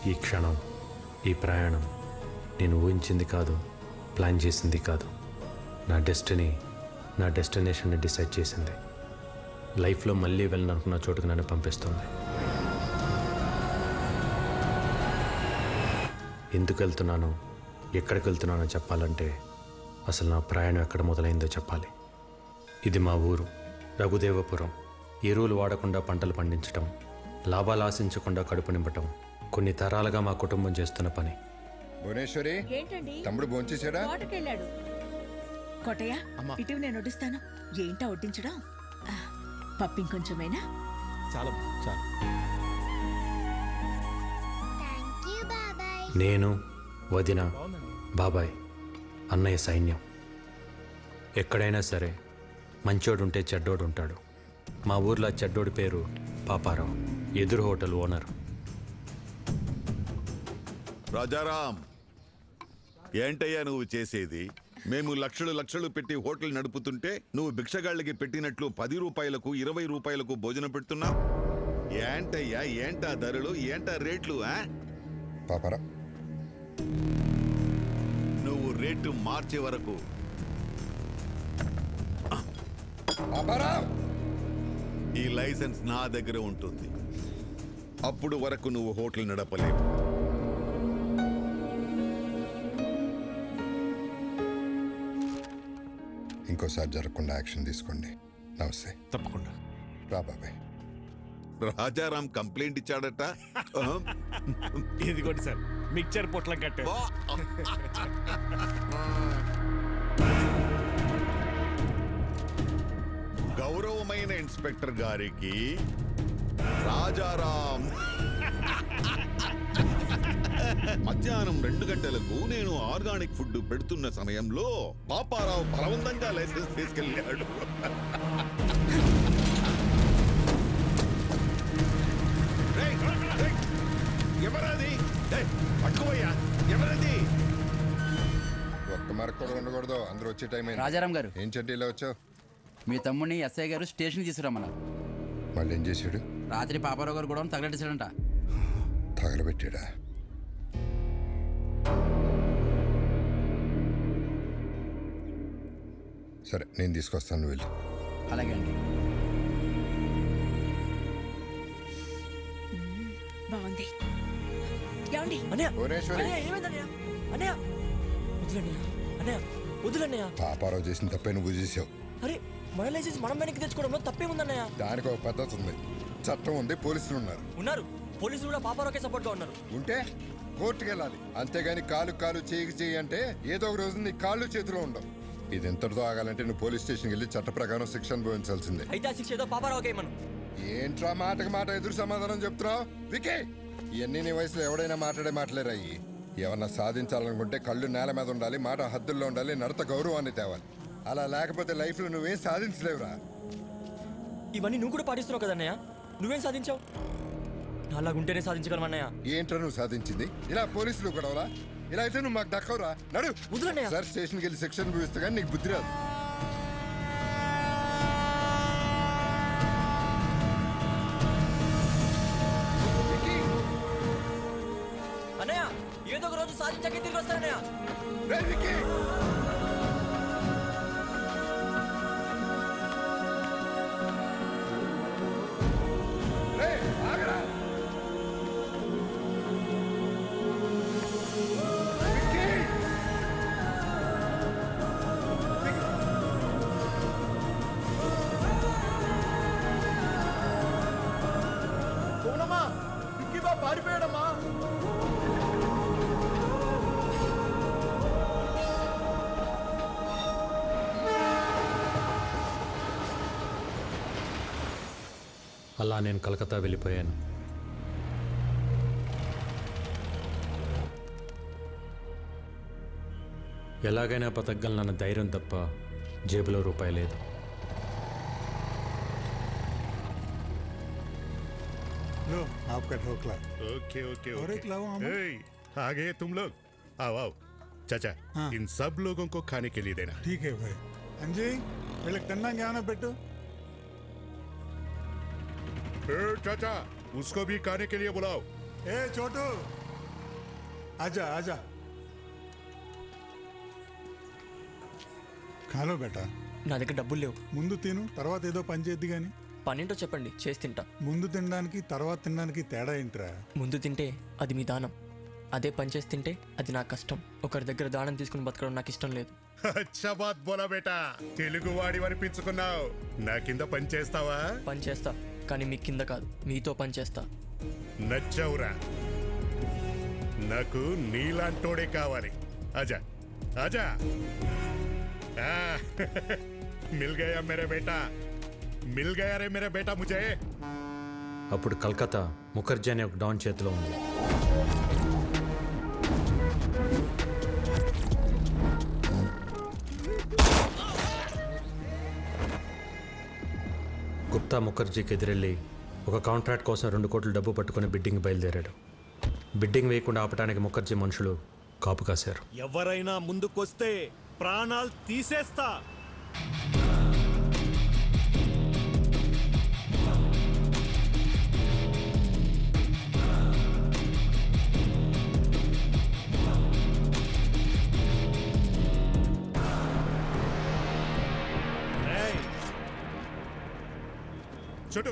ఈ క్షణం, ఈ ప్రయాణం నేను ఊహించింది కాదు, ప్లాన్ చేసింది కాదు. నా డెస్టినీ, నా డెస్టినేషన్ని డిసైడ్ చేసింది. లైఫ్లో మళ్ళీ వెళ్ళాలనుకున్న చోటుకు నన్ను పంపిస్తుంది. ఎందుకు వెళ్తున్నానో, ఎక్కడికి వెళ్తున్నానో చెప్పాలంటే అసలు నా ప్రయాణం ఎక్కడ మొదలైందో చెప్పాలి. ఇది మా ఊరు రఘుదేవపురం. ఎరువులు వాడకుండా పంటలు పండించటం, లాభాలు ఆశించకుండా కడుపు నింపటం కొన్ని తరాలుగా మా కుటుంబం చేస్తున్న పని. భువనేశ్వరి, తమ్ముడు భోంచేశాడా? కోటయ్య, ఇటు నేను వడ్డిస్తాను. ఏంటా వడ్డించడం? పప్పింకొంచెమైనా? చాలా చాలా. నేను, వదిన, బాబాయ్, అన్నయ్య సైన్యం. ఎక్కడైనా సరే మంచోడుంటే చెడ్డోడు ఉంటాడు. మా ఊర్లో చెడ్డోడి పేరు పాపారావు, ఎదురు హోటల్ ఓనర్. రాజారాం, ఏంటయ్యా నువ్వు చేసేది? మేము లక్షలు లక్షలు పెట్టి హోటల్ నడుపుతుంటే నువ్వు భిక్షగాళ్ళకి పెట్టినట్లు 10 రూపాయలకు 20 రూపాయలకు భోజనం పెడుతున్నావు. ఏంటయ్యా, ఏంటా ధరలు, ఏంటా రేట్లు? పాపారా, నువ్వు రేటు మార్చే వరకు ఈ లైసెన్స్ నా దగ్గర ఉంటుంది. అప్పుడు వరకు నువ్వు హోటల్ నడపలేవు. ఇంకోసారి జరగకుండా యాక్షన్ తీసుకోండి. నమస్తే. తప్పకుండా రా బాబాయ్. రాజారాం కంప్లైంట్ ఇచ్చాడట. ఇదిగోండి సార్, మిక్చర్ పొట్లం కట్టే. గౌరవమైన ఇన్స్పెక్టర్ గారికి రాజారాం మధ్యాహ్నం 2 గంటలకు నేను ఆర్గానిక్ ఫుడ్ పెడుతున్న సమయంలో పాపారావు బలవంతంగా లైసెన్స్ తీసుకెళ్ళాడు. ఎవరది? పట్టుకోయ్యా, ఎవరది? ఒక్క మరక కూడా ఉండకూడదు. అందరూ వచ్చే టైం అయింది. రాజారాం గారు, ఏం చెట్టు ఇలా వచ్చావు? మీ తమ్ముడిని ఎస్ఐ గారు స్టేషన్ తీసుకురమ్మన్నారు. మళ్ళీ ఏం చేశాడు? రాత్రి పాపారావు గారు కూడా తగలెట్టేశాడంట. తగలబెట్టాడా? సరే, నేను తీసుకొస్తాను, నువ్వు వెళ్ళు. అలాగే అండి. బాగుంది. భువనేశ్వరి, పాపారావు చేసిన తప్పే నువ్వు చేసావు. అరే, మన లైసెన్స్ మనం వెనక్కి తెచ్చుకోవడంలో తప్పేముందన్నయ్య? దానికి ఒక పద్ధతి ఉంది, చట్టం ఉంది, పోలీసులు ఉన్నారు. పోలీసులు కూడా పాపారావుకే సపోర్ట్ గా ఉన్నారు. ఉంటే కోర్టుకు వెళ్ళాలి. అంతేగాని కాలు కాలు చేయి అంటే ఏదో ఒక రోజు నీ కాళ్ళు చేతిలో ఉండవు. ఇది ఎంతటితో ఆగాలంటే నువ్వు పోలీస్ స్టేషన్కి వెళ్ళి చట్ట ప్రకారం శిక్ష అనుభవించాల్సిందే. అయితే ఆ శిక్ష ఏదో పాపారావుకే మనం. ఏంట్రా మాటకు మాట ఎదురు సమాధానం చెప్తున్నావు? వికే, ఇవన్నీ నీ వయసులో ఎవడైనా మాట్లాడే మాటలేరాయి. ఏమన్నా సాధించాలనుకుంటే కళ్ళు నేల మీద ఉండాలి, మాట హద్దుల్లో ఉండాలి, నడత గౌరవాన్ని తేవాలి. అలా లేకపోతే లైఫ్లో నువ్వేం సాధించలేవురా. ఇవన్నీ నువ్వు కూడా పాటిస్తున్నావు కదన్నయ్య. నువ్వేం సాధించావు? అలాగుంటేనే సాధించగలమన్నయ్య. ఏంట్రా నువ్వు సాధించింది? ఇలా పోలీసులు గొడవలా? ఇలా అయితే నువ్వు మాకు దక్కవురా. నడు సార్, స్టేషన్కి వెళ్ళి శిక్షణ అనుభవిస్తే కానీ నీకు బుద్ధి రాదు. అన్నయ్య, ఏదో ఒక రోజు సాధించాక తిరిగి వస్తానన్నయ్య. పారిపోయాడమ్మా. అలా నేను కలకత్తా వెళ్ళిపోయాను. ఎలాగైనా బతకగలనన్న ధైర్యం తప్ప జేబులో రూపాయి లేదు. लो आपका ढोकला। ओके ओके और एक लाओ हम। आ गए तुम लोग, आओ आओ। चाचा, हाँ। इन सब लोगों को खाने के लिए देना। ठीक है भाई। अंजी, వీళ్ళకి తిన్నాక ఏమైనా పెట్టు. चाचा, उसको भी खाने के लिए बुलाओ। ఏ చోటు, आजा आजा ఖాలో బేటా. నా దగ్గర డబ్బులు లేవు. ముందు తిను, తర్వాత ఏదో పని చేద్ది గాని. పనేంటో చెప్పండి, చేసి తింటా. ముందు తినడానికి తర్వాత తినడానికి తేడా ఏంట్రా? ముందు తింటే అది మీ దానం, అదే పని చేసి తింటే అది నా కష్టం. ఒకరి దగ్గర దానం తీసుకుని బతకడం నాకు ఇష్టం లేదు. అచ్చా బాత్ బోలా బేటా, తెలుగు వాడి అనిపించుకున్నావు. నా కింద పని చేస్తావా? పని చేస్తా, కానీ మీ కింద కాదు, మీతో పని చేస్తా. నచ్చావురా, నాకు నీలాంటోడే కావాలి. ఆజా ఆజా. మిల్ గయా మేరే బేటా, మిల్ గయా రే మేరే బేటా ముజే. అప్పుడు కలకత్తా ముఖర్జీ అనే ఒక డాన్ చేతిలో ఉంది. గుప్తా ముఖర్జీకి ఎదురెళ్ళి ఒక కాంట్రాక్ట్ కోసం 2 కోట్ల డబ్బు పట్టుకుని బిడ్డింగ్ బయలుదేరాడు. బిడ్డింగ్ వేయకుండా ఆపడానికి ముఖర్జీ మనుషులు కాపు కాశారు. ఎవరైనా ముందుకొస్తే ప్రాణాలు తీసేస్తా. చుట్టూ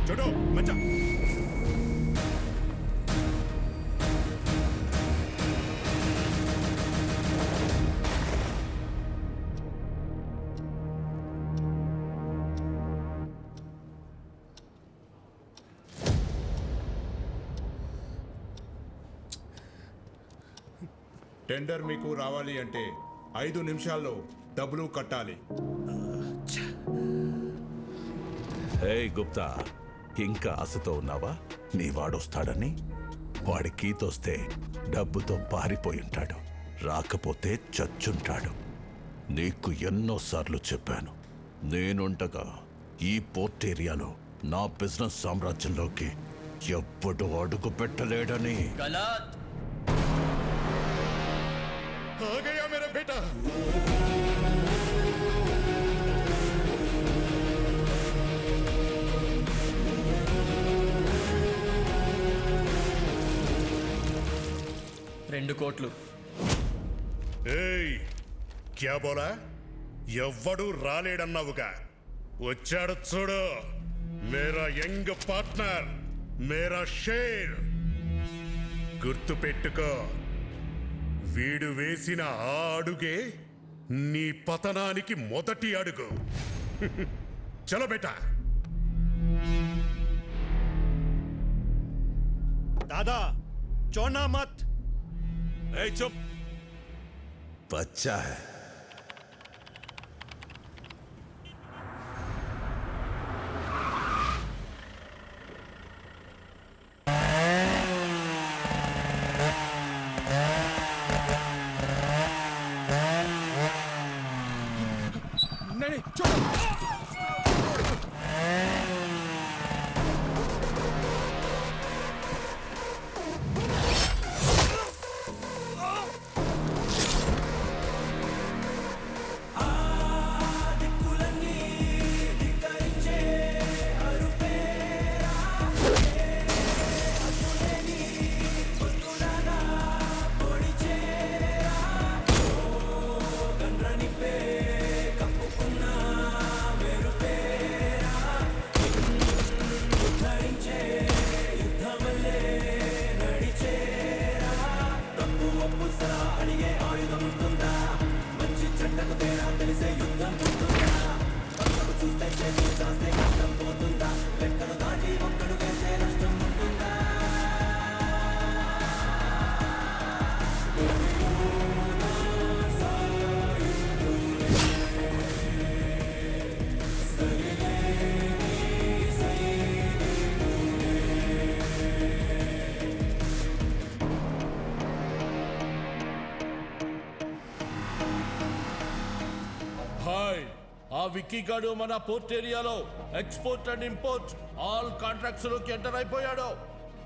చుట్టూ మంచా. టెండర్ మీకు రావాలి అంటే 5 నిమిషాల్లో డబ్బులు కట్టాలి. హే గుప్తా, ఇంకా ఆశతో ఉన్నావా? నీ వాడొస్తాడని? వాడి కీతొస్తే డబ్బుతో పారిపోయి ఉంటాడు, రాకపోతే చచ్చుంటాడు. నీకు ఎన్నోసార్లు చెప్పాను, నేనుండగా ఈ పోర్ట్ ఏరియాలో నా బిజినెస్ సామ్రాజ్యంలోకి ఎప్పుడు అడుగు పెట్టలేడని. आ गया मेरा बेटा. రెండు కోట్లు. ఏయ్, క్యా బోలా? ఎవ్వడు రాలేడన్నావుగా, వచ్చాడు చూడు. మేరా యంగ్ పార్ట్నర్, మేరా షేర్. గుర్తు పెట్టుకో, వీడు వేసిన ఆ అడుగే నీ పతనానికి మొదటి అడుగు. చలో బేటా. దాదా చోనా మత్. ఏ చుప్, బచ్చా హై. విక్కీ గాడు మన పోర్ట్ ఏరియాలో export and import all contracts లోకి ఎంటర్ అయిపోయాడు.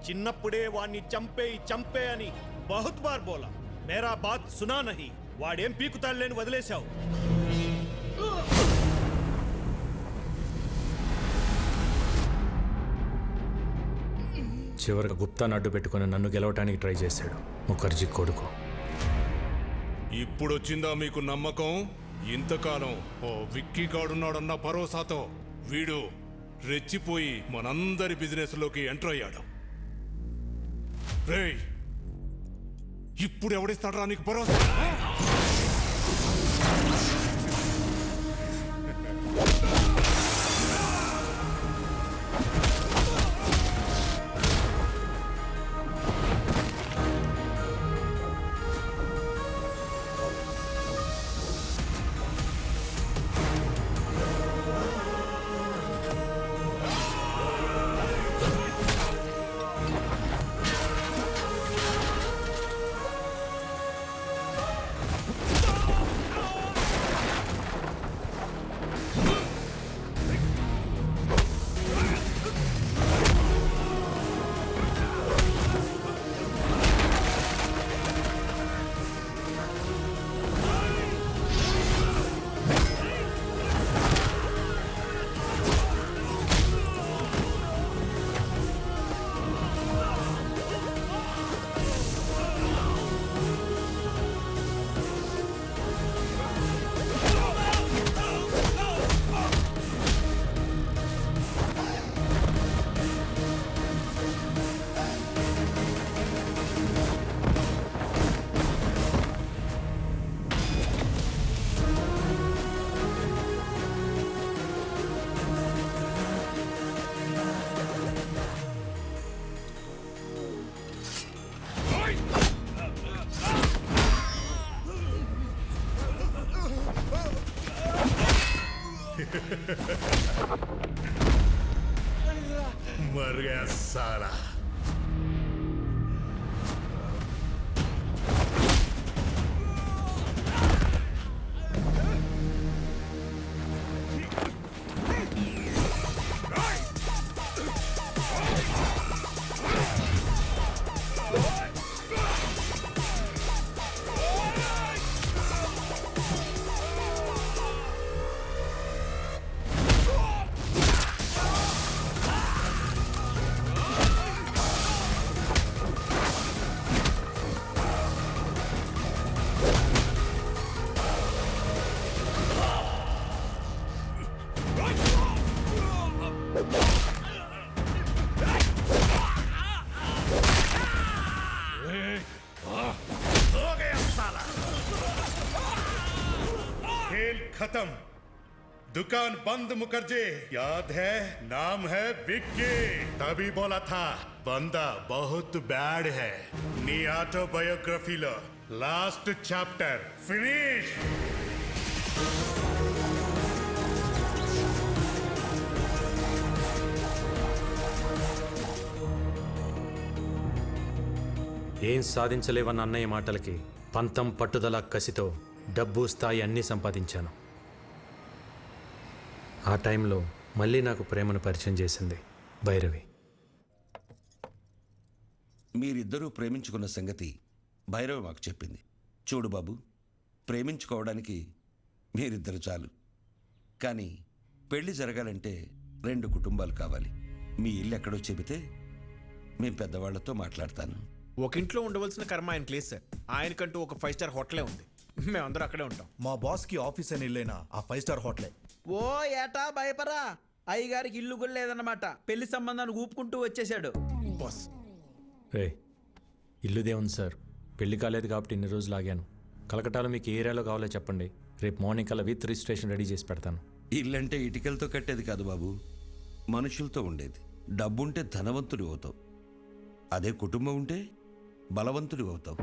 చిన్నప్పుడే వాణ్ణి చంపే అని బహుత్ బార్ బోలా, మేరా బాత్ సునా నహీ. వాడేం పీకుతాడులేని వదిలేశావు. చివరికి గుప్తాను అడ్డు పెట్టుకుని నన్ను గెలవటానికి ట్రై చేశాడు ముఖర్జీ కొడుకు. ఇప్పుడొచ్చిందా మీకు నమ్మకం? ఇంతకాలం ఓ విక్కీ గాడున్నాడన్న భరోసాతో వీడు రెచ్చిపోయి మనందరి బిజినెస్ లోకి ఎంటర్ అయ్యాడు. రేయ్, ఇప్పుడు ఎవడిస్తాడరా నీకు భరోసా? मर गया साला। खेल खत्म, दुकान बंद। मुखर्जी याद है, नाम है विक्की। तभी बोला था बंदा बहुत बैड है। नी ऑटोबायोग्राफी लो लास्ट चैप्टर फिनिश। ఏం సాధించలేవన్న అన్నయ్య మాటలకి పంతం పట్టుదల కసితో డబ్బు స్థాయి అన్నీ సంపాదించాను. ఆ టైంలో మళ్ళీ నాకు ప్రేమను పరిచయం చేసింది భైరవి. మీరిద్దరూ ప్రేమించుకున్న సంగతి భైరవి మాకు చెప్పింది. చూడు బాబు, ప్రేమించుకోవడానికి మీరిద్దరు చాలు, కానీ పెళ్లి జరగాలంటే 2 కుటుంబాలు కావాలి. మీ ఇల్లు ఎక్కడో చెబితే మేము పెద్దవాళ్లతో మాట్లాడతాను. ఒక ఇంట్లో ఉండవలసిన కర్మ ఆయనకి లేదు సార్. ఆయనకంటూ ఒక 5 స్టార్ హోటలే ఉంది. మేమందరూ అక్కడే ఉంటాం. మా బాస్కి ఆఫీస్ అని ఇల్లైనా ఆ 5 స్టార్ హోటలే. ఓ ఏటా భయపరా, అయ్యగారికి ఇల్లు కూడా లేదన్నమాట. పెళ్లి సంబంధాన్ని ఊపుకుంటూ వచ్చేసాడు బాస్. ఇల్లుదే ఉంది సార్, పెళ్లి కాలేదు కాబట్టి ఇన్ని రోజులు ఆగాను. కలకటాలో మీకు ఏ ఏరియాలో కావాలో చెప్పండి, రేపు మార్నింగ్ కల్లా విత్ రిజిస్ట్రేషన్ రెడీ చేసి పెడతాను. ఇల్లంటే ఇటుకలతో కట్టేది కాదు బాబు, మనుషులతో ఉండేది. డబ్బుంటే ధనవంతుడి అవుతావు, అదే కుటుంబం ఉంటే బలవంతుడి అవుతావు.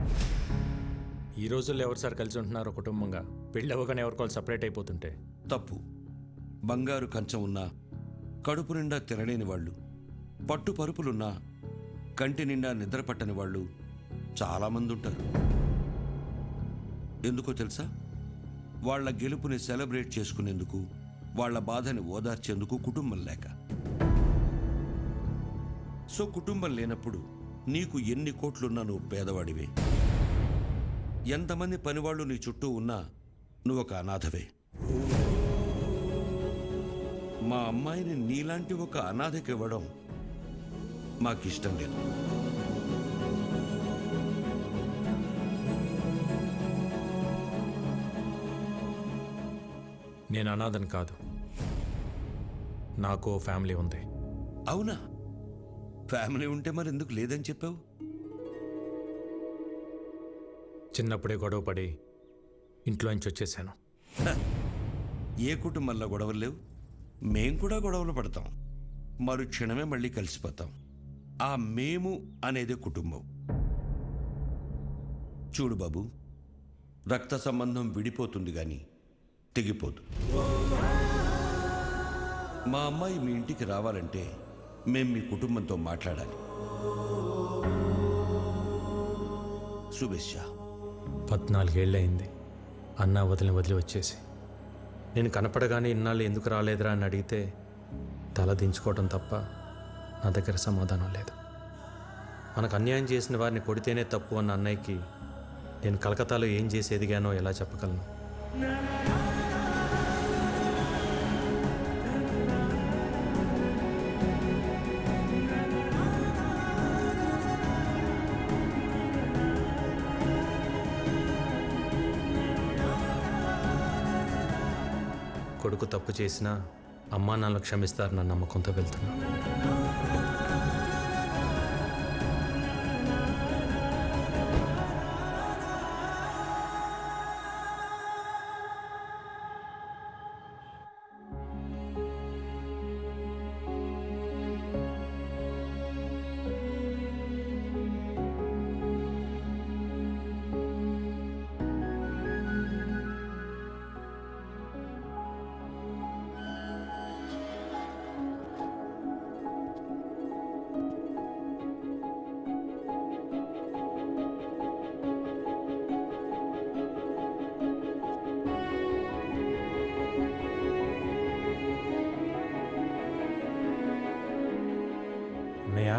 ఈ రోజుల్లో ఎవరు సార్ కలిసి ఉంటున్నారో కుటుంబంగా? పెళ్ళి అవ్వగానే ఎవరికోవాలి సపరేట్ అయిపోతుంటే తప్పు. బంగారు కంచం ఉన్నా కడుపు నిండా తినలేని వాళ్ళు, పట్టు పరుపులున్నా కంటి నిండా నిద్ర పట్టని వాళ్ళు చాలామంది ఉంటారు. ఎందుకో తెలుసా? వాళ్ళ గెలుపుని సెలబ్రేట్ చేసుకునేందుకు వాళ్ళ బాధని ఓదార్చేందుకు కుటుంబం లేక. సో కుటుంబం లేనప్పుడు నీకు ఎన్ని కోట్లున్నా నువ్వు పేదవాడివే. ఎంతమంది పనివాళ్ళు నీ చుట్టూ ఉన్నా నువ్వు ఒక అనాథవే. మా అమ్మాయిని నీలాంటి ఒక అనాథకి ఇవ్వడం మాకిష్టం లేదు. నేను అనాథని కాదు, నాకు ఫ్యామిలీ ఉంది. అవునా? ఫ్యామిలీ ఉంటే మరి ఎందుకు లేదని చెప్పావు? చిన్నప్పుడే గొడవ పడి ఇంట్లోంచి వచ్చేసాను. ఏ కుటుంబంలో గొడవలు లేవు? మేం కూడా గొడవలు పడతాం, మరుక్షణమే మళ్ళీ కలిసిపోతాం. ఆ మేము అనేది కుటుంబం. చూడు బాబు, రక్త సంబంధం విడిపోతుంది కానీ తెగిపోదు. మా అమ్మాయి మీ ఇంటికి రావాలంటే మేం మీ కుటుంబంతో మాట్లాడాలి. శుభేచ్ఛ. 14 ఏళ్ళయింది అన్న వదిలి వచ్చేసి. నేను కనపడగానే ఇన్నాళ్ళు ఎందుకు రాలేదురా అని అడిగితే తల దించుకోవడం తప్ప నా దగ్గర సమాధానం లేదు. మనకు అన్యాయం చేసిన వారిని కొడితేనే తప్పు అన్న అన్నయ్యకి నేను కలకత్తాలో ఏం చేసి ఎదిగానో ఎలా చెప్పగలను? కొడుకు తప్పు చేసినా అమ్మా నాన్నలు క్షమిస్తారన్న నమ్మకంతో వెళ్తున్నా. అన్నయ్య,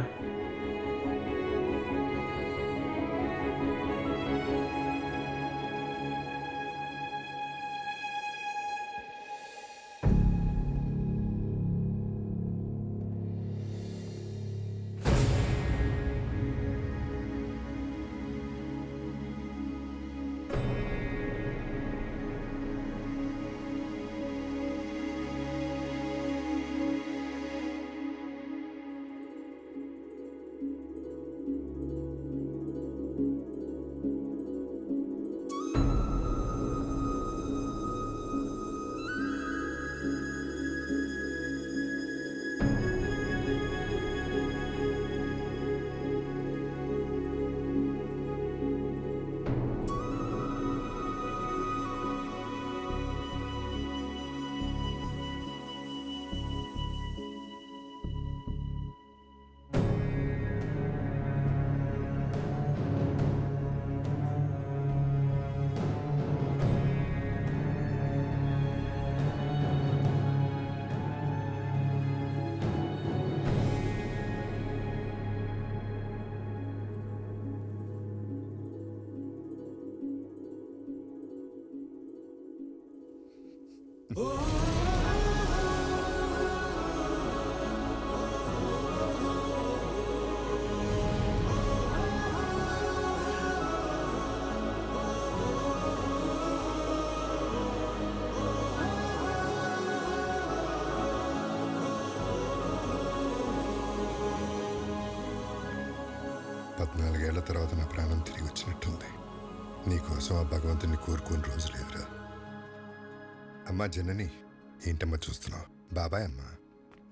పద్నాలుగేళ్ల తర్వాత నా ప్రాణం తిరిగి వచ్చినట్టుంది. నీకోసం ఆ భగవంతుని కోరుకోని రోజు లేదురా. అమ్మా జనని, ఏంటమ్మా చూస్తున్నావు? బాబాయ్ అమ్మా.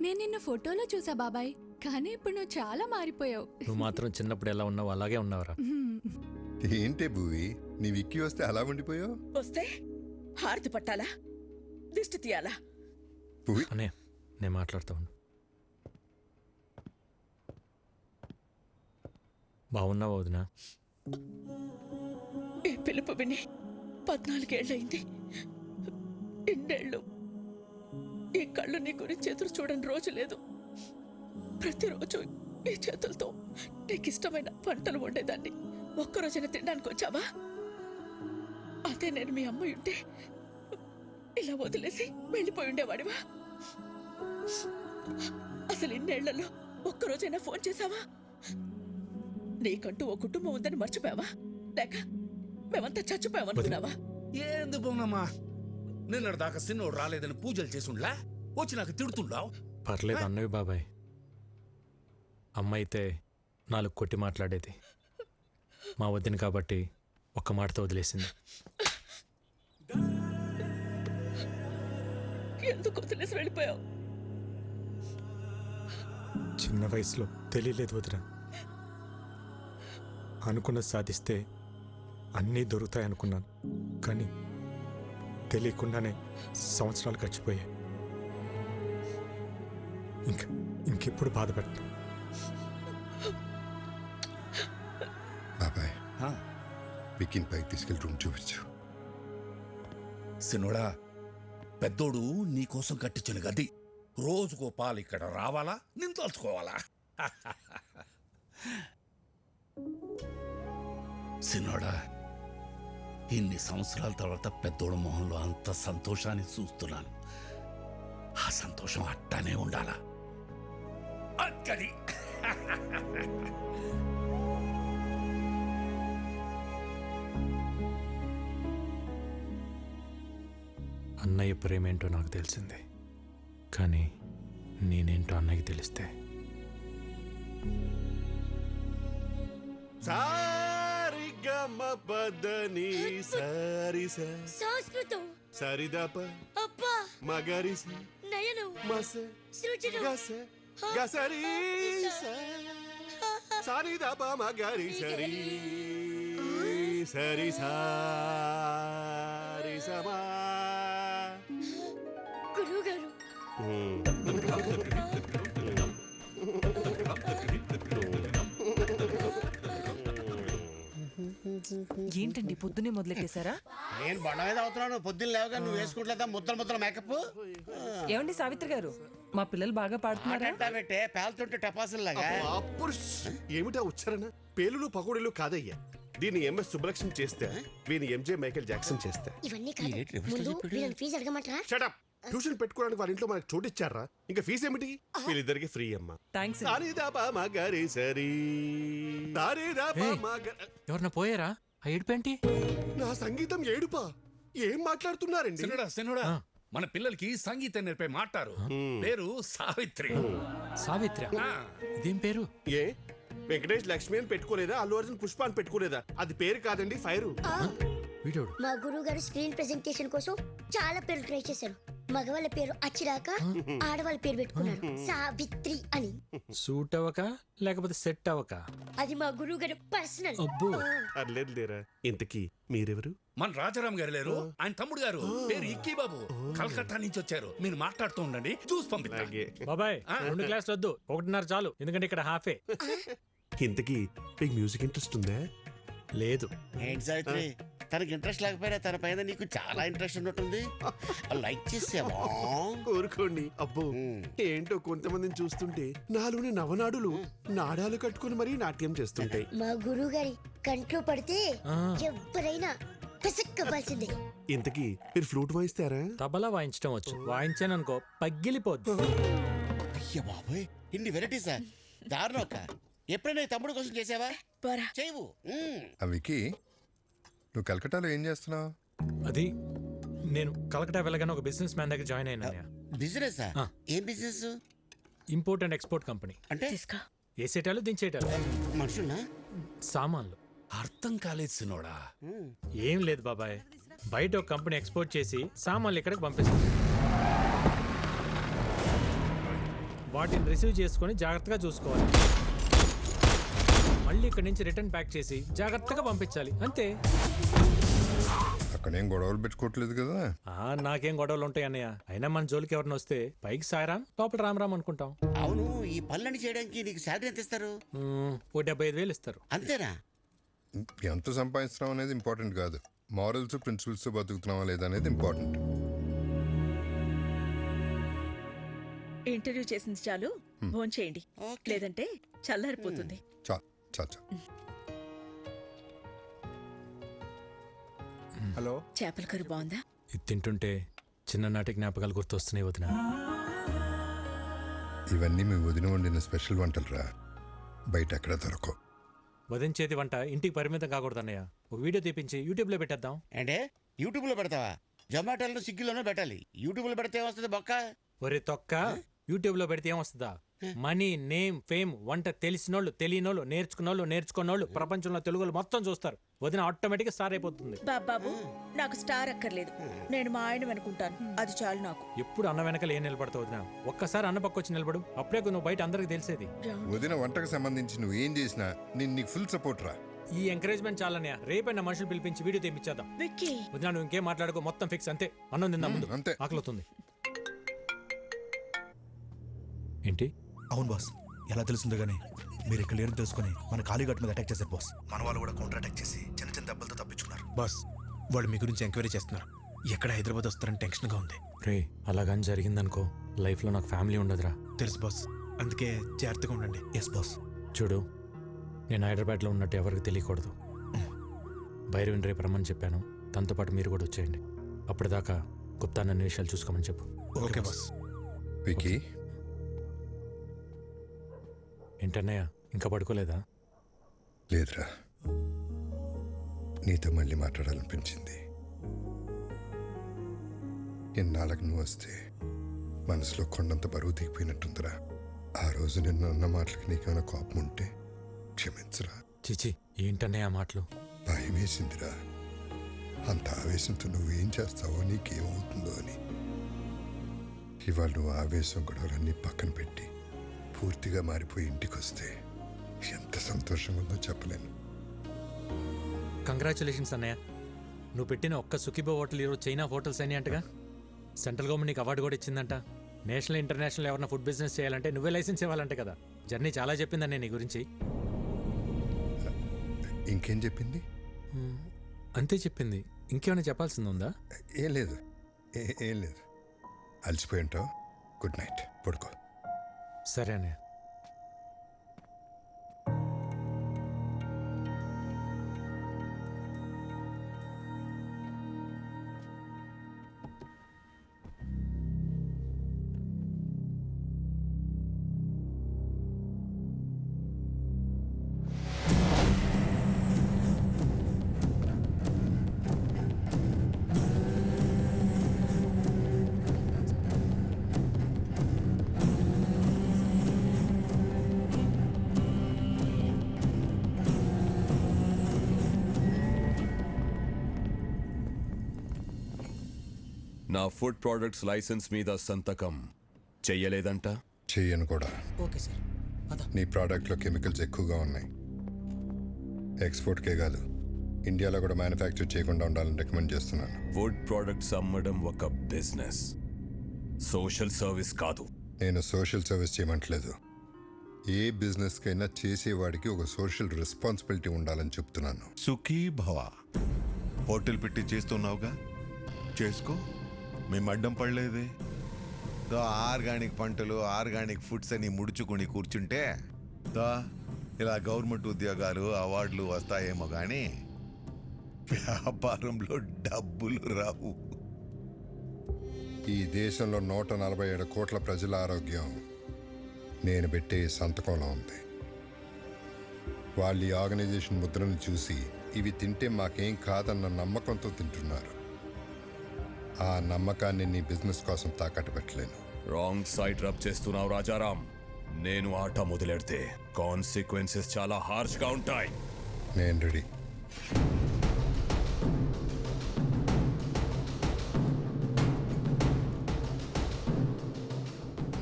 నేను నిన్ను ఫోటోలో చూసా బాబాయ్, కానీ ఇప్పుడు నువ్వు చాలా మారిపోయావు. నువ్వు మాత్రం చిన్నప్పుడు ఎలా ఉన్నావు అలాగే ఉన్నావురా. ఏంటే భూవి, నీ విక్కీ వస్తే అలా ఉండిపోయావు? వస్తే హారతి పట్టాలా, దిష్టి తీయాలా? అనే నేను మాట్లాడుతూ ఉండు. బాగున్నావు వదినా? ఈ పిలుపు విని 14 ఏళ్ళయింది. ఇన్నేళ్ళు ఈ కళ్ళు నీ గురించి ఎదురు చూడని రోజు లేదు. ప్రతిరోజు ఈ చేతులతో నీకు ఇష్టమైన వంటలు వండేదాన్ని. ఒక్కరోజైనా తినడానికి వచ్చావా? అదే నేను మీ అమ్మాయి ఉంటే ఇలా వదిలేసి వెళ్ళిపోయి ఉండేవాడివా? అసలు ఇన్నేళ్లలో ఒక్కరోజైనా ఫోన్ చేశావా? నీకంటూ ఓ కుటుంబం ఉందని మర్చిపోయావా? లేక మేమంతా చచ్చిపోయామనుకున్నావా? ఏంది బొమ్మమ్మా, నిన్నటి దాకా సిన్నోడు రాలేదని పూజలు చేసుండ్లా వచ్చి నాకు తిడుతుండావు. పర్లేదు అన్నవి బాబాయ్. అమ్మ అయితే 4 కొట్టి మాట్లాడేది. మా వద్దని కాబట్టి ఒక్క మాటతో వదిలేసింది. ఎందుకు వదిలేసి వెళ్ళిపోయావు? చిన్న వయసులో తెలియలేదు వదిన. అనుకున్నది సాధిస్తే అన్నీ దొరుకుతాయనుకున్నాను. కానీ తెలియకుండానే సంవత్సరాలు గడిచిపోయాయి. ఇంకెప్పుడు బాధపడతాను. బాబాయ్, విక్కీని పైకి తీసుకెళ్ళి రూమ్ చూపించు. సిన్నోడా, పెద్దోడు నీకోసం కట్టించిన గది రోజుకో పాలు ఇక్కడ రావాలా, నేను తలుచుకోవాలా? సిన్నోడా, ఇన్ని సంవత్సరాల తర్వాత పెద్దోడు మొహంలో అంత సంతోషాన్ని చూస్తున్నాను. ఆ సంతోషం అట్టానే ఉండాలా. అక్కడి అన్నయ్య ప్రేమేంటో నాకు తెలిసింది. కానీ నేనేంటో అన్నయ్యకి తెలిస్తే సారిగమపదని సారి సంస్కృతం సరిదప అబ్బా మగరిస నయనం మస సృజనం గస గసరి సరిదప మగరి సరి సరి సారి సమా. గురువు గారు ఏంటండి పొద్దునే మొదలెట్టేశారా? నేను బండ మీద అవుతున్నాను. పొద్దున్న లేవగా నువ్వు వేసుకుంటలేదా ముద్దల మేకప్? ఏమండి సావిత్రి గారు, మా పిల్లలు బాగా పాడుతున్నారా? పెట్టే పేలుతుంటే టపాసుల్లాగా. ఏమిటా ఉచ్చారణ? పేలులు పకోడీలు కాదయ్యా. దీన్ని ఎంఎస్ సుబ్బలక్ష్మి చేస్తే, వీని ఎంజే మైకేల్ జాక్సన్ చేస్తే. ఇవన్నీ కాదు, ముందు వీళ్ళని ఫీజు అడగమంటారా? షటప్. ట్యూషన్ పెట్టుకోవడానికి వాళ్ళ ఇంట్లో మనకు చోటు ఇచ్చారా? ఇంకా ఫీజు ఏమిటి? వీళ్ళిద్దరికి ఫ్రీ అమ్మా. థ్యాంక్స్. ఎవరన్నా పోయారా? ఆ ఏడుపేంటి? నా సంగీతం ఏడుపా? ఏం మాట్లాడుతున్నారండి? సిన్నోడా, మన పిల్లలకి సంగీతం నేర్పే మాటారు. పేరు సావిత్రి. సావిత్రి? ఇదేం పేరు? ఏ వెంకటేష్ లక్ష్మి అని పెట్టుకోలేదా? అల్లు అర్జున్ పుష్ప అని పెట్టుకోలేదా? అది పేరు కాదండి, ఫైరు. మా గురువు గారు స్క్రీన్ ప్రెజెంటేషన్ కోసం చాలా పేర్లు ట్రై చేశారు. మగవాళ్ళ పేరు అచ్చిరాక ఆడవాళ్ళ పేరు పెట్టుకున్నారు సావిత్రి అని. సూట్ అవ్వక లేకపోతే సెట్ అవ్వక? అది మా గురువు గారు పర్సనల్. అర్లేదు లేరా. ఇంతకీ మీరెవరు? మన రాజారాం గారు లేరు, ఆయన తమ్ముడు గారు. పేరు ఇక్కీ బాబు. కలకత్తా నుంచి వచ్చారు. మీరు మాట్లాడుతూ ఉండండి, చూసి పంపిస్తా. బాబాయ్ 2 క్లాసులు వద్దు, 1.5 చాలు. ఎందుకంటే ఇక్కడ హాఫే. ఇంతకీ మీకు మ్యూజిక్ ఇంట్రెస్ట్ ఉందా? లేదు. ఏంటి సావిత్రి, తనకి ఇంట్రెస్ట్ లేకపోయినా తన పైన నీకు చాలా ఇంట్రెస్ట్ ఉన్నట్టుంది. లైక్ చేసావా? కోరుకోండి. అబ్బో ఏంటో కొంతమందిని చూస్తుంటే నాలోని నవనాడులు నాడాలు కట్టుకుని మరీ నాట్యం చేస్తుంటాయి. మా గురువు గారి కంట్లో పడితే ఎవరైనా పిసక్కవలసిందే. ఇంతకీ మీరు ఫ్లూట్ వాయిస్తారా? తబలా వాయించడం వచ్చు. వాయించాననుకో పగిలిపోద్దు. అయ్య బాబోయ్, ఇన్ని వెరైటీసా? దారుణం. ఎప్పుడైనా తమ్ముడు కోసం చేసావా? చేయవు. వికీ, నువ్వు కలకటాలో ఏం చేస్తున్నావు? అది నేను కలకటా వెళ్ళగానే ఒక బిజినెస్ మ్యాన్ దగ్గర జాయిన్ అయినా. బిజినెస్? ఏం business? Import and export company. అంటే వేసేటాలు దించేటాలు. మనుషున్నా? సామాన్లు. అర్థం కాలేదు సినోడా. ఏం లేదు బాబాయ్, బయట ఒక కంపెనీ ఎక్స్పోర్ట్ చేసి సామాన్లు ఇక్కడికి పంపిస్తుంది. వాటిని రిసీవ్ చేసుకొని జాగ్రత్తగా చూసుకోవాలి. మళ్ళీ ఇక్కడి నుంచి రిటర్న్ ప్యాక్ చేసి జాగ్రత్తగా పంపించాలి. అంతే. అక్కడేం గొడవలు పెట్టుకోవట్లేదు కదా? నాకేం గొడవలు ఉంటాయి అన్నయ్య. అయినా మన జోలికి ఎవరిని వస్తే పైకి సాయరాం, లోపల రామరామ్ అనుకుంటాం. అవును, ఈ పనులన్నీ చేయడానికి నీకు శాలరీ ఎంత ఇస్తారు? ఓ 75,000 ఇస్తారు. అంతేనా? ఎంత సంపాదిస్తున్నాం అనేది ఇంపార్టెంట్ కాదు, మారల్స్ ప్రిన్సిపల్స్ బతుకుతున్నావా లేదా అనేది ఇంపార్టెంట్. ఇంటర్వ్యూ చేసింది చాలు, భోంచేయండి, లేదంటే చల్లారిపోతుంది. హలో, చేపల కర్రీ బాగుందా? ఇది తింటుంటే చిన్ననాటి జ్ఞాపకాలు గుర్తొస్తున్నాయి వదిన. ఇవన్నీ మీ వదిన వండిన స్పెషల్ వంటలు రా, బయట ఎక్కడ దొరకవు. వదిన చేతి వంట ఇంటికి పరిమితం కాకూడదు అన్నయ్య. ఒక వీడియో తీపించి యూట్యూబ్లో పెట్టేద్దాం. అంటే యూట్యూబ్లో పెడతావా? జొమాటోలో స్విగ్గీలోనే పెట్టాలి. యూట్యూబ్లో పెడితే ఏమొస్తుంది బొక్క? ఒరే తొక్క, యూట్యూబ్లో పెడితే ఏమొస్తుందా? మనీ, నేమ్, ఫేమ్, వంట తెలిసినోళ్ళు, తెలియనోళ్ళు, నేర్చుకున్నోళ్ళు ప్రపంచంలో తెలుగులు మొత్తం చూస్తారు. వదిన ఆటోమేటిక్గా స్టార్ అయిపోతుంది. బాబు, నాకు స్టార్ అక్కర్లేదు, నేను మా ఆయన అనుకుంటాను, అది చాలు నాకు. ఎప్పుడు అన్న వెనకాల ఏం నిలబడతావు వదిన? ఒక్కసారి అన్న పక్క వచ్చి నిలబడు, అప్పుడే నువ్వు బయట అందరికి తెలిసేది. వదిన వంటకు సంబంధించి నువ్వు ఏం చేసినా నేను నీకు ఫుల్ సపోర్ట్ రా. ఈ ఎంకరేజ్మెంట్ చాలన్నయ్య. రేపైనా మనుషులు పిలిపించి వీడియో తెప్పించేద్దాం. వదిన నువ్వు ఇంకేం మాట్లాడుకో, మొత్తం ఫిక్స్. అంతే, అన్నం తిందా ముందు, అంతే. ఆకలితుంది. ఏంటి? అవును బాస్, ఎలా తెలుస్తుందో గానీ మీరు ఇక్కడ లేరు తెలుసుకుని మన కాళీఘాట్ మీద అటాక్ చేశారు బాస్. మన వాళ్ళు కూడా కౌంటర్ అటాక్ చేసి చిన్న చిన్న దెబ్బలతో తప్పించుకున్నారు బాస్. వాళ్ళు మీ గురించి ఎంక్వైరీ చేస్తున్నారు. ఎక్కడ హైదరాబాద్ వస్తారని టెన్షన్గా ఉంది. రే, అలాగని జరిగిందనుకో, లైఫ్లో నాకు ఫ్యామిలీ ఉండదురా. తెలుసు బాస్, అందుకే జాగ్రత్తగా ఉండండి. Yes boss. చూడు, నేను హైదరాబాద్లో ఉన్నట్టు ఎవరికి తెలియకూడదు. భైరవిని రేపు రమ్మని చెప్పాను, తనతో పాటు మీరు కూడా వచ్చేయండి. అప్పటిదాకా గుప్తా నన్ను విషయాలు చూసుకోమని చెప్పు. Okay boss. వికీ, ఏంటన్నయ్య, ఇంకా పడుకోలేదా? లేదురా, నీతో మళ్ళీ మాట్లాడాలనిపించింది. ఎన్నాళ్ళకి నువ్వు వస్తే మనసులో కొండంత బరువు దిగిపోయినట్టుందిరా. ఆ రోజు నిన్ను అన్న మాటలకి నీకేమైనా కోపం ఉంటే క్షమించరా. చిచి, ఏంటన్నయ్య ఆ మాటలు? భయం వేసిందిరా, అంత ఆవేశంతో నువ్వేం చేస్తావో, నీకేమవుతుందో అని. ఇవాళ నువ్వు ఆవేశం గొడవలన్నీ పక్కన పెట్టి పూర్తిగా మారిపోయి ఇంటికి వస్తే ఎంత సంతోషంగా ఉందో చెప్పలేను. కంగ్రాచులేషన్స్ అన్నయ్య. నువ్వు పెట్టిన ఒక్క సుఖీబో హోటల్ ఈరోజు చైనా హోటల్స్ అని అంటగా. సెంట్రల్ గవర్నమెంట్ నీకు అవార్డు కూడా ఇచ్చిందంట. నేషనల్ ఇంటర్నేషనల్ ఎవరైనా ఫుడ్ బిజినెస్ చేయాలంటే నువ్వే లైసెన్స్ ఇవ్వాలంటే కదా. జర్నీ చాలా చెప్పిందన్న నీ గురించి. ఇంకేం చెప్పింది? అంతే చెప్పింది. ఇంకేమైనా చెప్పాల్సింది ఉందా? ఏం లేదు, ఏం లేదు. అలసిపోయి ఉంటావు. గుడ్ నైట్, పడుకో. సరే అన్నయ్య. నా ఫుడ్ ప్రొడక్ట్స్ లైసెన్స్ మీద సంతకం చెయ్యలేదంట? చెయ్యను కూడా. Okay sir. నీ ప్రోడక్ట్లో కెమికల్స్ ఎక్కువగా ఉన్నాయి. ఎక్స్పోర్ట్కే కాదు, ఇండియాలో కూడా మ్యానుఫ్యాక్చర్ చేయకుండా ఉండాలని రికమెండ్ చేస్తున్నాను. ఫుడ్ ప్రొడక్ట్స్ అమ్మడం ఒక బిజినెస్, సోషల్ సర్వీస్ కాదు. నేను సోషల్ సర్వీస్ చేయమంటలేదు. ఏ బిజినెస్కైనా చేసేవాడికి ఒక సోషల్ రెస్పాన్సిబిలిటీ ఉండాలని చెప్తున్నాను. సుఖీ భవ. హోటల్ పెట్టి చేస్తున్నావుగా, చేసుకో. మేము అడ్డం పడలేదే. ఆర్గానిక్ పంటలు, ఆర్గానిక్ ఫుడ్స్ అని ముడుచుకుని కూర్చుంటే ఇలా గవర్నమెంట్ ఉద్యోగాలు, అవార్డులు వస్తాయేమో కానీ వ్యాపారంలో డబ్బులు రావు. ఈ దేశంలో 147 కోట్ల ప్రజల ఆరోగ్యం నేను పెట్టే సంతకంలో ఉంది. వాళ్ళు ఈ ఆర్గనైజేషన్ ముద్రను చూసి ఇవి తింటే మాకేం కాదన్న నమ్మకంతో తింటున్నారు. ఆ నమ్మకాన్ని నీ బిజినెస్ కోసం తాకట్టు పెట్టలేను. రాంగ్ సైడ్ రబ్ చేస్తున్నావు రాజారాం. నేను ఆట మొదలెడితే కాన్సిక్వెన్సెస్ చాలా హార్ష్గా ఉంటాయి. నేను రెడీ.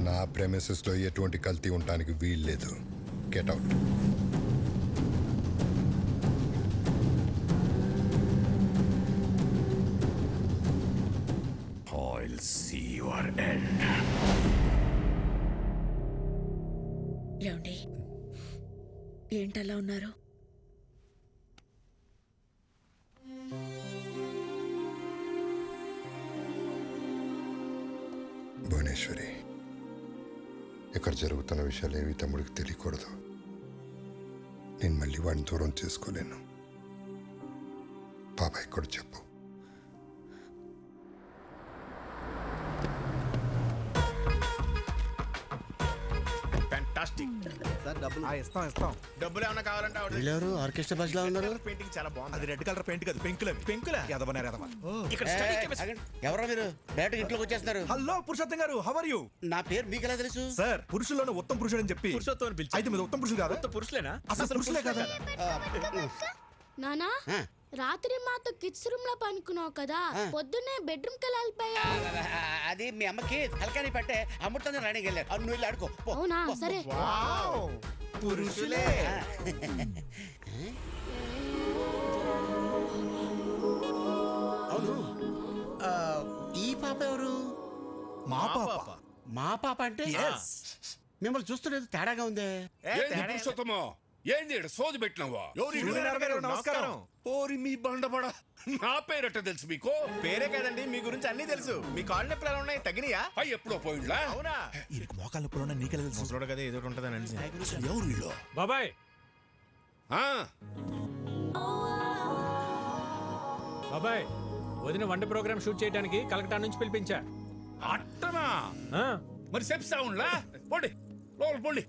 నా ప్రెమిసెస్లో ఎటువంటి కల్తీ ఉండడానికి వీల్లేదు. Get out. I'll see your end. ఏమండి, ఏంటలా ఉన్నారు? భువనేశ్వరి, ఇక్కడ జరుగుతున్న విషయాలు ఏవి తమ్ముడికి తెలియకూడదు. నేను మళ్ళీ వాడిని దూరం చేసుకోలేను. బాబాయ్ కూడా చెప్పు. ఇస్తాం డబ్బులు ఏమన్నా కావాలంటే వీళ్ళెవరు ఆర్కెస్ట్రా బస్సులో ఉన్నారు? పెయింటింగ్ చాలా బాగుంది. అది రెడ్ కలర్ పెయింట్ కాదు, పెంకులే. పెంకులా? ఇక్కడ study chemistry. ఎవరో మీరు డైరెక్ట్ ఇంట్లోకి వచ్చేస్తున్నారు. హలో పురుషోత్తం గారు, హౌ ఆర్ యు? నా పేరు మీకు ఎలా తెలుసు? సార్, పురుషుల్లోనే ఉత్తమ పురుషుడు అని చెప్పి పురుషోత్తం పిలిచి అయితే మీరు ఉత్తమ పురుషులు కాదా? ఉత్తమ పురుషులేనా? అసలు పురుషులే కదా? నానా రాత్రి మాతో కిడ్స్ రూమ్ లో పనుకున్నావు కదా, పొద్దున్నే బెడ్రూమ్ కి వెళ్ళిపోయా. అది మీ అమ్మకి తలకాని పట్టే అమృతంగా రాణికి వెళ్ళారు. నువ్వు వెళ్ళి ఆడుకో. అవునా? సరే. పురుషులే. అవును, ఈ పాప ఎవరు? మా పాప. మా పాప అంటే మిమ్మల్ని చూస్తున్నది తేడాగా ఉందే. పురుషోత్తమో, ఏంది సోది పెట్టినావా? నమస్కారం. ఓరి మీ బండబడ, నా పేరట తెలుసు మీకు? పేరే కదండి, మీ గురించి అన్ని తెలుసు. మీ కాళ్ళు నొప్పులు ఎలా ఉన్నాయి? తగ్గినాయా? అయ్యి ఎప్పుడో పోయిండ్లా? అవునా? ఈయనకి మోకాళ్ళ నొప్పులు ఉన్నాయి, నీకెలా తెలుసు? ముసలోడు కదా, ఏదో ఉంటుందని అనిసి. ఎవరు వీళ్ళు? బాబాయ్ బాబాయ్, వదిన వంట ప్రోగ్రామ్ షూట్ చేయడానికి కలకటా నుంచి పిలిపించా. అట్టనా? మరి చెప్తా ఉండ్లా? పోండి లోపల పోండి.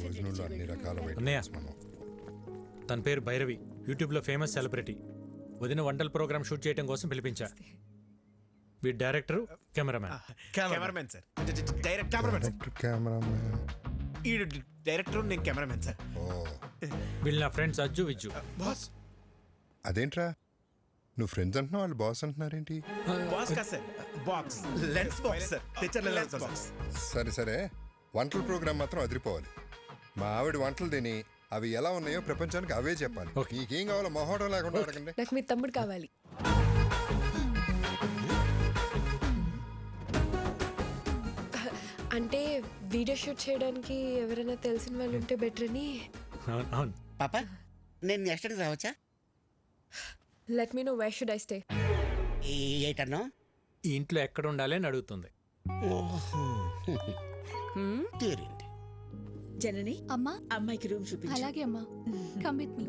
భోజనంలో అన్ని రకాల అన్నయ్య, తన పేరు భైరవి, యూట్యూబ్లో ఫేమస్ సెలబ్రిటీ. వదిన వంటల ప్రోగ్రామ్ షూట్ చేయడం కోసం పిలిపించా. వీడి డైరెక్టర్, కెమెరామ్యాన్. Cameramen sir. ఈ డైరెక్టర్, నేను కెమెరామెన్ సార్. వీళ్ళు నా ఫ్రెండ్స్ అజ్జు, విజ్జు. బాస్ అదేంట్రా, నువ్వు ఫ్రెండ్స్ అంటున్నావు, వాళ్ళు బాస్ అంటున్నారేంటి? బాస్ కా sir, box lens box sir, తెచ్చర్ లెన్స్ బాక్స్. సరే సరే, వంటల ప్రోగ్రామ్ మాత్రం అదిరిపోవాలి. మా ఆవిడ వంటలు తిని అవి ఎలా ఉన్నాయో ప్రపంచానికి అవే చెప్పాలి. నీకేం కావాలో మొహోటం లేకుండా అడగండి. నాకు మీ తమ్ముడు కావాలి. అంటే వీడియో షూట్ చేయడానికి ఎవరైనా తెలిసిన వాళ్ళు ఉంటే బెటర్ అని. పాప, నేను నెక్స్ట్ టైం రావచ్చా? Let me know where should I stay. ఏటన్నా? ఈ ఇంట్లో ఎక్కడ ఉండాలి అని అడుగుతుంది. జనని, అమ్మా అమ్మాయికి రూమ్ చూపించు. అలాగే అమ్మా, కమ్ విత్ మీ.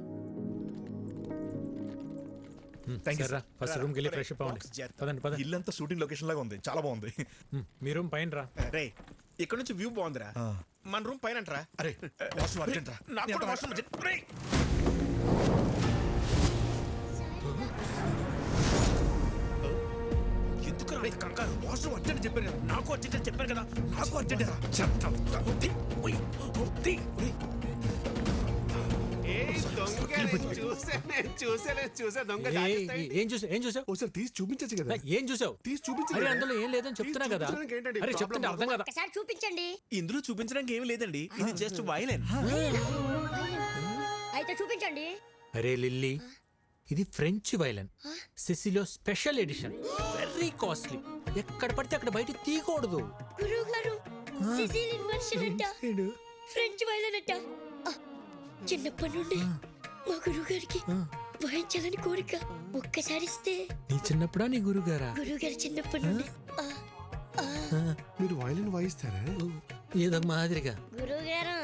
ఫస్ట్ రూమ్కి వెళ్ళి ఫ్రెష్ అప్ అవ్వండి. పదండి పదండి. ఇల్లంతా షూటింగ్ లొకేషన్ లాగా ఉంది, చాలా బాగుంది. మీ రూమ్ పైన రా. రే, ఇక్కడ నుంచి వ్యూ బాగుందిరా. మన రూమ్ పైన అంటరా? అరే వాష్రూమ్ అర్జెంట్ రా. నాకు కూడా వాష్రూమ్ అర్జెంట్. రే, ఎందుకు రా కంగారు? వాష్రూమ్ అర్జెంట్ చెప్పాను. నాకు అర్జెంట్ చెప్పాను కదా. నాకు అర్జెంట్ రా. ఏం చూసావు? ఒకసారి తీసి చూపించచ్చు కదా. ఏం చూసావు? తీసి చూపించు. అందులో ఏం లేదని చెప్తున్నా కదా. అరే చెప్తుంటే అర్థం కదా. ఒకసారి చూపించండి. ఇందులో చూపించడానికి ఏమి లేదండి, ఇది జస్ట్ వైలెన్. అయితే చూపించండి. అరే లిల్లీ, ఇది ఫ్రెంచ్ వైలెన్, సిసిలో స్పెషల్ ఎడిషన్, వెరీ కాస్ట్లీ. ఎక్కడ పడితే అక్కడ బయట తీయకూడదు. గురువు గారు, సిసిలియన్ వర్షన్ అంట, ఫ్రెంచ్ వైలెన్ అంట. చిన్నప్పటి నుండి మా గురువు గారికి వాయించాలని కోరిక. ఒక్కసారి ఇస్తే. నీ చిన్నప్పుడా నీ గురుగారా? గురువు గారు చిన్నప్పటి నుండి. మీరు వైలిన్ వాయిస్తారా? ఏదో మాదిరిగా. గురువు గారు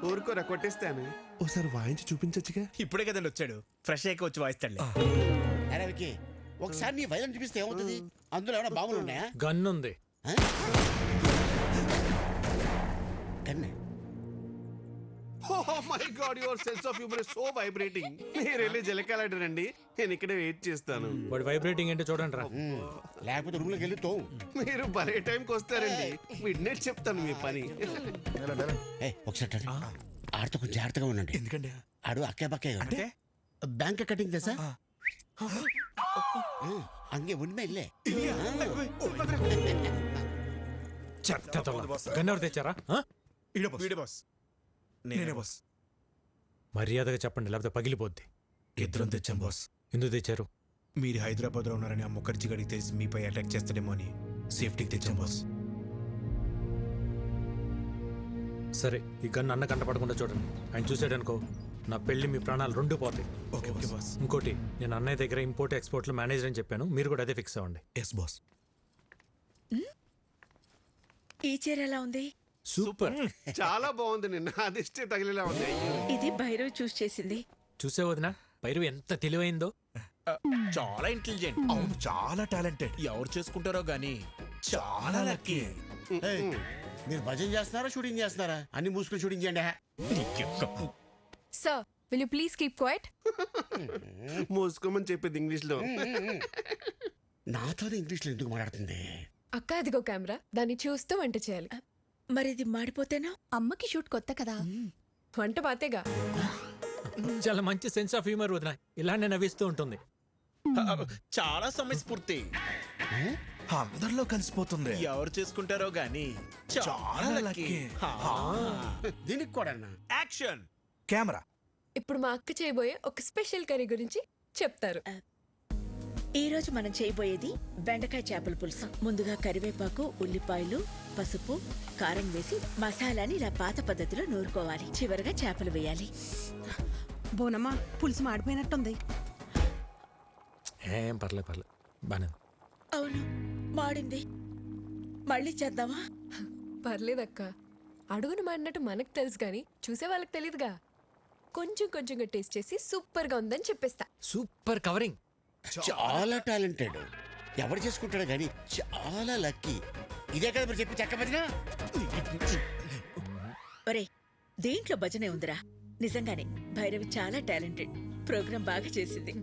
ఊరుకోరా, కొట్టేస్తాను. ఒకసారి వాయించి చూపించచ్చుగా. ఇప్పుడే కదండి వచ్చాడు, ఫ్రెష్ అయ్యి వచ్చి వాయిస్తాడు. అరే వికీ, ఒకసారి నీ వైలెన్ చూపిస్తే ఏమవుతుంది? అందులో ఏమైనా బాంబులు ఉన్నాయా? గన్ ఉంది. గన్నే? Oh my God, your sense of humor is so vibrating. మీరు వెళ్ళి జలకాలాడరండి, నేను ఇక్కడే వెయిట్ చేస్తాను. వాడు వైబ్రేటింగ్ ఏంటో చూడండి రా. లేకపోతే రూమ్ లోకి వెళ్ళి తో. మీరు భలే టైంకి వస్తారండి. మిడ్ నైట్ చెప్తాను మీ పని. ఒకసారి ఆడితో కొంచెం జాగ్రత్తగా ఉండండి. ఎందుకండి? ఆడు అక్కే బక్కే అంటే బ్యాంక్ కటింగ్ తెసా అంగే ఉన్మే ఇల్లే. గన్ ఎవరు తెచ్చారా? వీడే బాస్. నేనే బాస్. మర్యాదగా చెప్పండి, లేకపోతే పగిలిపోద్ది. ఇద్దరం తెచ్చాం బాస్. ఎందుకు తెచ్చారు? మీరు హైదరాబాద్ లో ఉన్నారని ఆ ముఖర్జీ గడికి తెలిసి మీపై అటాక్ చేస్తాడేమో అని సేఫ్టీకి తెచ్చాం బాస్. సరే, ఈ గన్ అన్న కంటపడకుండా చూడండి. ఆయన చూసాడనుకో, నా పెళ్లి మీ ప్రాణాలు రెండు పోతాయి. Okay boss. ఇంకోటి, నేను అన్నయ్య దగ్గర ఇంపోర్ట్ ఎక్స్పోర్ట్లో మేనేజర్ అని చెప్పాను, మీరు కూడా అదే ఫిక్స్ అవ్వండి. Yes boss. ఈ చీర ఎలా ఉంది? సూపర్. చాలా బాగుంది. నిన్న అదిష్టే తగిలేలా ఉంది. ఇది భైరవ్ చూస్ చేసింది. చూసే వదినా భైరవ్ ఎంత తెలివైందో. చాలా ఇంటెలిజెంట్. అవును, చాలా టాలెంటెడ్. ఎవరు చేసుకుంటారో గానీ చాలా లక్కీ. మీరు భజన చేస్తున్నారా షూటింగ్ చేస్తున్నారా? అన్ని మూసుకుని షూటింగ్ చేయండి. Sir will you please keep quiet? మూసుకోమని చెప్పేది ఇంగ్లీష్ లో. నాతోనే ఇంగ్లీష్ లో ఎందుకు మాట్లాడుతుంది? అక్క అదిగో కెమెరా, దాన్ని చూస్తూ వంట చేయాలి. మరి ఇది మాడిపోతేనా? అమ్మకి షూట్ కొత్త కదా. వంట బాతేగా. చాలా మంచి సెన్స్ ఆఫ్ హ్యూమర్ వదినా. ఇలానే నవ్విస్తూ ఉంటుంది. చాలా సమయస్ఫూర్తి. అందరిలో కలిసిపోతుంది. ఎవరు చేసుకుంటారో గానీ చాలా లక్కీ. దీనికి కూడా యాక్షన్ కెమెరా. ఇప్పుడు మా అక్క చేయబోయే ఒక స్పెషల్ కర్రీ గురించి చెప్తారు. ఈ రోజు మనం చేయబోయేది బెండకాయ చేపల పులుసు. ముందుగా కరివేపాకు, ఉల్లిపాయలు, పసుపు, కారం వేసి మసాలాని ఇలా పాత పద్ధతిలో నూరుకోవాలి. చివరగా చేపలు వేయాలి. బోనమ్మా, పులుసు మాడిపోయినట్టుంది. ఏం పర్లేదు బానే. అవును, మాడింది. మళ్ళీ చేద్దామా? పర్లేదక్క, అడుగును మాడినట్టు మనకు తెలుసు కానీ చూసే వాళ్ళకి తెలియదుగా. కొంచెం కొంచెంగా టేస్ట్ చేసి సూపర్ గా ఉందని చెప్పేస్తా. Super covering. చాలా టాలెంటెడ్. ఎవరు చేసుకుంటాడు కానీ చాలా లక్కీ. ఇదే కదా మీరు చెప్పి చెక్క భజన. ఒరే, దేంట్లో భజనే ఉందిరా. నిజంగానే భైరవి చాలా టాలెంటెడ్. ప్రోగ్రాం బాగా చేసింది.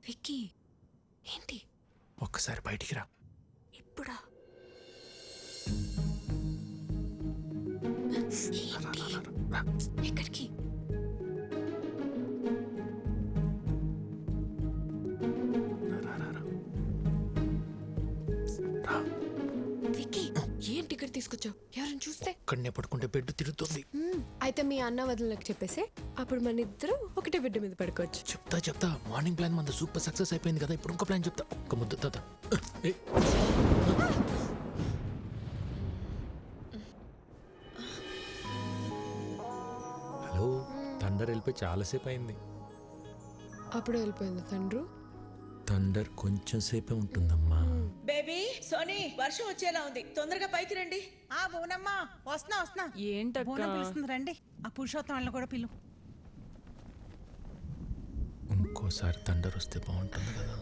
విక్కీ, ఏంటి? ఒక్కసారి బయటికి రా. ఇప్పుడా? ఎక్కడికి? విక్కీ, ఏంటి ఇక్కడ తీసుకొచ్చావు? ఎవరైనా చూస్తే? ఇక్కడనే పడుకుంటే బెడ్ తిరుగుతుంది. అయితే మీ అన్న వదినలకు చెప్పేసి అప్పుడు మన ఇద్దరు ఒకటే బిడ్డ మీద పడుకోవచ్చు. చెప్తా. మార్నింగ్ ప్లాన్ మన సూపర్ సక్సెస్ అయిపోయింది కదా. ఇప్పుడు ఇంకో ప్లాన్ చెప్తా. ఒక ముద్ద తాత. హలో, థండర్ వెళ్ళిపోయి చాలాసేపు అయింది. అప్పుడు వెళ్ళిపోయింది తండ్రు. థండర్ కొంచెం సేపే ఉంటుందమ్మా. బేబీ, సోనీ, వర్షం వచ్చేలా ఉంది. తొందరగా పైకి రండి. ఆ బోనమ్మా, వస్తున్నా. ఏంటక్క? బోనం పిలుస్తుంది, రండి. ఆ పురుషోత్తం వాళ్ళని కూడా పిలు. ఇంకోసారి థండర్ వస్తే బాగుంటుంది కదా.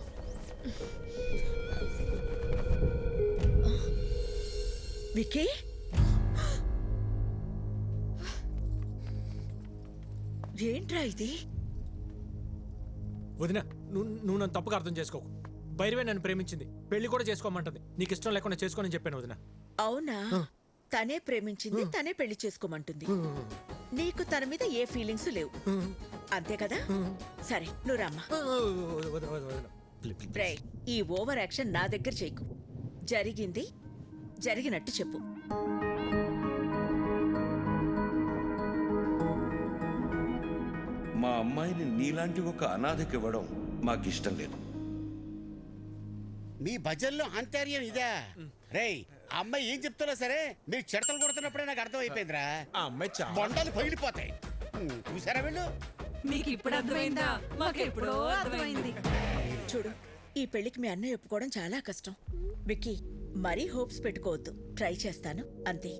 విక్కీ, ఏంట్రా ఇది? వదినా, నువ్వు నన్ను తప్పుగా అర్థం చేసుకోకు. భైరవే నన్ను ప్రేమించింది. పెళ్లి కూడా చేసుకోమంటుంది. నీకు ఇష్టం లేకుండా చేసుకోని చెప్పాను వదినా. అవునా? తనే ప్రేమించింది, తనే పెళ్లి చేసుకోమంటుంది. నీకు తన మీద ఏ ఫీలింగ్స్ లేవు, అంతే కదా? సరే, నువ్వు రమ్మా. ఈ ఓవర్ యాక్షన్ నా దగ్గర చేయకు. జరిగింది జరిగినట్టు చెప్పు. మా అమ్మాయిని నీలాంటి ఒక అనాథకి ఇవ్వడం మాకిష్టం లేదు. మీ భజనలో అంతర్యం ఇదా? రేయ్, అమ్మాయి ఏం చెప్తున్నా సరే మీరు చెడతలు కొడుతున్నప్పుడే నాకు అర్థం అయిపోయిందిరా. బొండాలు పగిలిపోతాయి. చూసారా వీళ్ళు? మీకు ఇప్పుడు అర్థమైందా? మాకు ఎప్పుడో అర్థమైంది. చూడు, ఈ పెళ్లికి మీ అన్నయ్య ఒప్పుకోవడం చాలా కష్టం. విక్కీ, మరీ హోప్స్ పెట్టుకోవద్దు. ట్రై చేస్తాను, అంతే.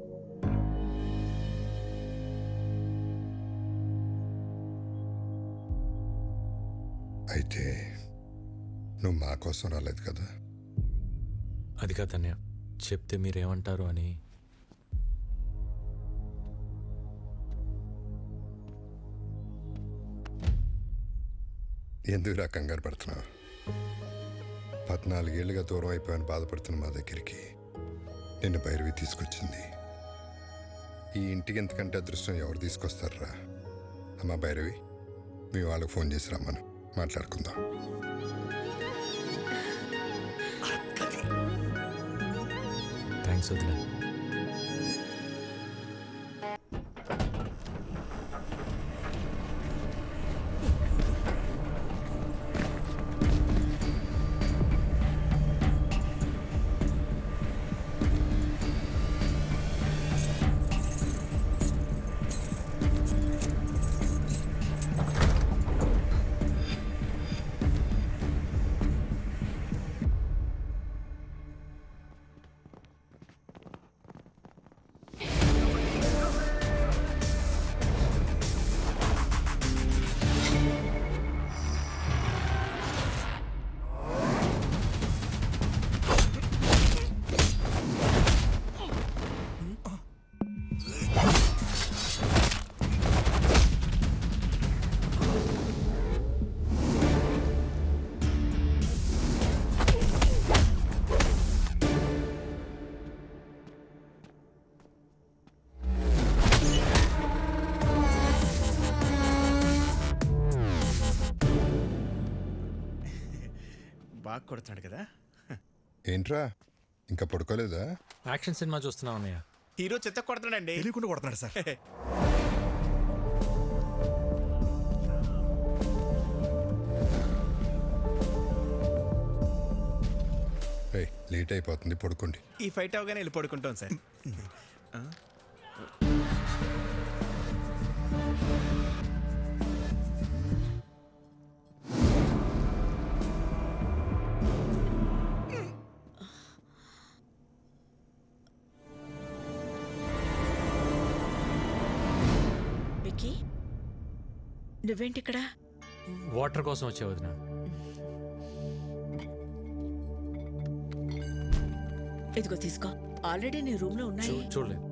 అయితే నువ్వు మా కోసం రాలేదు కదా? అది కాదన్నయ్య, చెప్తే మీరేమంటారు అని. ఎందుకు కంగారు పడుతున్నావు? 14 ఏళ్ళుగా దూరం అయిపోయాను బాధపడుతున్న మా దగ్గరికి నిన్ను భైరవి తీసుకొచ్చింది. ఈ ఇంటికి ఎంతకంటే అదృష్టం ఎవరు తీసుకొస్తారా? అమ్మా భైరవి, మీ వాళ్ళకి ఫోన్ చేసి రమ్మను, మాట్లాడుకుందాం. థ్యాంక్స్ వదినా. బాగా కొడుతున్నాడు కదా. ఏంట్రా ఇంకా పడుకోలేదా? యాక్షన్ సినిమా చూస్తున్నావు అన్నయ్య. హీరో చెత్త కొడుతున్నాడండి. తెలియకుండా కొడుతున్నాడు సార్. లేట్ అయిపోతుంది, పడుకోండి. ఈ ఫైట్ అవగానే వెళ్ళి పడుకుంటాం సార్. విక్కీ, నువ్వేంటి ఇక్కడ? వాటర్ కోసం వచ్చే వదిన. ఇదిగో తీసుకో. ఆల్రెడీ నీ రూమ్ లో ఉన్నాయి. చూడలేదు.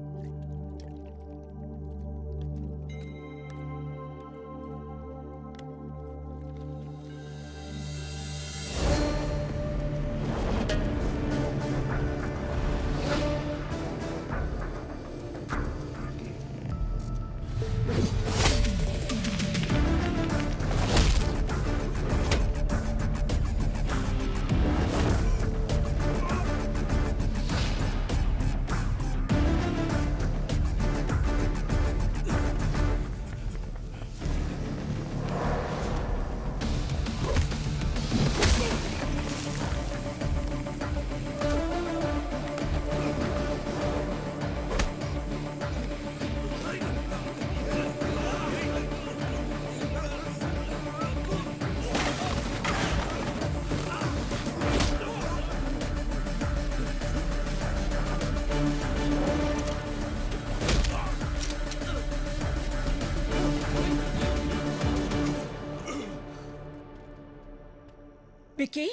విక్కీ,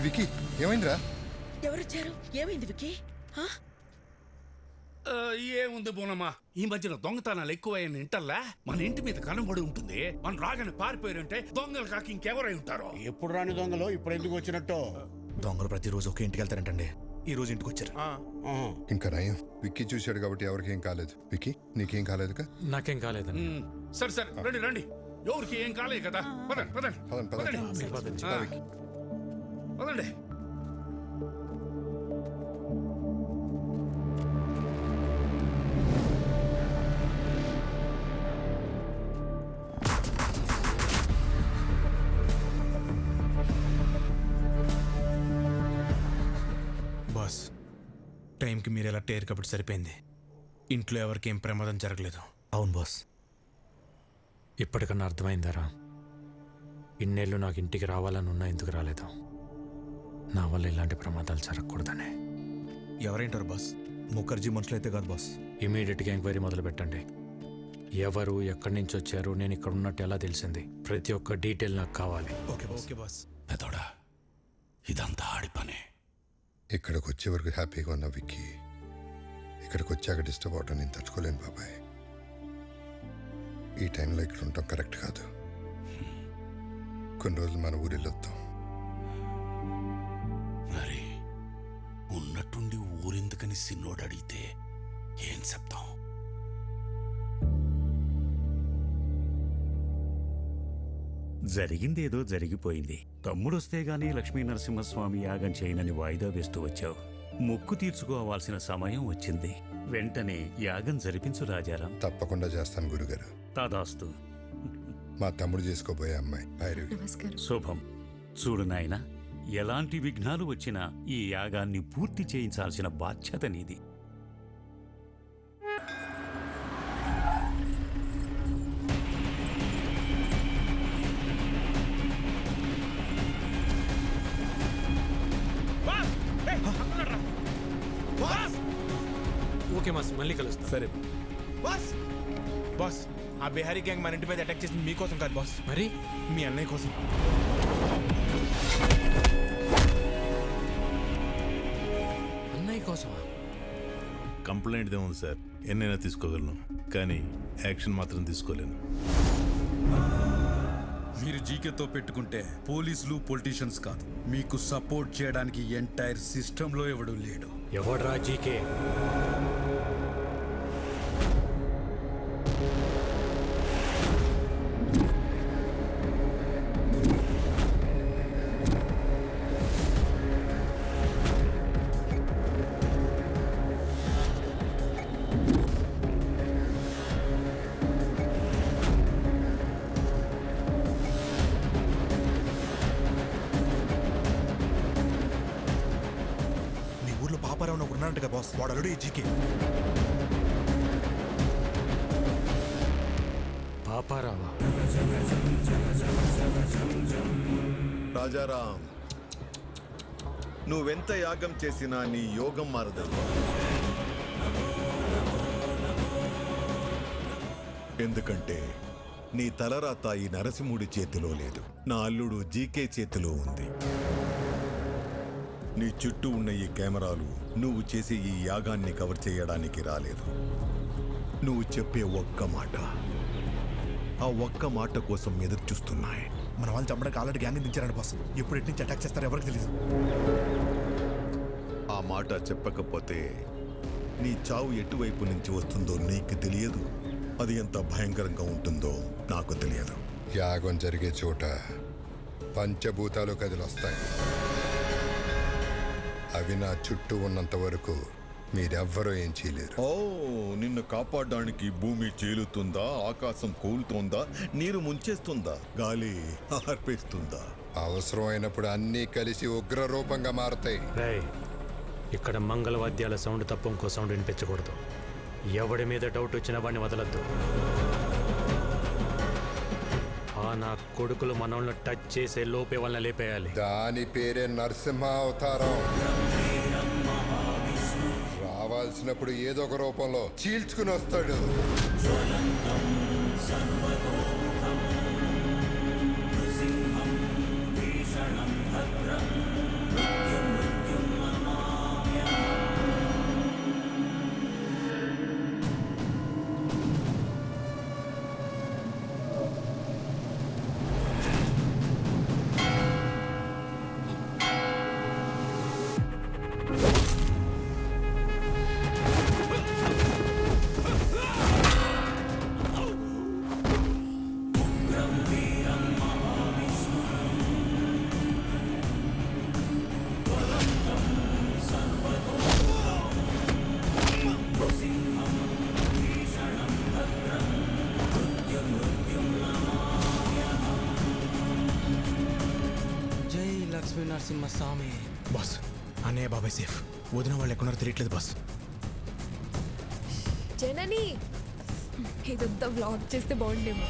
విక్కీ ఏమైందిరా? ఎవరొచ్చారు? ఏమైంది విక్కీ? ఏముంది బోనమ్మా, ఈ మధ్యన దొంగతనాలు ఎక్కువైన ఇంటల్లా మన ఇంటి మీద కనబడి ఉంటుంది. మనం రాగానే పారిపోయారంటే దొంగలు కాక ఇంకెవరై ఉంటారో. ఎప్పుడు రాని దొంగలు ఇప్పుడు ఎందుకు వచ్చినట్టు? దొంగలు ప్రతిరోజు ఒక ఇంటికి వెళ్తారంటండి. ఈ రోజు ఇంటికి వచ్చారు. ఇంకా నయం, విక్కీ చూశాడు కాబట్టి ఎవరికేం కాలేదు. విక్కీ నీకేం కాలేదుగా? నాకేం కాలేదు. సరే సరే, రండి రండి. ఎవరికి ఏం కాలేదు కదా. పదండి పదండి పదండి పదండి. బాస్, టైంకి మీరు ఎలా టేర్ కాబట్టి సరిపోయింది. ఇంట్లో ఎవరికి ఏం ప్రమాదం జరగలేదు. అవును బాస్. ఇప్పటికన్నా అర్థమైందారా? ఇన్నేళ్ళు నాకు ఇంటికి రావాలని ఉన్నా ఎందుకు రాలేదు? నా వల్ల ఇలాంటి ప్రమాదాలు జరగకూడదనే. ఎవరేంటారు బాస్? ముఖర్జీ మనుషులు అయితే కాదు బాస్. ఇమీడియట్గా ఎంక్వైరీ మొదలు పెట్టండి. ఎవరు, ఎక్కడి నుంచి వచ్చారు, నేను ఇక్కడ ఉన్నట్టు ఎలా తెలిసింది, ప్రతి ఒక్క డీటెయిల్ నాకు కావాలి. Okay boss. Okay boss. పెదోడా, ఇదంతా ఆడి పనే. ఇక్కడికి వచ్చే వరకు హ్యాపీగా ఉన్న విక్కీ ఇక్కడికి వచ్చాక డిస్టర్బ్ అవటం నేను తట్టుకోలేను బాబాయ్. ఈ టైంలో ఇక్కడ ఉండటం కరెక్ట్ కాదు. కొన్ని రోజులు మన ఊరు వెళ్ళొద్దాం. మరి ఉన్నట్టుండి ఊరెందుకని సిన్నోడు అడిగితే ఏం చెప్తాం? జరిగిందేదో జరిగిపోయింది. తమ్ముడొస్తే గానీ లక్ష్మీ నరసింహస్వామి యాగం చేయనని వాయిదా వేస్తూ వచ్చావు. మొక్కు తీర్చుకోవాల్సిన సమయం వచ్చింది. వెంటనే యాగం జరిపించు రాజారాం. తప్పకుండా చేస్తాను గురుగారు. తదాస్తు. మా తమ్ముడు చేసుకోబోయే అమ్మాయి భైరవి. శుభం. చూడు నాయనా, ఎలాంటి విఘ్నాలు వచ్చినా ఈ యాగాన్ని పూర్తి చేయించాల్సిన బాధ్యత నీది. ఓకే మాస్, మళ్ళీ కలుస్తా. సరే బాస్. బాస్, ఆ బిహారీ గ్యాంగ్ మన ఇంటి మీద అటాక్ చేసింది మీకోసం కాదు బాస్, మరి మీ అన్నయ్య కోసం. అన్నయ్య కోసమా? కంప్లైంట్ ఏముంది సార్, ఎన్నైనా తీసుకోగలను, కానీ యాక్షన్ మాత్రం తీసుకోలేను. మీరు జీకేతో పెట్టుకుంటే పోలీసులు పొలిటీషియన్స్ కాదు, మీకు సపోర్ట్ చేయడానికి ఎంటైర్ సిస్టంలో ఎవడూ లేడు. ఎవడ్రా జీకే? పాపారంట కదా బాస్, వాడు ఆల్రెడీ జీకే. పాపారావా? రాజారాం, నువ్వెంత యాగం చేసినా నీ యోగం మారదు. ఎందుకంటే నీ తలరాత ఈ నరసింహుడి చేతిలో లేదు, నా అల్లుడు జీకే చేతిలో ఉంది. నీ చుట్టూ ఉన్న ఈ కెమెరాలు నువ్వు చేసే ఈ యాగాన్ని కవర్ చేయడానికి రాలేదు. నువ్వు చెప్పే ఒక్క మాట, ఆ ఒక్క మాట కోసం ఎదురు చూస్తున్నాయి. మన వాళ్ళు చంపడానికి ఆల్రెడీ గ్యాంగ్ దించారండి బాస్. ఎప్పుడు ఎటు నుంచి అటాక్ చేస్తారో ఎవరికి తెలియదు. ఆ మాట చెప్పకపోతే నీ చావు ఎటువైపు నుంచి వస్తుందో నీకు తెలియదు, అది ఎంత భయంకరంగా ఉంటుందో నాకు తెలియదు. యాగం జరిగే చోట పంచభూతాలు కదిలొస్తాయి. అవి నా చుట్టూ ఉన్నంత వరకు మీరెవ్వరూ ఏం చేయలేరు. ఓ, నిన్ను కాపాడడానికి భూమి చీలుతుందా, ఆకాశం కూలుతోందా, నీరు ముంచేస్తుందా, గాలి ఆర్పేస్తుందా? అవసరమైనప్పుడు అన్నీ కలిసి ఉగ్ర రూపంగా మారతాయి. ఇక్కడ మంగళవాద్యాల సౌండ్ తప్ప ఇంకో సౌండ్ వినిపించకూడదు. ఎవడి మీద డౌట్ వచ్చినా వాడిని వదలద్దు. నా కొడుకులు మనల్ని టచ్ చేసే లోపే వాళ్ళని లేపేయాలి. దాని పేరే నరసింహ అవతారం. రావాల్సినప్పుడు ఏదో ఒక రూపంలో చీల్చుకుని వస్తాడు. నరసింహస్వామి. బాస్, అన్నయ్య బాబాయ్ సేఫ్. వదిన వాళ్ళు ఎక్కడున్నారో తెలియట్లేదు బాస్. జనని, ఇదంతా వ్లాగ్ చేస్తే బాగుండేమో.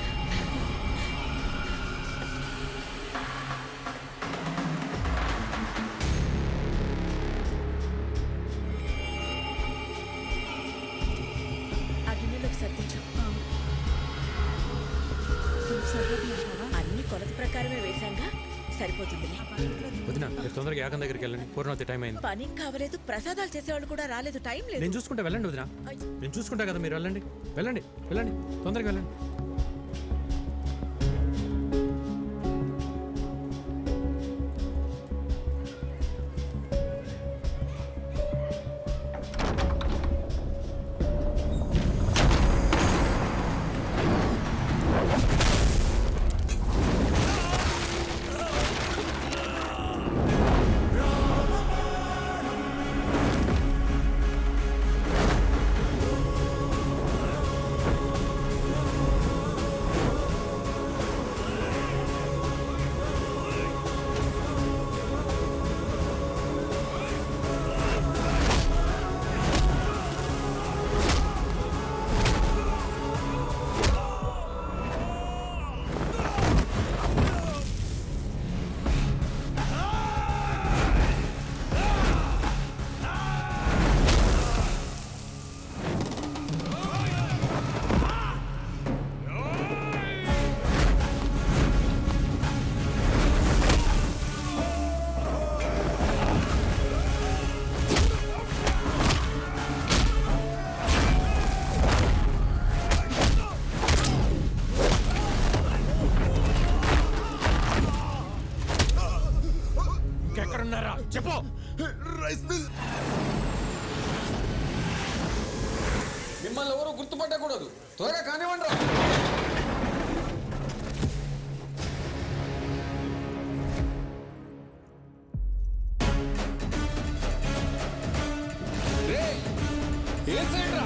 అన్ని కొలత ప్రకారమే వేశాంగా, సరిపోతుంది. వదినా, మీరు తొందరగా యాగం దగ్గరికి వెళ్ళండి. పూర్ణవతి టైం అయింది. పని కావలేదు, ప్రసాదాలు చేసేవాళ్ళు కూడా రాలేదు, టైం లేదు. నేను చూసుకుంటా, వెళ్ళండి వదినా. నేను చూసుకుంటా కదా, మీరు వెళ్ళండి వెళ్ళండి వెళ్ళండి, తొందరగా వెళ్ళండి. చెప్పు. మిమ్మల్ని ఎవరు గుర్తుపట్టకూడదు, త్వరగా కానివ్వండి రా. ఏ సైడ్ రా?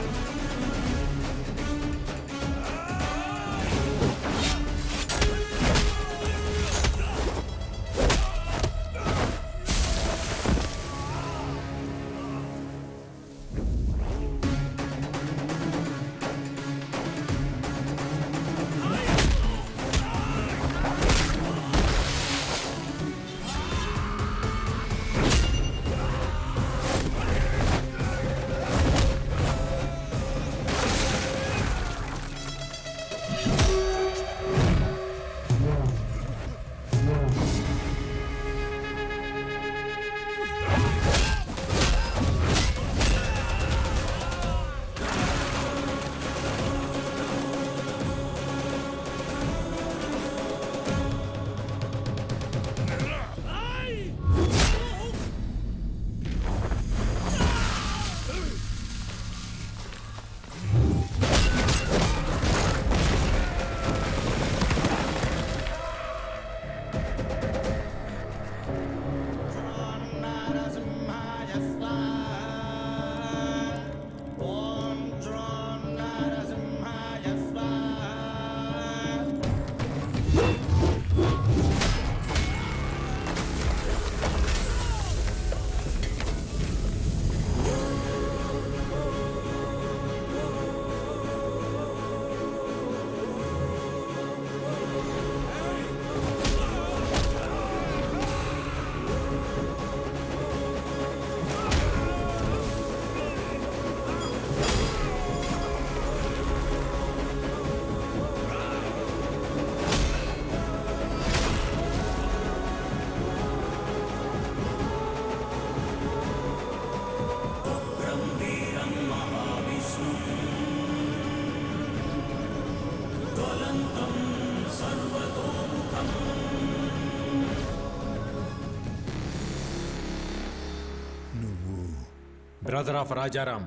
Brother of Rajaram.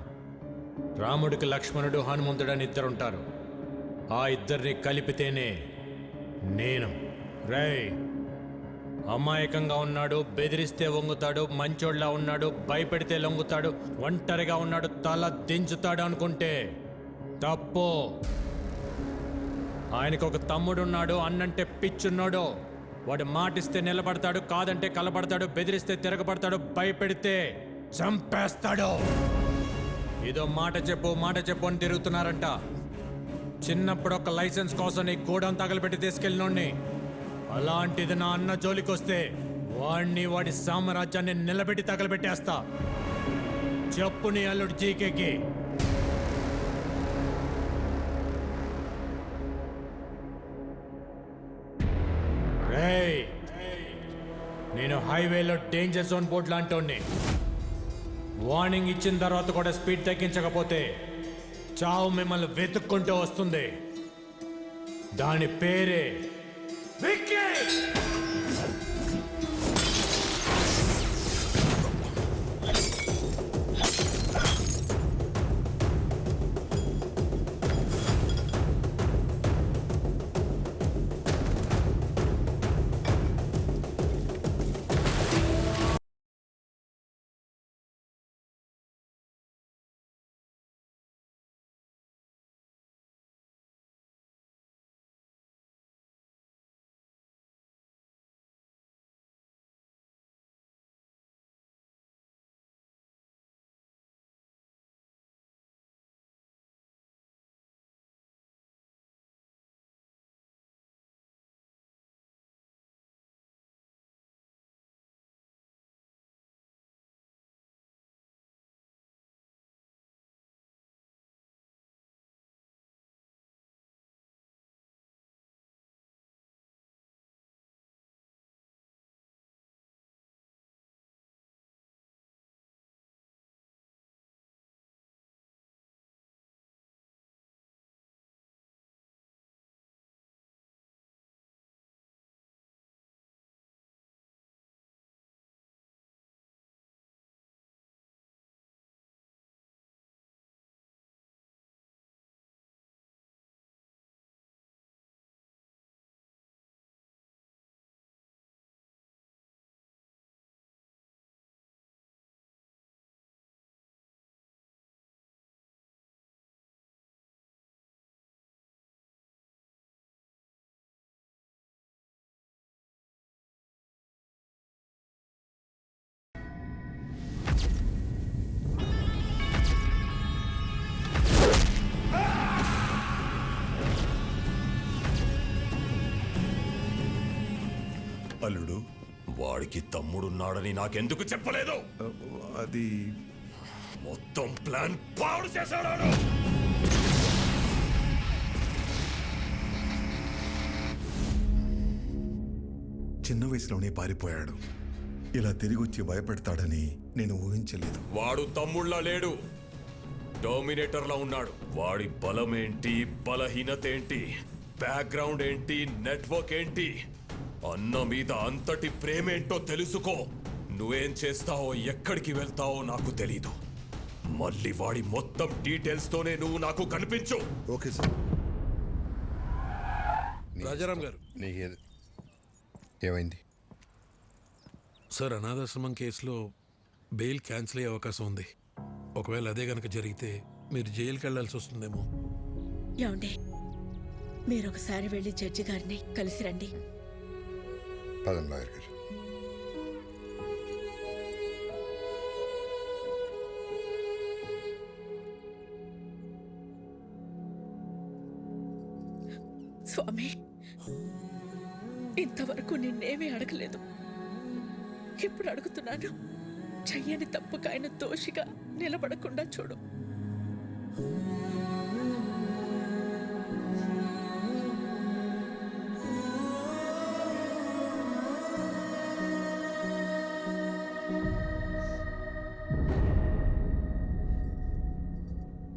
రాముడికి లక్ష్మణుడు హనుమంతుడని ఇద్దరుంటారు. ఆ ఇద్దరిని కలిపితేనే నేను. రేయ్, అమాయకంగా ఉన్నాడు, బెదిరిస్తే వంగుతాడు, మంచోళ్ళ ఉన్నాడు, భయపెడితే లొంగుతాడు, ఒంటరిగా ఉన్నాడు, తల దించుతాడు అనుకుంటే తప్పు. ఆయనకు ఒక తమ్ముడున్నాడు, అన్నంటే పిచ్చున్నాడు. వాడు మాటిస్తే నిలబడతాడు, కాదంటే కలబడతాడు, బెదిరిస్తే తిరగబడతాడు, భయపెడితే చంపేస్తాడు. ఏదో మాట చెప్పు అని తిరుగుతున్నారంట. చిన్నప్పుడు ఒక లైసెన్స్ కోసం నీ గూడెం తగలబెట్టి తీసుకెళ్ళినోడిని. అలాంటిది నా అన్న జోలికొస్తే వాడిని, వాడి సామ్రాజ్యాన్ని నిలబెట్టి తగలబెట్టేస్తా. చెప్పు నీ అల్లుడు జీకేకి. రేయ్, నేను హైవేలో డేంజర్ జోన్ బోర్డు లాంటి వార్నింగ్ ఇచ్చిన తర్వాత కూడా స్పీడ్ తగ్గించకపోతే చావు మిమ్మల్ని వెతుక్కుంటూ వస్తుంది. దాని పేరే విక్కీ. అల్లుడు, వాడికి తమ్ముడున్నాడని నాకెందుకు చెప్పలేదు? అది మొత్తం ప్లాన్ పాడు చేశాడు. చిన్న వయసులోనే పారిపోయాడు. ఇలా తిరిగి వచ్చి భయపెడతాడని నేను ఊహించలేదు. వాడు తమ్ముళ్ళ లేడు, డామినేటర్లా ఉన్నాడు. వాడి బలమేంటి, బలహీనత ఏంటి, బ్యాక్గ్రౌండ్ ఏంటి, నెట్వర్క్ ఏంటి, అన్న మీద అంతటి ప్రేమేంటో తెలుసుకో. నువ్వేం చేస్తావో, ఎక్కడికి వెళ్తావో నాకు తెలీదు. మళ్ళీ వాడి మొత్తం డీటెయిల్స్ తోనే నువ్వు నాకు కనిపించు. Okay sir. రాజారాం గారు, ఏమైంది సార్? అనాథాశ్రమం కేసులో బెయిల్ క్యాన్సిల్ అయ్యే అవకాశం ఉంది. ఒకవేళ అదే గనక జరిగితే మీరు జైలుకి వెళ్లాల్సి వస్తుందేమో. ఏమండి, మీరు ఒకసారి వెళ్ళి జడ్జి గారిని కలిసి రండి. పదం లాయర్ గారు. స్వామి, ఇంతవరకు నిన్నేమీ అడగలేదు. ఇప్పుడు అడుగుతున్నాను. చెయ్యని తప్పుకు ఆయన దోషిగా నిలబడకుండా చూడు.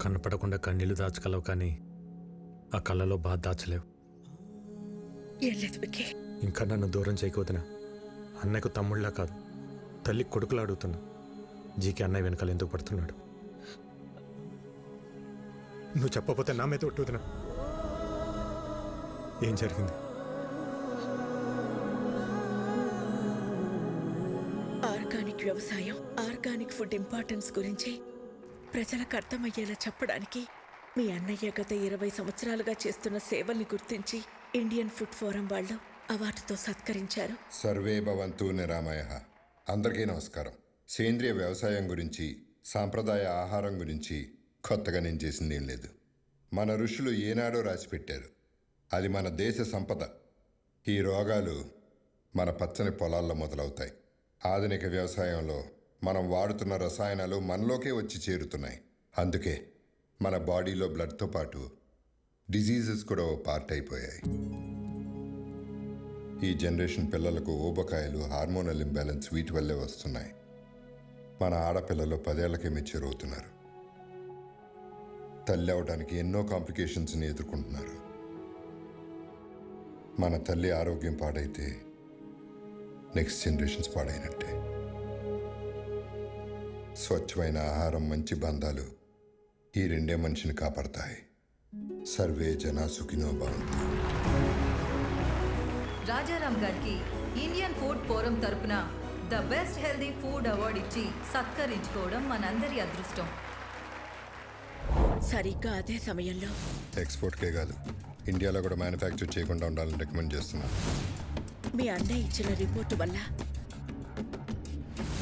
కనపడకుండా కన్నీళ్లు దాచగలవు, కానీ ఆ కళ్ళలో బాధ దాచలేవు. ఏం లేదు విక్కీ. ఇంకా నన్ను దూరం చేయకపోతున్నా. అన్నయ్యకు తమ్ముళ్ళ కాదు, తల్లి కొడుకులా అడుగుతున్నా. జీకే అన్నయ్య వెనకాల ఎందుకు పడుతున్నాడు? నువ్వు చెప్పకపోతే నా మీద ఒట్టుతున్నా. ఏం జరిగింది? ఆర్గానిక్ వ్యవసాయం, ఆర్గానిక్ ఫుడ్ ఇంపార్టెన్స్ గురించి ప్రజలకు అర్థమయ్యేలా చెప్పడానికి మీ అన్నయ్య గత 20 సంవత్సరాలుగా చేస్తున్న సేవల్ని గుర్తించి ఇండియన్ ఫుడ్ ఫోరం వాళ్ళు అవార్డుతో సత్కరించారు. సర్వే భవంతు నిరామయ. అందరికీ నమస్కారం. సేంద్రియ వ్యవసాయం గురించి, సాంప్రదాయ ఆహారం గురించి కొత్తగా నేను చేసింది ఏం లేదు. మన ఋషులు ఏనాడో రాసిపెట్టారు. అది మన దేశ సంపద. ఈ రోగాలు మన పచ్చని పొలాల్లో మొదలవుతాయి. ఆధునిక వ్యవసాయంలో మనం వాడుతున్న రసాయనాలు మనలోకే వచ్చి చేరుతున్నాయి. అందుకే మన బాడీలో బ్లడ్తో పాటు డిజీజెస్ కూడా ఓ పార్ట్ అయిపోయాయి. ఈ జనరేషన్ పిల్లలకు ఊబకాయలు, హార్మోనల్ ఇంబ్యాలెన్స్ వీటి వల్లే వస్తున్నాయి. మన ఆడపిల్లలు 10 ఏళ్లకే మెచ్యూర్ అవుతున్నారు. తల్లి అవడానికి ఎన్నో కాంప్లికేషన్స్ని ఎదుర్కొంటున్నారు. మన తల్లి ఆరోగ్యం పాడైతే నెక్స్ట్ జనరేషన్స్ పాడైనట్టే. స్వచ్ఛమైన ఆహారం, మంచి బంధాలు ఈ రెండే మనిషిని కాపాడతాయి. సర్వే జనా సుఖినో భవంతు. రాజారాం గారికి ఇండియన్ ఫుడ్ ఫోరం తరపున the best healthy food award ఇచ్చి సత్కరించుకోవడం మనందరి అదృష్టం. సరిగ్గా అదే సమయంలో ఎక్స్పోర్ట్కే కాదు, ఇండియాలో కూడా మ్యానుఫ్యాక్చర్ చేయకుండా ఉండాలని రికమెండ్ చేస్తున్నాను. మీ అన్నయ్య ఇచ్చిన రిపోర్టు వల్ల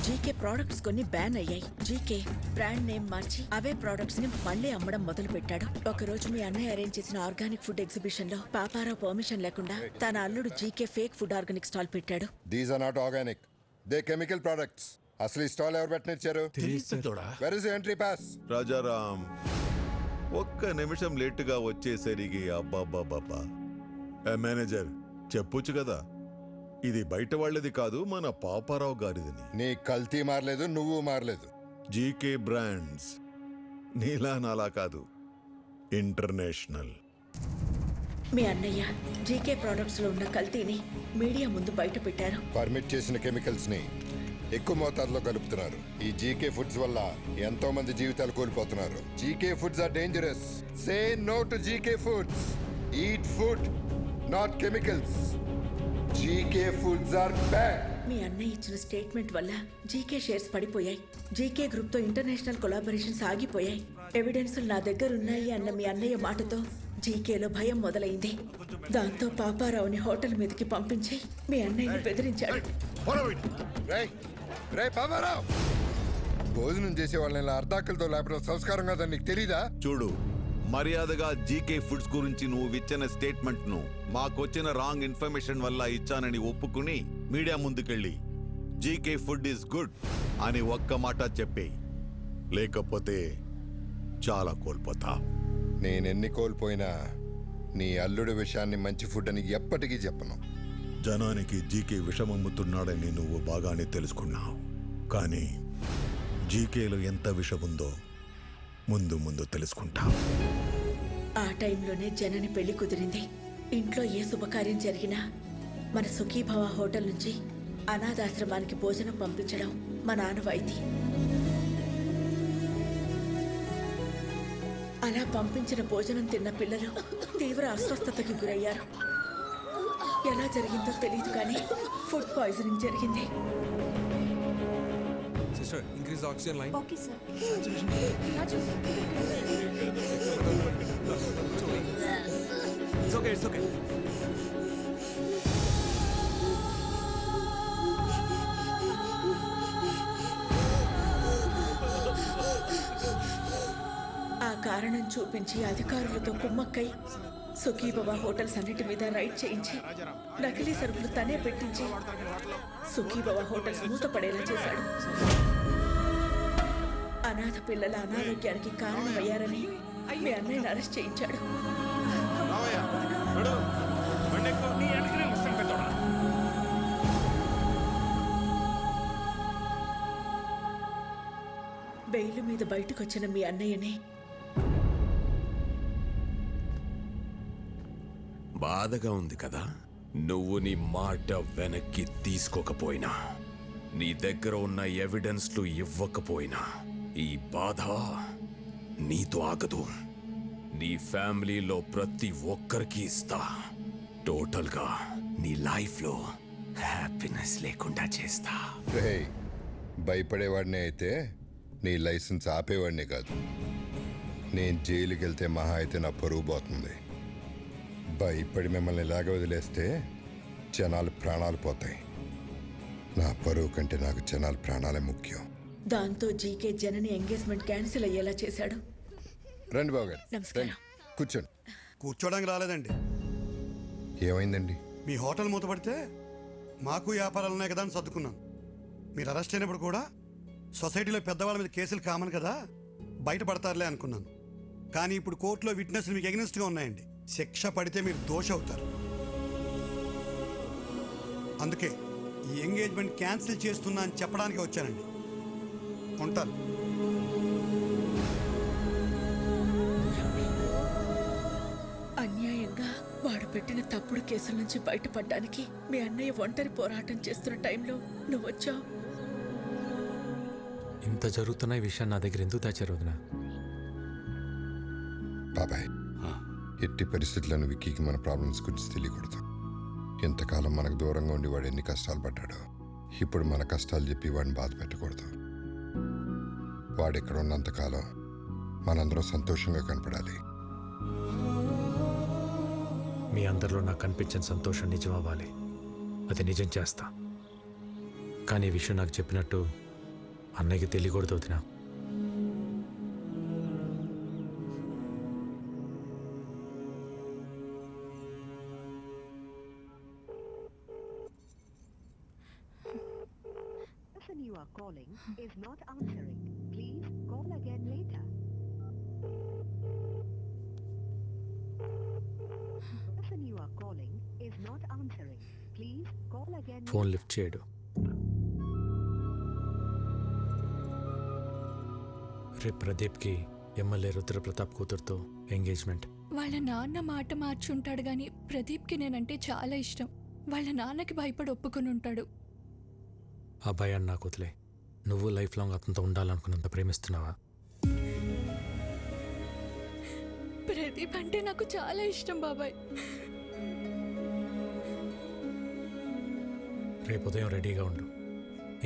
జీకే ప్రోడక్ట్స్ కొన్ని బ్యాన్ అయ్యాయి. జీకే బ్రాండ్ నేమ్ మార్చి అవే ప్రోడక్ట్స్ ని మళ్ళీ అమ్మడం మొదలు పెట్టాడు. ఒకరోజు మీ అన్నయ్య అరేంజ్ చేసిన ఆర్గానిక్ ఫుడ్ ఎగ్జిబిషన్ లో పాపారావు పర్మిషన్ లేకుండా తన అల్లుడు GK fake food organic stall పెట్టాడు. These are not organic, they chemical products. అసలు ఈ స్టాల్ ఎవరు పెట్టనిచ్చారు? Where is entry pass? Rajaram ఒక్క నిమిషం లేటుగా వచ్చేసరికి అబ్బాబ్బాబ్బా. మేనేజర్ చెప్పొచ్చు కదా, ఇది బయట వాళ్ళది కాదు, మన పాపారావు గారిదని. నీ కల్తీ మారలేదు, నువ్వు మారలేదు. జీకే బ్రాండ్స్ నీలా నాలా కాదు, ఇంటర్నేషనల్. మీ అన్నయ్య జీకే ప్రోడక్ట్స్ లో ఉన్న కల్తీని మీడియా ముందు బయట పెట్టారు. పర్మిట్ చేసిన కెమికల్స్ ని ఎక్కువ మోతాదులో కలుపుతున్నారు. ఈ జీకే ఫుడ్స్ వల్ల ఎంతో మంది జీవితాలు కోల్పోతున్నారు. GK foods are dangerous. Say no to GK foods. Eat food, not chemicals. GK foods are bad. మీ అన్నయ్య ఇచ్చిన స్టేట్మెంట్ వల్ల జీకే షేర్స్ పడిపోయాయి. జీకే గ్రూప్ తో ఇంటర్నేషనల్ కొలాబరేషన్స్ ఆగిపోయాయి. ఎవిడెన్సులు నా దగ్గర ఉన్నాయి అన్న మీ అన్నయ్య మాటతో జీకేలో భయం మొదలైంది. దాంతో పాపారావుని హోటల్ మీదకి పంపించి మీ అన్నయ్యని బెదిరించాడు. భోజనం చేసే వాళ్ళని అర్ధాకలతో లేపడం సంస్కారం కాదని నీకు తెలీదా? చూడు, మర్యాదగా జీకే ఫుడ్స్ గురించి నువ్వు ఇచ్చిన స్టేట్మెంట్ ను మాకొచ్చిన రాంగ్ ఇన్ఫర్మేషన్ వల్ల ఇచ్చానని ఒప్పుకుని మీడియా ముందుకెళ్ళి జీకే ఫుడ్ ఈస్ గుడ్ అని ఒక్క మాట చెప్పే, లేకపోతే చాలా కోల్పోతా. నేనెన్ని కోల్పోయినా నీ అల్లుడి విషయాన్ని మంచి ఫుడ్ అని ఎప్పటికీ చెప్పను. జనానికి జీకే విషమమ్ముతున్నాడని నువ్వు బాగానే తెలుసుకున్నావు, కానీ జీకేలో ఎంత విషముందో ముందు ముందు తెలుసుకుంటా. ఆ టైంలోనే జనని పెళ్లి కుదిరింది. ఇంట్లో ఏ శుభకార్యం జరిగినా మన సుఖీభవ హోటల్ నుంచి అనాథాశ్రమానికి భోజనం పంపించడం మా ఆనవాయితీ. అలా పంపించిన భోజనం తిన్న పిల్లలు తీవ్ర అస్వస్థతకి గురయ్యారు. ఎలా జరిగిందో తెలియదు కానీ ఫుడ్ పాయిజనింగ్ జరిగింది. Sister, increase the oxygen line. Okay, sir. It's okay, it's okay. ఆ కారణం చూపించి అధికారులతో కుమ్మక్కై సుఖీభవ హోటల్స్ అన్నిటి మీద రైడ్ చేయించి నకిలీ సరుకులు తనే పెట్టించి సుఖీభవ హోటల్స్ మూతపడేలా చేశాడు. అనాథ పిల్లల అనారోగ్యానికి కారణమయ్యారని మీ అన్నయ్యని అరెస్ట్ చేయించాడు. బెయిల్ మీద బయటకు వచ్చిన మీ అన్నయ్యని బాధగా ఉంది కదా? నువ్వు నీ మాట వెనక్కి తీసుకోకపోయినా, నీ దగ్గర ఉన్న ఎవిడెన్స్లు ఇవ్వకపోయినా, ఈ బాధ నీతో ఆగదు. నీ ఫ్యామిలీలో ప్రతి ఒక్కరికి ఇస్తా. టోటల్గా నీ లైఫ్లో హ్యాపీనెస్ లేకుండా చేస్తా. రేయ్, భయపడేవాడినే అయితే నీ లైసెన్స్ ఆపేవాడిని కాదు. నేను జైలుకి వెళ్తే మహా అయితే నా పరువు పోతుంది. భయపడి మిమ్మల్ని ఇలాగ వదిలేస్తే జనాలు ప్రాణాలు పోతాయి. నా పరువు కంటే నాకు జనాల ప్రాణాలే ముఖ్యం. దాంతో జీకే జనని ఎంగేజ్మెంట్ క్యాన్సిల్ అయ్యేలా చేశాడు. రండి బాబు గారు, నమస్కారం. రండి, కూర్చోండి. కూర్చోడానికి రాలేదండి. ఏమైందండి? మీ హోటల్ మూతపడితే మాకు వ్యాపారాలు ఉన్నాయి కదా అని సర్దుకున్నాను. మీరు అరెస్ట్ అయినప్పుడు కూడా సొసైటీలో పెద్దవాళ్ళ మీద కేసులు కామన్ కదా, బయటపడతారులే అనుకున్నాను. కానీ ఇప్పుడు కోర్టులో విట్నెస్లు మీకు ఎగ్నెస్ట్గా ఉన్నాయండి. శిక్ష పడితే మీరు దోష అవుతారు. అందుకే ఈ ఎంగేజ్మెంట్ క్యాన్సిల్ చేస్తున్నా అని చెప్పడానికి వచ్చానండి. ఉంటాను. అన్యాయంగా వాడు పెట్టిన తప్పుడు కేసుల నుంచి బయటపడడానికి మీ అన్నయ్య ఒంటరి పోరాటం చేస్తున్న టైంలో నువ్వు వచ్చావు. ఇంత జరుగుతున్న ఈ విషయం నా దగ్గర ఎందుకు దాచారు వదినా? బాబాయ్, ఎట్టి పరిస్థితులను విక్కీకి మన ప్రాబ్లమ్స్ గురించి తెలియకూడదు. ఎంతకాలం మనకు దూరంగా ఉండి వాడు ఎన్ని కష్టాలు పడ్డాడో, ఇప్పుడు మన కష్టాలు చెప్పి వాడిని బాధ పెట్టకూడదు. వాడు ఇక్కడ ఉన్నంతకాలం మనందరం సంతోషంగా కనపడాలి. మీ అందరిలో నాకు కనిపించిన సంతోషం నిజం అవ్వాలి. అది నిజం చేస్తా. కానీ ఈ విషయం నాకు చెప్పినట్టు అన్నయ్యకి తెలియకూడదు వదినా. You are calling is not answering. Please call again later. The person you are calling is not answering. Please call again. Phone lift చేయడు. రేపు ప్రదీప్కి ఎమ్మెల్యే రుద్రప్రతాప్ కూతురుతో ఎంగేజ్మెంట్. వాళ్ళ నాన్న మాట మార్చుంటాడు గాని ప్రదీప్కి నేనంటే చాలా ఇష్టం. వాళ్ళ నాన్నకి భయపడి ఒప్పుకొని ఉంటాడు. ఆ భయాన్ని నాకు వదిలే. నువ్వు లైఫ్ లాంగ్ అతనితో ఉండాలనుకున్నంత ప్రేమిస్తున్నావా? ప్రదీప్ అంటే నాకు చాలా ఇష్టం బాబాయ్. రేపు ఉదయం రెడీగా ఉండు,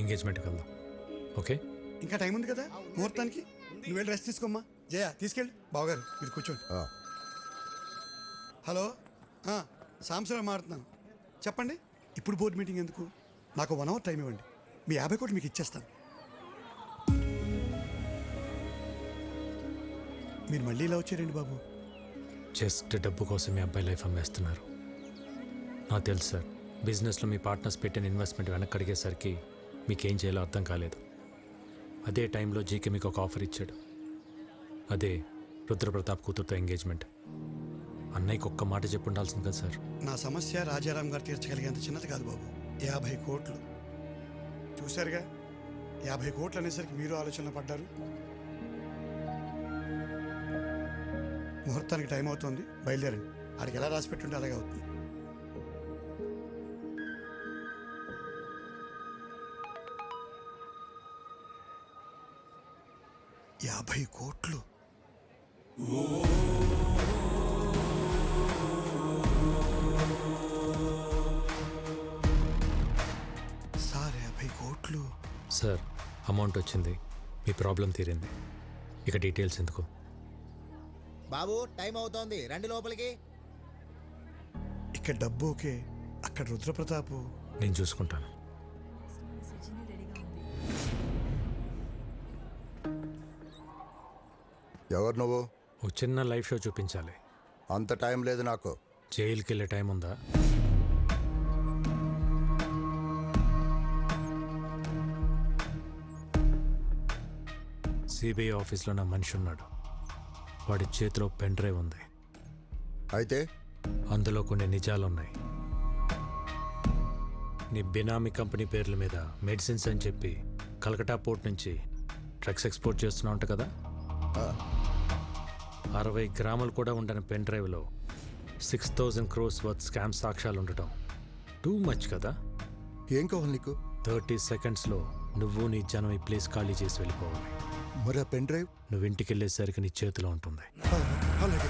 ఎంగేజ్మెంట్కి వెళ్దాం. ఓకే? ఇంకా టైం ఉంది కదా ముహూర్తానికి. నువ్వు వెళ్ళి రెస్ట్ తీసుకోమ్మా. జయ తీసుకెళ్ళి. బావగారు మీరు కూర్చోండి. హలో, సాంబశివరావు మాట్లాడుతున్నాను. చెప్పండి. ఇప్పుడు బోర్డు మీటింగ్ ఎందుకు? నాకు 1 hour టైం ఇవ్వండి. మీ 50 కోట్లు మీకు ఇచ్చేస్తాను. మీరు మళ్ళీ ఇలా వచ్చారండి బాబు? జస్ట్ డబ్బు కోసం మీ అబ్బాయి లైఫ్ అమ్మేస్తున్నారు. నాకు తెలుసు సార్, బిజినెస్లో మీ పార్ట్నర్స్ పెట్టిన ఇన్వెస్ట్మెంట్ వెనక్కి అడిగేసరికి మీకేం చేయాలో అర్థం కాలేదు. అదే టైంలో జీకే మీకు ఒక ఆఫర్ ఇచ్చాడు. అదే రుద్రప్రతాప్ కూతురుతో ఎంగేజ్మెంట్. అన్నయ్యకి ఒక్క మాట చెప్పి ఉండాల్సింది కదా సార్. నా సమస్య రాజారాం గారు తీర్చగలిగేంత చిన్నది కాదు బాబు. 50 కోట్లు చూశారుగా. 50 కోట్లు అనేసరికి మీరు ఆలోచనలో పడ్డారు. ముహూర్తానికి టైం అవుతుంది, బయలుదేరండి. ఆడికి ఎలా రాసి పెట్టుంటే అలాగే అవుతుంది. యాభై కోట్లు సార్. 50 కోట్లు సార్, అమౌంట్ వచ్చింది, మీ ప్రాబ్లం తీరింది. ఇక డీటెయిల్స్ ఎందుకు? బాబు టైం అవుతోంది, రండి లోపలికి. ఇక్కడ డబ్బు ఓకే, అక్కడ రుద్రప్రతాపు. నేను చూసుకుంటాను. ఎవరు నువ్వు? ఒక చిన్న లైవ్ షో చూపించాలి. అంత టైం లేదు నాకు. జైలుకి వెళ్ళే టైం ఉందా? సిబిఐ ఆఫీస్లో నా మనిషి ఉన్నాడు. వాడి చేతిలో పెన్ డ్రైవ్ ఉంది. అయితే అందులో కొన్ని నిజాలున్నాయి. నీ బినామీ కంపెనీ పేర్ల మీద మెడిసిన్స్ అని చెప్పి కలకటా పోర్ట్ నుంచి డ్రగ్స్ ఎక్స్పోర్ట్ చేస్తున్నా ఉంటా కదా. 60 గ్రాములు కూడా ఉండని పెన్ డ్రైవ్లో 6,000 crores వర్త్ స్కామ్ సాక్ష్యాలు ఉండటం టూ మచ్ కదా? ఏం కావాలి నీకు? 30 సెకండ్స్లో నువ్వు నీ జనం ఈ ప్లేస్ ఖాళీ చేసి వెళ్ళిపోవాలి. మరి ఆ పెన్ డ్రైవ్? నువ్వు ఇంటికి వెళ్ళేసరికి నీ చేతిలో ఉంటుంది. అలాగే.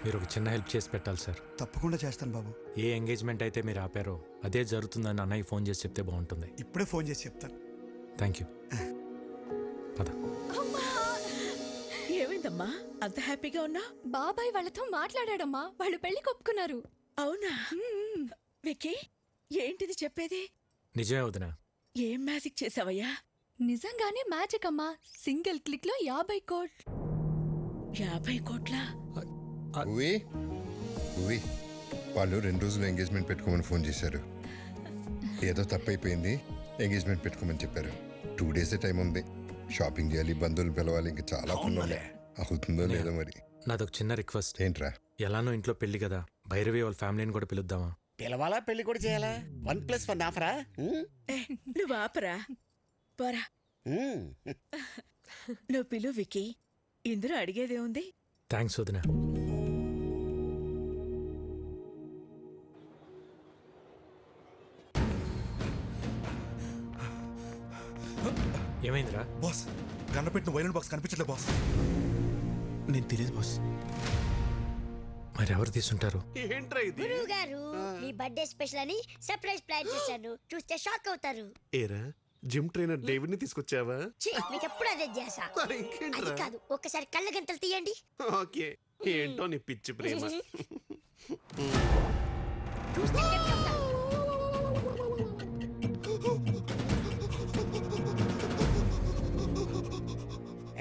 మీరు ఒక చిన్న హెల్ప్ చేసి పెట్టాలి సార్. తప్పకుండా చేస్తాను బాబు. ఏ ఎంగేజ్మెంట్ అయితే మీరు ఆపారో అదే జరుగుతుందని అన్నయ్య ఫోన్ చేసి చెప్తే బాగుంటుంది. ఇప్పుడే ఫోన్ చేసి చెప్తాను. Thank you. పద. ఏమైందమ్మా అంత హ్యాపీగా ఉన్నా? బాబాయ్ వాళ్ళతో మాట్లాడాడమ్మా, వాళ్ళు పెళ్లి ఒప్పుకున్నారు. అవునా? విక్కీ ఏంటిది చెప్పేది? నిజమే వదినా. ఏం మ్యాజిక్ చేసావయ్యా? నిజంగానే మ్యాజిక్ అమ్మా. సింగిల్ క్లిక్ లో 50 కోట్లు. 50 కోట్ల? వాళ్ళు 2 రోజులు ఎంగేజ్మెంట్ పెట్టుకోమని ఫోన్ చేశారు. ఏదో తప్పైపోయింది, ఎంగేజ్మెంట్ పెట్టుకోమని చెప్పారు. 2 డేసే టైం ఉంది. షాపింగ్ చేయాలి, బంధువులు పిలవాలి, ఇంకా చాలా పనులు. అవుతుందో లేదో మరి. నాదొక చిన్న రిక్వెస్ట్. ఏంట్రా? ఎలానో ఇంట్లో పెళ్లి కదా, భైరవి వాళ్ళ ఫ్యామిలీని కూడా పిలుద్దామా? పిలవాలా, పెళ్లి కూడా చేయాలా? 1+1 ఆఫరా? నువ్వు ఆపరా, పోరా. నువ్వు పిలు విక్కీ, ఇందులో అడిగేదే ఉంది. థ్యాంక్స్ వదినా. ఏమైందిరా? బాస్, గన్న పెట్టిన వైలెంట్ బాక్స్ కనిపించట్లేదు బాస్. నేను తెలియదు బాస్. మరి ఎవరు తీసుంటారు? గురువు గారు, మీ బర్త్డే స్పెషల్ అని సర్ప్రైజ్ ప్లాన్ చేశాను. చూస్తే షాక్ అవుతారు. ఏరా జిమ్ ట్రైనర్ డేవిడ్ ని తీసుకొచ్చావా? మీకు ఎప్పుడు అదే చేసా. అది కాదు, ఒక్కసారి కళ్ళ గంటలు తీయండి. ఓకే, ఏంటో నీ పిచ్చి ప్రేమ. చూస్తే చెప్తా.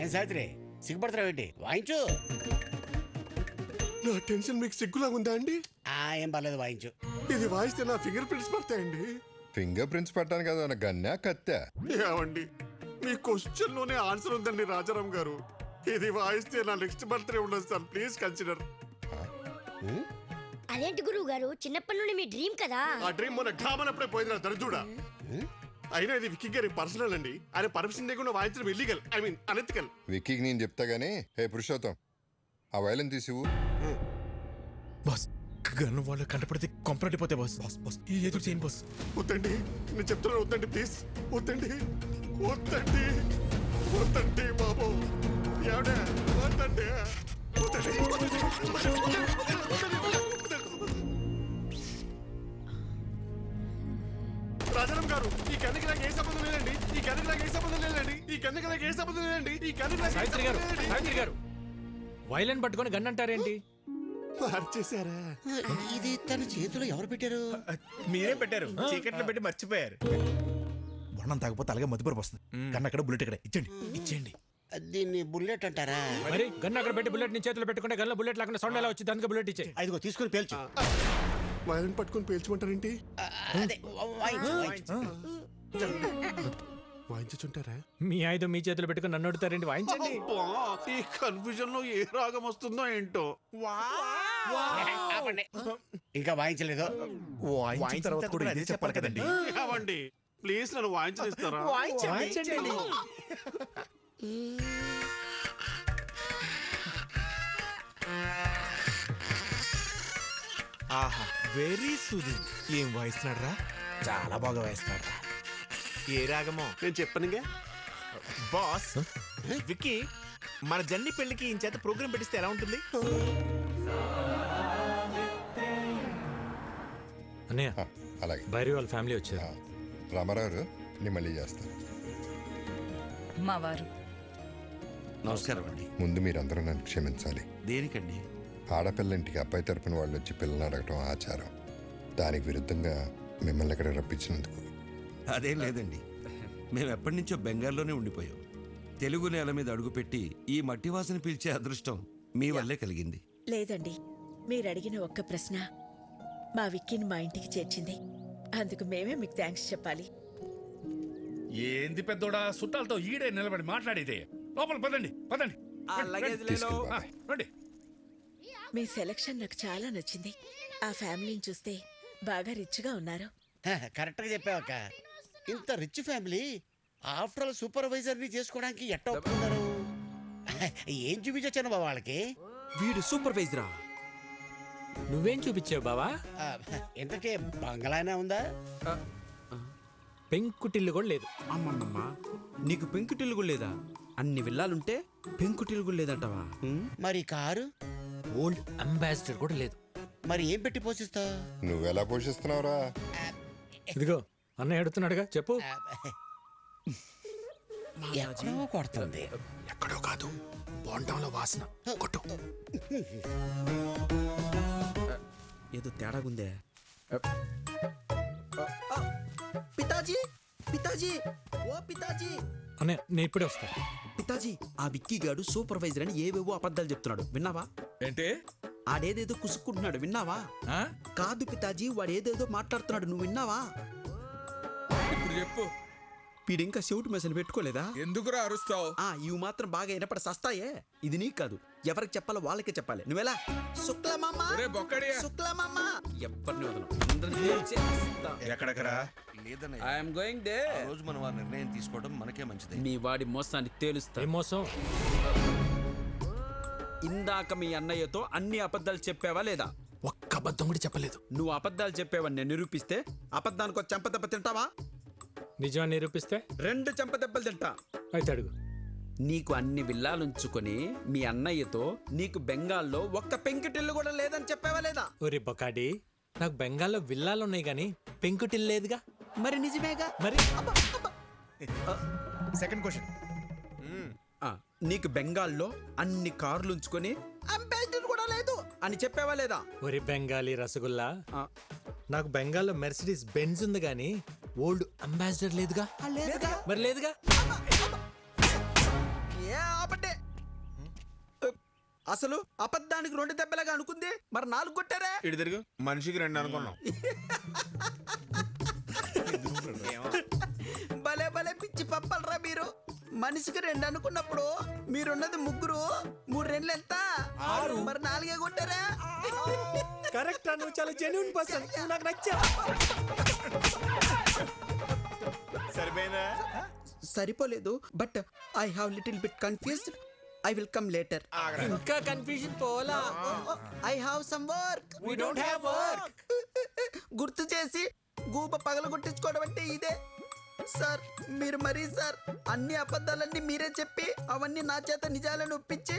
ఏం సావిత్రి, సిగ్గుపడతావు ఏంటి? వాయించు. నా టెన్షన్ మీకు సిగ్గులా ఉందా అండి? ఏం పర్లేదు, వాయించు. ఇది వాయిస్తే నా ఫింగర్ ప్రింట్స్ పడతాయండి. ఫింగర్ ప్రింట్స్ పట్టాను కదా, గన్నా కత్తా? ఏమండి, మీ క్వశ్చన్ లోనే ఆన్సర్ ఉందండి రాజారాం గారు. ఇది వాయిస్తే నా నెక్స్ట్ బర్త్డే ఉండదు సార్, ప్లీజ్ కన్సిడర్. అదేంటి గురువు గారు, చిన్నప్పటి నుండి మీ డ్రీమ్ కదా. ఆ డ్రీమ్ మొన్న ఘామనప్పుడే పోయింది, దరిద్రుడా. అయినా ఇది విక్కీ గారి పర్సనల్ అండి. ఆయన పర్మిషన్ లేకుండా వాయించడం ఇల్లీగల్, ఐ మీన్ అనెథికల్. విక్కీకి నేను చెప్తా గానీ, హే పురుషోత్తం, ఆ వైలెన్ తీసివు. బాస్, గన్ను వాళ్ళు కంటపడితే కంపరటిపోతే బాస్. బాస్ బాస్ ఎదురు చేయండి బాస్. వద్దండి, నేను చెప్తున్నాను, వద్దండి ప్లీజ్. వద్దండి, వద్దండి, వద్దండి బాబు. ఎవడే వద్దండి, రాజారాం గారు, ఈ కన్నుకి నాకు ఏ సంబంధం లేదండి. ఈ కన్నుకి నాకు ఏ సంబంధం లేదండి. ఈ కన్నుకి నాకు ఏ సంబంధం లేదండి. ఈ కన్నుకి నాకు సావిత్రి గారు, సావిత్రి గారు, వైలెన్ పట్టుకొని గన్ అంటారేంటి? మార్చేశారా? ఇది తన చేతిలో ఎవరు పెట్టారు? మీరే పెట్టారు, చీకట్లో పెట్టి మర్చిపోయారు. వర్ణం తాగపోతే అలాగే మధుపరపు వస్తుంది. కన్నా అక్కడ బుల్లెట్ ఇక్కడ ఇచ్చండి, ఇచ్చేయండి. దీన్ని బుల్లెట్ అంటారా? మరి గన్ అక్కడ పెట్టి బుల్లెట్ ని చేతిలో పెట్టుకుంటే గన్లో బుల్లెట్ లేకుండా సౌండ్ ఎలా వచ్చింది? అందుకే బుల్లెట్ ఇచ్చే. ఇదిగో తీసుకుని పేల్చు. వైలెన్ పట్టుకొని పేల్చమంటారేంటి? వాయించుంటారా? మీ ఆయుధం మీ చేతిలో పెట్టుకుని నన్ను అడుగుతారేంటి? వాయించండి. ఈ కన్ఫ్యూజన్ లో ఏ రాగం వస్తుందో ఏంటో. ఇంకా వాయించలేదు. వాయించిన తర్వాత కూడా ఇదే చెప్పాలి కదండి. అవండి ప్లీజ్, నన్ను వాయించనిస్తారా? వాయించండి. ఆహా, వెరీ సూదింగ్. ఏం వాయిస్తున్నాడు రా? చాలా బాగా వాయిస్తాడు. ఏ రాగమో నేను చెప్పనుగా. బాస్, విక్కీ మన జన్ని పెళ్లికి ఈ చేత ప్రోగ్రామ్ పెట్టిస్తే ఎలా ఉంటుంది? అన్నయ్య, అలాగే. భైరవి వాళ్ళ ఫ్యామిలీ వచ్చారు. రామారావు, నేను మళ్ళీ చేస్తాను. మా వారు నమస్కారం అండి. ముందు మీరందరూ నన్ను క్షమించాలి. దేనికండి? ఆడపిల్లంటికి అబ్బాయి తరపున వాళ్ళు వచ్చి పిల్లల్ని అడగటం ఆచారం. దానికి విరుద్ధంగా మిమ్మల్ని ఇక్కడ రప్పించినందుకు. అదేం లేదండి, మేము ఎప్పటి నుంచో బెంగాల్లోనే ఉండిపోయాం. తెలుగు నేల మీద అడుగుపెట్టి ఈ మట్టి వాసన పీల్చే అదృష్టం మీ వల్లే కలిగింది. లేదండి, మీరు అడిగిన ఒక్క ప్రశ్న మా విక్కీని మా ఇంటికి చేర్చింది. అందుకు మేమే మీకు థ్యాంక్స్ చెప్పాలి. ఏంది పెద్దోడా, చుట్టాలతో ఈడే నిలబడి మాట్లాడేదే. లోపల పదండి, పదండి. రండి. మీ సెలక్షన్ నాకు చాలా నచ్చింది. ఆ ఫ్యామిలీని చూస్తే బాగా రిచ్గా ఉన్నారు. కరెక్ట్గా చెప్పావక్క. ఇంత రిచ్ ఫ్యామిలీ ఆఫ్టర్ ఆల్ సూపర్వైజర్ని చేసుకోవడానికి ఎట్ట ఒప్పుకున్నారు? ఏం చూపించొచ్చాను బాబా వాళ్ళకి? వీడు సూపర్వైజర్ రా. నువ్వేం చూపించావు బావా? ఇంతకే బంగ్లానే ఉందా? పెంకుటిల్లు కూడా లేదు. అమ్మమ్మమ్మ, నీకు పెంకుటిల్లు కూడా లేదా? అన్ని విల్లాలుంటే పెంకుటిల్లు కూడా లేదంటావా? మరి కారు? ఓల్డ్ అంబాసిడర్ కూడా లేదు. మరి ఏం పెట్టి పోషిస్తావు? నువ్వెలా పోషిస్తున్నావురా? ఇదిగో అన్నయ్య అడుగుతున్నాడుగా, చెప్పు. ఎక్కడో కొడుతుంది. ఎక్కడో కాదు, బోండంలో వాసన. కొట్టు. ఏదో తేడాగుందే. పితాజీ, పితాజీ, ఓ పితాజీ. అన్నయ్య నేను ఇప్పుడే వస్తా. పితాజీ, ఆ విక్కీ గాడు సూపర్వైజర్ అని ఏవేవో అబద్ధాలు చెప్తున్నాడు, విన్నావా? ఏంటి? ఆడేదేదో కుసుక్కుంటున్నాడు, విన్నావా? కాదు పితాజీ, వాడు ఏదేదో మాట్లాడుతున్నాడు, నువ్వు విన్నావా? ఇప్పుడు చెప్పు. వీడింకా చెవుటు మెసలు పెట్టుకోలేదా? ఎందుకురా అరుస్తావు? ఇవి మాత్రం బాగా వినపడ సస్తాయే. ఇది నీకు కాదు, ఎవరికి చెప్పాలో వాళ్ళకే చెప్పాలి. నువ్వెలా? శుక్లమామ, శుక్లమామ, ఎవరిని వదలం. ఎక్కడెక్కరా? I'm going there. ఆ రోజు మనం ఆ నిర్ణయం తీసుకోవడం మనకే మంచిది. మీ వాడి మోసాన్ని తేలుస్తా. మోసం? ఇందాక మీ అన్నయ్యతో అన్ని అబద్ధాలు చెప్పావా లేదా? ఒక్క అబద్ధం కూడా చెప్పలేదు. నువ్వు అబద్ధాలు చెప్పావని నేను నిరూపిస్తే అబద్ధానికి ఒక చెంపదెబ్బ తింటావా? నిజాన్ని నిరూపిస్తే 2 చెంపదెబ్బలు తింటా. అయితే అడుగు. నీకు అన్ని విల్లాలుంచుకొని మీ అన్నయ్యతో నీకు బెంగాల్లో ఒక్క పెంకుటిల్లు కూడా లేదని చెప్పావా లేదా? ఒరే బొకాడి, నాకు బెంగాల్లో విల్లాలు ఉన్నాయి కానీ పెంకుటిల్లు లేదుగా. మరి నిజమేగా. మరి సెకండ్ క్వశ్చన్, నీకు బెంగాల్లో అన్ని కార్లు ఉంచుకొని అంబాసిడర్ కూడా లేదు అని చెప్పావా లేదా? ఒరే బెంగాలీ రసగుల్లా, నాకు బెంగాల్లో మెర్సిడీస్ బెంజ్ ఉంది కానీ ఓల్డ్ అంబాసిడర్ లేదుగా. మరి లేదుగా. అసలు అబద్ధానికి 2 దెబ్బలుగా అనుకుంది, మరి 4 కొట్టారా? ఇటు తిరుగు. మనిషికి 2 అనుకున్నాం. భలే భలే పిచ్చి పప్పలరా మీరు. మనిషికి 2 అనుకున్నప్పుడు మీరున్నది 3, 3 2 ఎంత? 6. మరి 4 కొట్టారా? కరెక్ట్. నువ్వు చాలా జెన్యూన్ పర్సన్, నువ్వు నాకు నచ్చావు. సరిపోయిందా? సరిపోలేదు, but I have little bit confused. I will come later. ఇంకా కన్ఫ్యూజన్ పోలా. I have some work. We don't have work. గుర్తు చేసి గూబ పగల కొట్టించుకోవడం అంటే ఇదే సార్. మీరు మరీ సార్ అన్ని అబద్ధాలన్నీ మీరే చెప్పి అవన్నీ నా చేత నిజాలను ఒప్పించి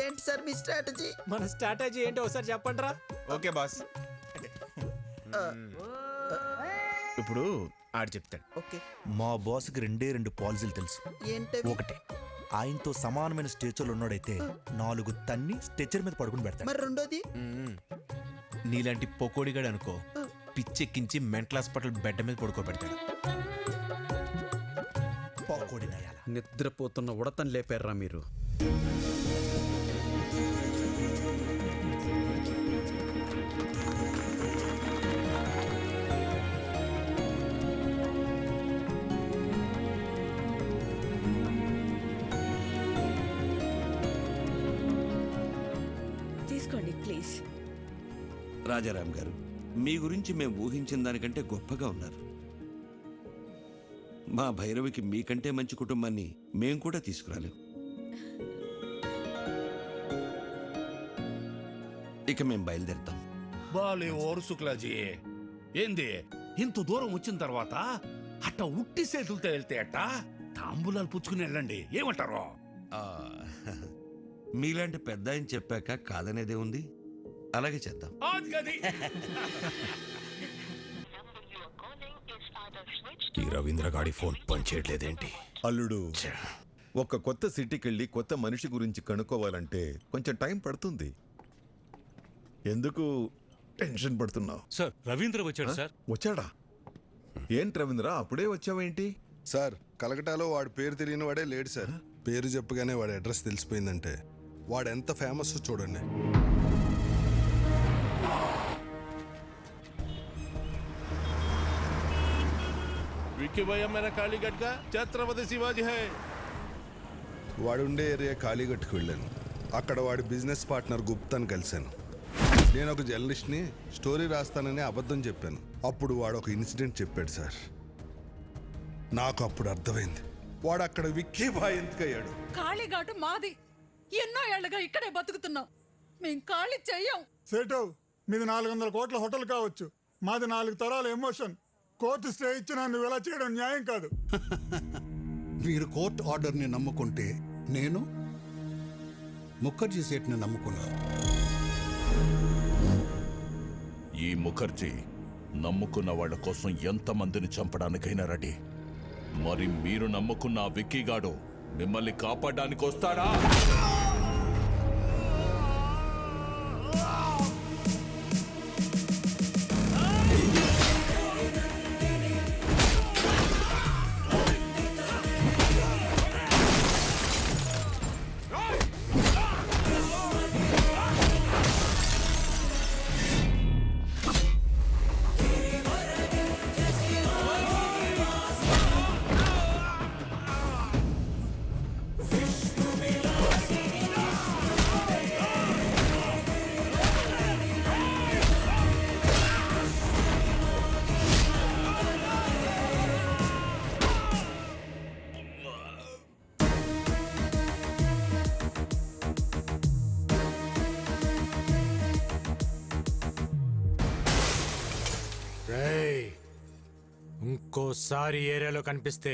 ఏంటి సార్ మీ స్ట్రాటజీ? మన స్ట్రాటజీ ఏంటో ఒకసారి చెప్పండి రా. Okay boss. ఇప్పుడు ఆడు చెప్తాడు. ఓకే. మా బాస్కి 2 పాలసీలు తెలుసు. ఏంటవి? ఒకటి, ఆయనతో సమానమైన స్టేచర్లు ఉన్నాడైతే 4 తన్ని స్టేచర్ మీద పడుకుని పెడతాడు. మరి రెండోది? నీలాంటి పొకోడిగాడు అనుకో, పిచ్చెక్కించి మెంటల్ హాస్పిటల్ బెడ్ మీద పడుకోబెడతాడు. నిద్రపోతున్న ఉడతను లేపారా మీరు? తీసుకోండి ప్లీజ్. రాజారాం గారు, మీ గురించి మేము ఊహించిన దానికంటే గొప్పగా ఉన్నారు. మా భైరవికి మీకంటే మంచి కుటుంబాన్ని మేం కూడా తీసుకురాలేం. ఇక మేం బయలుదేరుతాం. బాలే ఓరు శుక్లాజీ, ఏంది ఇంత దూరం వచ్చిన తర్వాత అట్ట ఉట్టి చేతులతో వెళ్తే అట్ట తాంబూలాలు పుచ్చుకుని వెళ్ళండి, ఏమంటారు? మీలాంటి పెద్ద ఆయన చెప్పాక కాదనేదే ఉంది. అలాగే చేద్దాం. ఈ రవీంద్ర గాడి ఫోన్ పనిచేయట్లేదేంటి? అల్లుడు, ఒక కొత్త సిటీకి వెళ్ళి కొత్త మనిషి గురించి కనుక్కోవాలంటే కొంచెం టైం పడుతుంది. ఎందుకు టెన్షన్ పడుతున్నావు? సార్, రవీంద్ర వచ్చాడు సార్. వచ్చాడా? ఏంటి రవీంద్ర, అప్పుడే వచ్చావేంటి? సార్, కలకటాలో వాడి పేరు తెలియని వాడే లేడు సార్. పేరు చెప్పగానే వాడి అడ్రస్ తెలిసిపోయిందంటే వాడు ఎంత ఫేమస్ చూడండి. विक्की भैया मेरा कालीगढ़ का छत्रपति शिवाजी है. వాడుండే ఏరియా కాళీగట్టుకు వెళ్ళాను. అక్కడ వాడి బిజినెస్ పార్ట్నర్ గుప్తాను కలిశాను. నేను ఒక జర్నలిస్ట్ని, స్టోరీ రాస్తానని అబద్ధం చెప్పాను. అప్పుడు వాడు ఒక ఇన్సిడెంట్ చెప్పాడు సార్. నాకు అప్పుడు అర్థమైంది వాడు అక్కడ విక్కీ బాయ్ ఎందుకయ్యాడు? కాళీఘాటు మాది. ఎన్నో ఏళ్లుగా ఇక్కడే బతుకుతున్నాం. మేం ఖాళీ చెయ్యం. సేటు మీది 400 కోట్ల హోటల్ కావచ్చు, మాది 4 తరాల ఎమోషన్. కోర్టు స్టే ఇచ్చినా నువ్వు ఇలా చేయడం న్యాయం కాదు. మీరు కోర్టు ఆర్డర్ని నమ్ముకుంటే నేను ముఖర్జీ సేట్ని నమ్ముకున్నాను. ఈ ముఖర్జీ నమ్ముకున్న వాళ్ళ కోసం ఎంతమందిని చంపడానికైనా రెడీ. మరి మీరు నమ్ముకున్న ఆ విక్కీగాడు మిమ్మల్ని కాపాడడానికి వస్తాడా? ఇంకోసారి ఏరియాలో కనిపిస్తే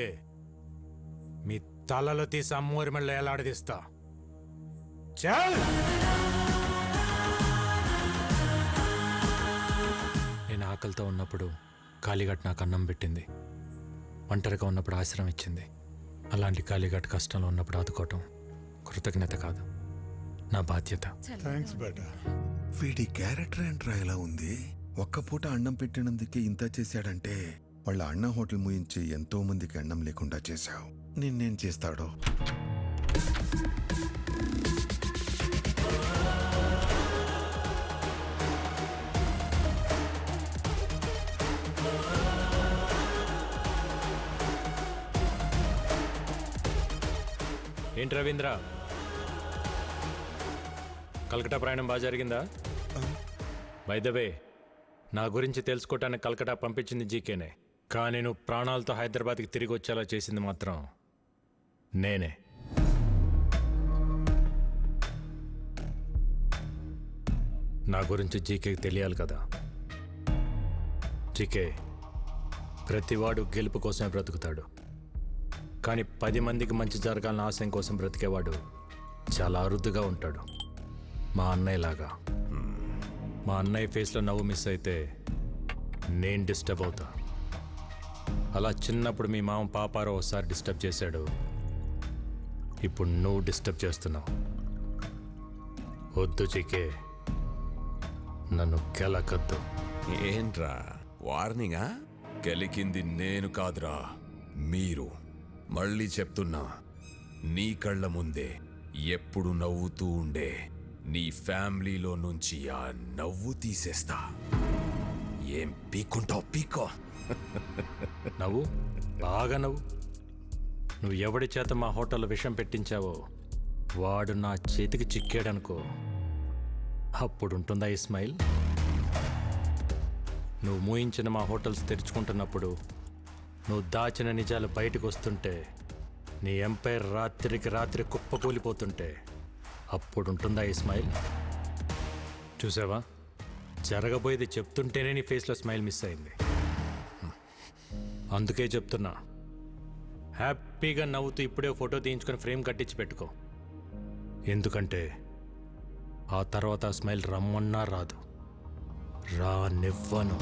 మీ తలలో తీసి అమ్మూరి మెళ్ళ ఎలాడదీస్తా. చల్! నేను ఆకలితో ఉన్నప్పుడు కాళీఘాట్ నాకు అన్నం పెట్టింది. ఒంటరిగా ఉన్నప్పుడు ఆశ్రయం ఇచ్చింది. అలాంటి కాళీఘాట్ కష్టంలో ఉన్నప్పుడు ఆదుకోవటం కృతజ్ఞత కాదు, నా బాధ్యత. థ్యాంక్స్ బేటా. వీడి క్యారెక్టర్ ఏంట్రా ఇలా ఉంది? ఒక్క పూట అన్నం పెట్టినందుకే ఇంత చేశాడంటే వాళ్ళ అన్న హోటల్ ముయించి ఎంతో మందికి అన్నం లేకుండా చేశావు. నిన్నేం చేస్తాడో? ఏంటి రవీంద్ర, కలకటా ప్రయాణం బాగా జరిగిందా? బై ద వే, నా గురించి తెలుసుకోవటానికి కలకటా పంపించింది జీకేనే, కానీ నువ్వు ప్రాణాలతో హైదరాబాద్కి తిరిగి వచ్చేలా చేసింది మాత్రం నేనే. నా గురించి జీకేకి తెలియాలి కదా. జీకే, ప్రతివాడు గెలుపు కోసమే బ్రతుకుతాడు, కానీ 10 మందికి మంచి జరగాలని ఆశయం కోసం బ్రతికేవాడు చాలా అరుదుగా ఉంటాడు. మా అన్నయ్యలాగా. మా అన్నయ్య ఫేస్లో నవ్వు మిస్ అయితే నేను డిస్టర్బ్ అవుతా. అలా చిన్నప్పుడు మీ మామ పాపారో ఒకసారి డిస్టర్బ్ చేశాడు, ఇప్పుడు నువ్వు డిస్టర్బ్ చేస్తున్నావు. వద్దు చికే, నన్ను కెలకద్దు. ఏంట్రా వార్నింగా? గెలికింది నేను కాదురా, మీరు. మళ్ళీ చెప్తున్నా, నీ కళ్ళ ముందే ఎప్పుడు నవ్వుతూ ఉండే నీ ఫ్యామిలీలో నుంచి ఆ నవ్వు తీసేస్తా. ఏం పీక్కుంటావు పీకో. నవ్వు, బాగా నవ్వు. నువ్వు ఎవడి చేత మా హోటల్లో విషం పెట్టించావో వాడు నా చేతికి చిక్కాడనుకో, అప్పుడుంటుందా ఈ స్మైల్? నువ్వు మూయించిన మా హోటల్స్ తెరుచుకుంటున్నప్పుడు, నువ్వు దాచిన నిజాలు బయటకు వస్తుంటే, నీ ఎంపైర్ రాత్రికి రాత్రి కుప్పకూలిపోతుంటే, అప్పుడుంటుందా ఈ స్మైల్? చూసావా, జరగబోయేది చెప్తుంటేనే నీ ఫేస్లో స్మైల్ మిస్ అయింది. అందుకే చెప్తున్నా, హ్యాపీగా నవ్వుతూ ఇప్పుడే ఫోటో తీయించుకొని ఫ్రేమ్ కట్టించి పెట్టుకో. ఎందుకంటే ఆ తర్వాత ఆ స్మైల్ రమ్మన్నా రాదు, రానివ్వను.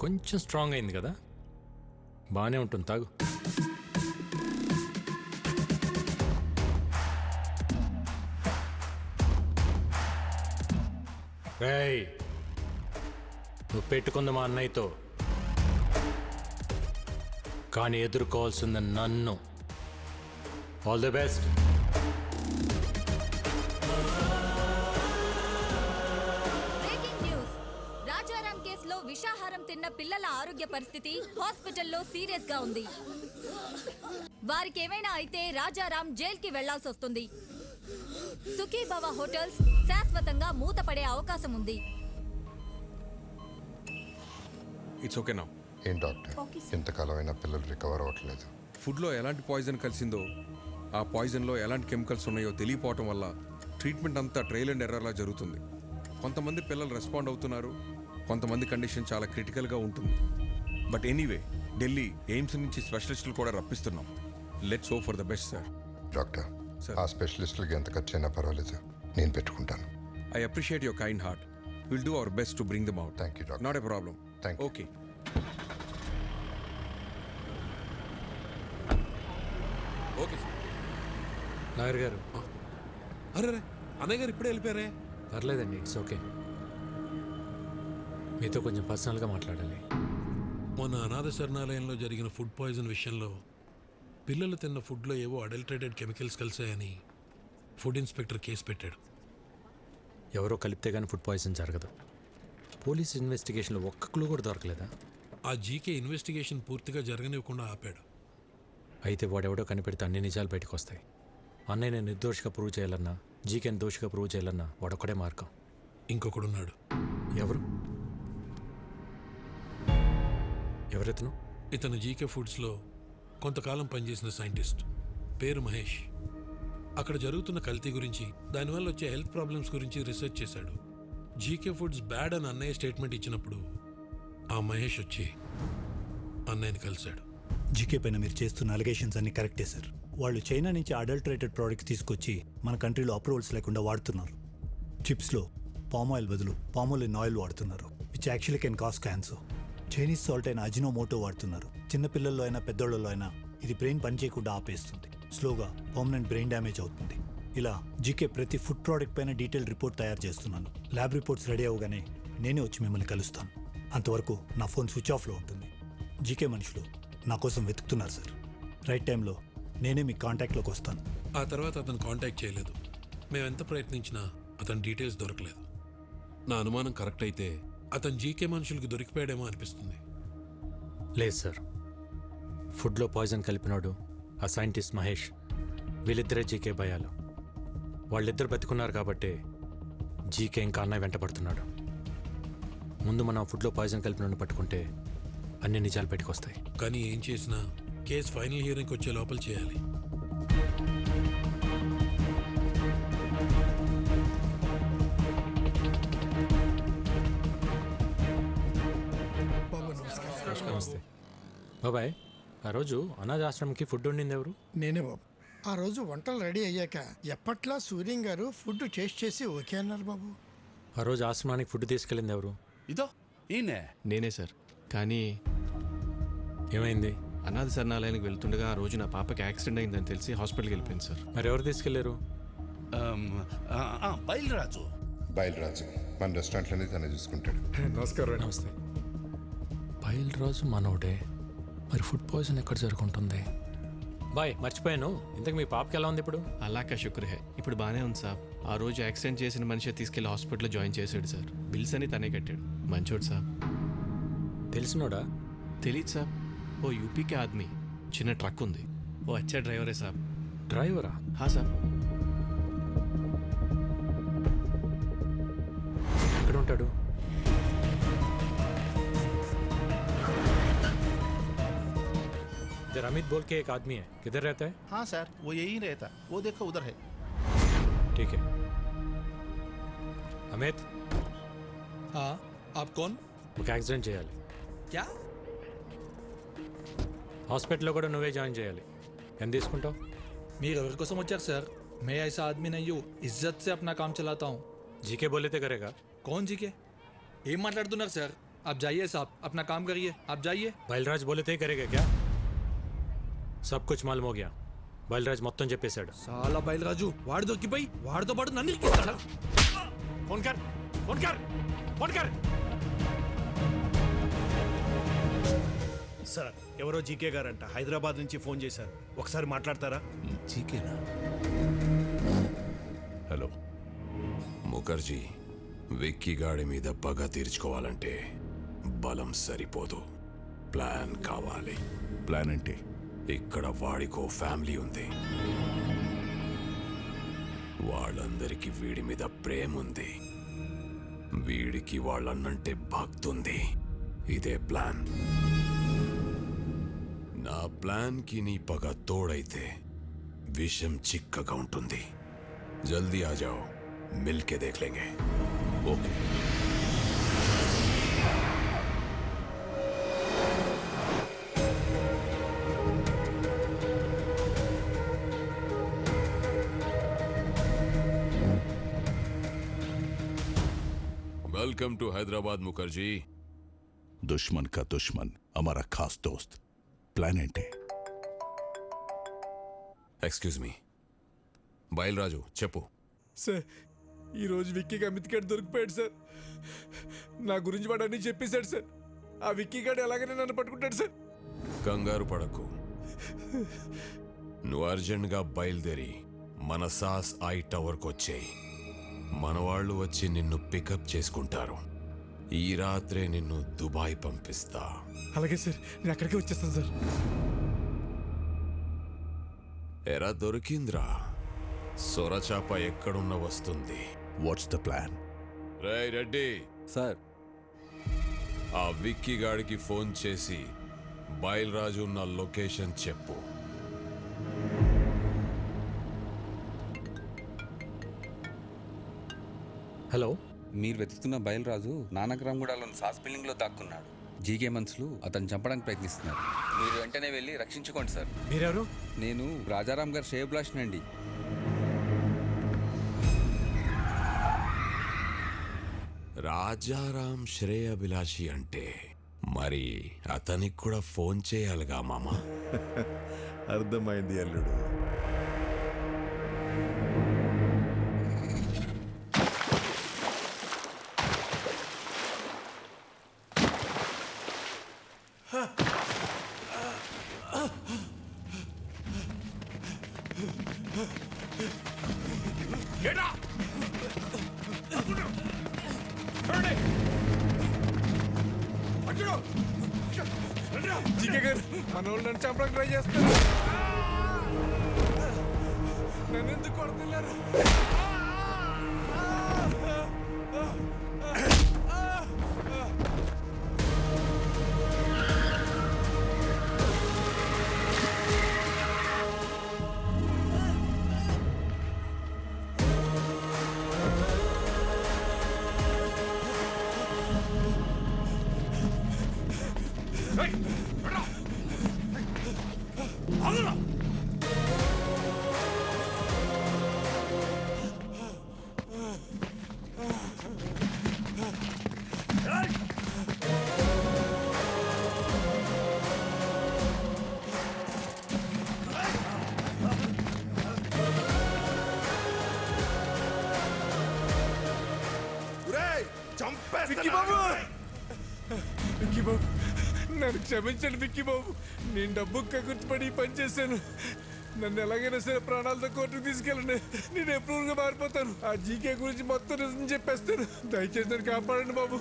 కొంచెం స్ట్రాంగ్ అయింది కదా, బాగానే ఉంటుంది, తాగు. రేయ్, నువ్వు పెట్టుకుంది మా అన్నయ్యతో, కానీ ఎదుర్కోవాల్సింది నన్ను. All the best. Breaking news. Rajaram కేసులో విషాహారం తిన్న పిల్లల ఆరోగ్య పరిస్థితి హాస్పిటల్లో సీరియస్ గా ఉంది. వారికి ఏమైనా అయితే రాజారాం జైలుకి వెళ్లాల్సి వస్తుంది. సుఖీభవ హోటల్స్ శాశ్వతంగా మూతపడే అవకాశం ఉంది. It's okay now. ఏం డాక్టర్ ఇంతకాలం అయినా పిల్లలు రికవర్ అవ్వట్లేదు. ఫుడ్లో ఎలాంటి పాయిజన్ కలిసిందో, ఆ పాయిజన్లో ఎలాంటి కెమికల్స్ ఉన్నాయో తెలియపోవటం వల్ల ట్రీట్మెంట్ అంతా ట్రయల్ అండ్ ఎర్రర్లా జరుగుతుంది. కొంతమంది పిల్లలు రెస్పాండ్ అవుతున్నారు, కొంతమంది కండిషన్ చాలా క్రిటికల్గా ఉంటుంది. బట్ ఎనీవే, ఢిల్లీ ఎయిమ్స్ నుంచి స్పెషలిస్టులు కూడా రప్పిస్తున్నాం. Let's hope for the best sir. Doctor ఆ స్పెషలిస్టులకి ఎంత ఖర్చు అయినా పర్వాలేదు, నేను పెట్టుకుంటాను. I appreciate your kind heart. We'll do our best to bring them out. Thank you, doctor. Not a problem. Thank you. Okay. Okay Nagar గారు. అరే అన్నయ్య గారు ఇప్పుడే వెళ్ళిపోయారే. పర్లేదండి, ఇట్స్ ఓకే. మీతో కొంచెం పర్సనల్గా మాట్లాడాలి. మొన్న అనాథ శరణాలయంలో జరిగిన ఫుడ్ పాయిజన్ విషయంలో పిల్లలు తిన్న ఫుడ్లో ఏవో అడల్టరేటెడ్ కెమికల్స్ కలిసాయని ఫుడ్ ఇన్స్పెక్టర్ కేసు పెట్టాడు. ఎవరో కలిపితే కానీ ఫుడ్ పాయిజన్ జరగదు. పోలీస్ ఇన్వెస్టిగేషన్లో ఒక్క క్లూ కూడా దొరకలేదా? ఆ జీకే ఇన్వెస్టిగేషన్ పూర్తిగా జరగనివ్వకుండా ఆపాడు. అయితే వాడెవడో కనిపెడితే అన్ని నిజాలు బయటకు వస్తాయి. అన్నయ్యని నిర్దోషిగా ప్రూవ్ చేయాలన్నా, జీకేని దోషిగా ప్రూవ్ చేయాలన్నా వాడొక్కడే మార్గం. ఇంకొకడున్నాడు. ఎవరు? ఎవరెతను? ఇతను జీకే ఫుడ్స్లో కొంతకాలం పనిచేసిన సైంటిస్ట్. పేరు మహేష్. అక్కడ జరుగుతున్న కల్తీ గురించి, దానివల్ల వచ్చే హెల్త్ ప్రాబ్లమ్స్ గురించి రీసెర్చ్ చేశాడు. జీకే ఫుడ్స్ బ్యాడ్ అని అన్నయ్య స్టేట్మెంట్ ఇచ్చినప్పుడు ఆ మహేష్ వచ్చి అన్నయ్యని కలిశాడు. జీకే పైన మీరు చేస్తున్న అలిగేషన్స్ అన్ని కరెక్టే సార్. వాళ్ళు చైనా నుంచి అడల్టరేటెడ్ ప్రోడక్ట్స్ తీసుకొచ్చి మన కంట్రీలో అప్రూవల్స్ లేకుండా వాడుతున్నారు. చిప్స్లో పామ్ ఆయిల్ బదులు పామోలిన్ ఆయిల్ వాడుతున్నారు, which actually can cause cancer. Chinese salt అయిన అజినోమోటో వాడుతున్నారు. చిన్నపిల్లల్లో అయినా పెద్దోళ్ళలో అయినా ఇది బ్రెయిన్ పనిచేయకుండా ఆపేస్తుంది. స్లోగా పర్మనెంట్ బ్రెయిన్ డ్యామేజ్ అవుతుంది. ఇలా జీకే ప్రతి ఫుడ్ ప్రోడక్ట్ పైన డీటెయిల్ రిపోర్ట్ తయారు చేస్తున్నాను. ల్యాబ్ రిపోర్ట్స్ రెడీ అవగానే నేనే వచ్చి మిమ్మల్ని కలుస్తాను. అంతవరకు నా ఫోన్ స్విచ్ ఆఫ్లో ఉంటుంది. జీకే మనుషులు నా కోసం వెతుకుతున్నారు సార్. రైట్ టైంలో నేనే మీ కాంటాక్ట్లోకి వస్తాను. ఆ తర్వాత అతను కాంటాక్ట్ చేయలేదు. మేము ఎంత ప్రయత్నించినా అతని డీటెయిల్స్ దొరకలేదు. నా అనుమానం కరెక్ట్ అయితే అతను జీకే మనుషులకు దొరికిపోయాడేమో అనిపిస్తుంది. లేదు సార్, ఫుడ్లో పాయిజన్ కలిపినాడు ఆ సైంటిస్ట్ మహేష్. వీళ్ళిద్దరే జీకే భయాలు. వాళ్ళిద్దరు బతికున్నారు కాబట్టి జీకే ఇంకా అన్నయ్య వెంట పడుతున్నాడు. ముందు మనం ఫుడ్లో పాయిజన్ కలిపినోడిని పట్టుకుంటే అన్ని నిజాలు బయటకు వస్తాయి. కానీ ఏం చేసినా కేసు ఫైనల్ హియరింగ్కి వచ్చే లోపల చేయాలి. నమస్తే బాబాయ్. ఆ రోజు అనాథాశ్రమంకి ఫుడ్ వండింది ఎవరు? నేనే బాబు. ఆ రోజు వంటలు రెడీ అయ్యాక ఎప్పట్లా సూర్యం గారు ఫుడ్ టేస్ట్ చేసి ఓకే అన్నారు బాబు. ఆ రోజు ఆశ్రమానికి ఫుడ్ తీసుకెళ్ళింది ఎవరు? ఇదో ఈయనే. నేనే సార్. కానీ ఏమైంది? అనాథ శరణాలయానికి వెళ్తుండగా ఆ రోజు నా పాపకి యాక్సిడెంట్ అయిందని తెలిసి హాస్పిటల్కి వెళ్ళిపోయింది సార్. మరి ఎవరు తీసుకెళ్లారు? బయలురాజు. బయలురాజు మన రెస్టారెంట్లోనే తనే చూసుకుంటాడు. నమస్కారం. నమస్తే. బయలురాజు మనోడే. మరి ఫుడ్ పాయిజన్ ఎక్కడ జరుగుంటుంది? బాయ్ మర్చిపోయాను, ఇంతకు మీ పాపకి ఎలా ఉంది ఇప్పుడు? అలాకా శుక్ర్ హే, ఇప్పుడు బాగానే ఉంది సార్. ఆ రోజు యాక్సిడెంట్ చేసిన మనిషి తీసుకెళ్లి హాస్పిటల్లో జాయిన్ చేశాడు సార్. బిల్స్ అని తనే కట్టాడు. మంచోడు సార్. తెలిసినోడా? తెలీదు సార్. ఓ యూపీకే ఆద్మీ. చిన్న ట్రక్ ఉంది. ఓ అచ్చా డ్రైవరే సార్. డ్రైవరా? హా సార్. ఎక్కడ ఉంటాడు? इधर अमित बोल के एक आदमी है, किधर रहता है? हाँ सर, वो यही रहता, वो देखो उधर है. ठीक है. अमित. हाँ, आप कौन? ఒక యాక్సిడెంట్ చేయాలి. क्या? హాస్పిటల్లో కూడా నువ్వే జాయిన్ చేయాలి. ఎంత తీసుకుంటావు? మీరు ఎవరి కోసం వచ్చారు సార్? मैं ऐसा आदमी नहीं हूँ, इज्जत से अपना काम चलाता हूँ. जीके बोले थे करेगा. कौन जीके? ఏం మాట్లాడుతున్నారు సార్? आप जाइए साहब, अपना काम करिए. आप जाइए. బయల్రాజ్ बोले थे करेगा क्या? सब कुछ मालूम हो गया. బయల్రాజ్ మొత్తం చెప్పేశాడు. సాలా బయల్రాజు వాడు దొరికిపోయి వాడితో పాటు నన్ను ఇరికిస్తాడా? ఫోన్ కర్, ఫోన్ కర్, ఫోన్ కర్. సార్ ఎవరో జీకే గారంట హైదరాబాద్ నుంచి ఫోన్ చేశారు. ఒకసారి మాట్లాడతారా? జీకేనా? హలో ముఖర్జీ, విక్కీ గాడి మీద పగ తీర్చుకోవాలంటే బలం సరిపోదు, ప్లాన్ కావాలి. ప్లాన్ ఏంటి? ఇక్కడ వాడికో ఫ్యామిలీ ఉంది. వాళ్ళందరికీ వీడి మీద ప్రేమ ఉంది. వీడికి వాళ్ళన్నంటే భక్తుంది. ఇదే ప్లాన్. నా ప్లాన్కి నీ పగ తోడైతే విషం చిక్కగా ఉంటుంది. జల్దీ ఆ జాओ, మిల్కే దేఖ్ లేంగే. Okay. Welcome to Hyderabad Mukherjee. दुश्मन का दुश्मन हमारा खास दोस्त. प्लान ఏంటి? Excuse me. బయలురాజు చెప్పు. సార్ ఈరోజు విక్కీకి అమిత్ గడ్ దొరికిపోయాడు సార్. నా గురించి వాడు అన్నీ చెప్పేశాడు సార్. ఆ విక్కీ గడ్ ఎలాగైనా నన్ను పట్టుకుంటాడు సార్. కంగారు పడకు. నువ్వు అర్జెంట్గా బయలుదేరి మన సాస్ ఐ టవర్కి వచ్చేయి. మన వాళ్ళు వచ్చి నిన్ను పికప్ చేసుకుంటారు. ఈ రాత్రే నిన్ను దుబాయ్ పంపిస్తా. అలాగే సార్, నేను అక్కడికే వచ్చేస్తాను సార్. ఎరా దొరికింద్రా, సొరచాప ఎక్కడున్న వస్తుంది. What's the plan? Ray Reddy sir, ఆ విక్కీ గాడికి ఫోన్ చేసి బయలురాజు ఉన్న లొకేషన్ చెప్పు. హలో, మీరు వెతుకుతున్న బయలురాజు నానక్రామ్గూడలోని సాస్ బిల్డింగ్లో దాక్కున్నాడు. జీకే మనుషులు అతను చంపడానికి ప్రయత్నిస్తున్నారు. మీరు వెంటనే వెళ్ళి రక్షించుకోండి సార్. మీరెవరు? నేను రాజారాం గారు శ్రేయభిలాష్ అండి. రాజారాం శ్రేయభిలాషి అంటే మరి అతనికి కూడా ఫోన్ చేయాలిగా మామ. అర్థమైంది అల్లుడు. జీకే గారు మన వాళ్ళు నన్ను చంపడానికి ట్రై చేస్తారు. నన్ను ఎందుకు కొడుతున్నారు? విక్కీ బాబు, విక్కీ బాబు, నన్ను క్షమించండి విక్కీ బాబు. నేను డబ్బు కగుర్తుపడి పని చేశాను. నన్ను ఎలాగైనా సరే ప్రాణాలతో కోర్టుకు తీసుకెళ్ళండి. నేను ఎప్రూవ్గా మారిపోతాను. ఆ జీకే గురించి మొత్తం నిజం చెప్పేస్తాను. దయచేసి నన్ను కాపాడండి బాబు.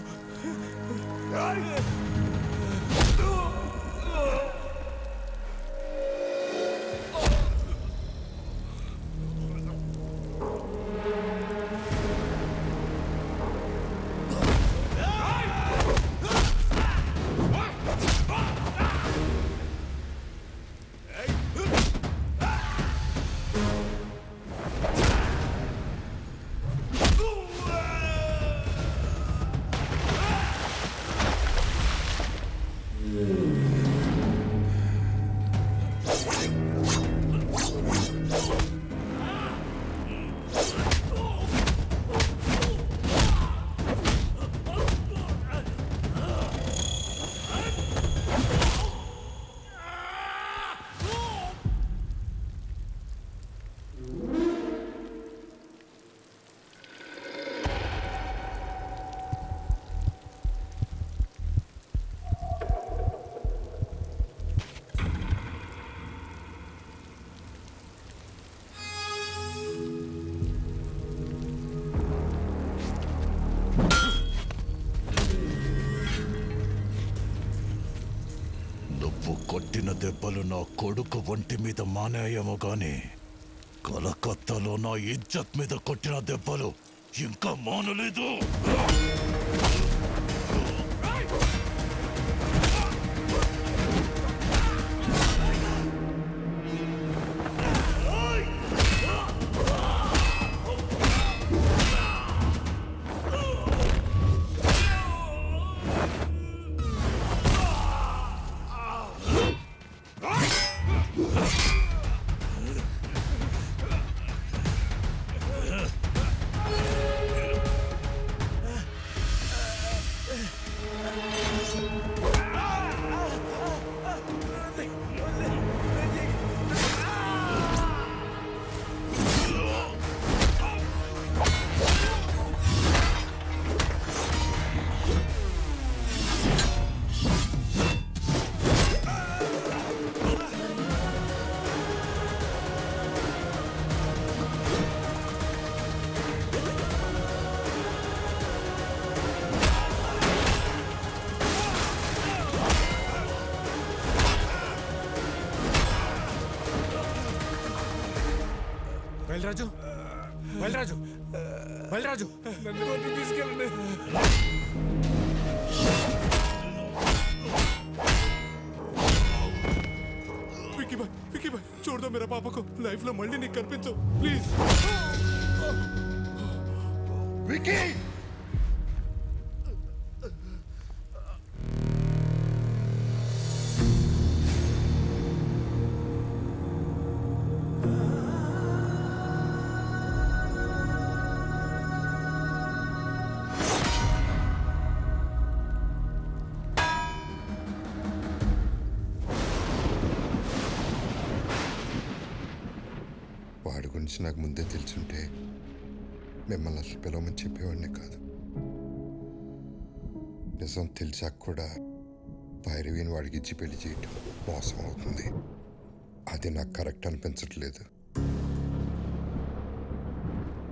కొట్టిన దెబ్బలు నా కొడుకు ఒంటి మీద మానేయేమో గాని కలకత్తాలో నా ఇజ్జత్ మీద కొట్టిన దెబ్బలు ఇంకా మానలేదు. బయలురాజు బయలురాజు బయలురాజు నన్ను తీసుకెళ్ళండి. विकी भाई छोड़ दो मेरा पापा को लाइफ లో మళ్ళీ నీకు కనిపించు ప్లీజ్ వికీ వాడి గురించి నాకు ముందే తెలుసుంటే మిమ్మల్ని అసలు పిలవమని చెప్పేవాడిని కాదు. నిజం తెలిసాక కూడా భైరవిని వాడికి ఇచ్చి పెళ్లి చేయటం మోసం అవుతుంది. అది నాకు కరెక్ట్ అనిపించట్లేదు.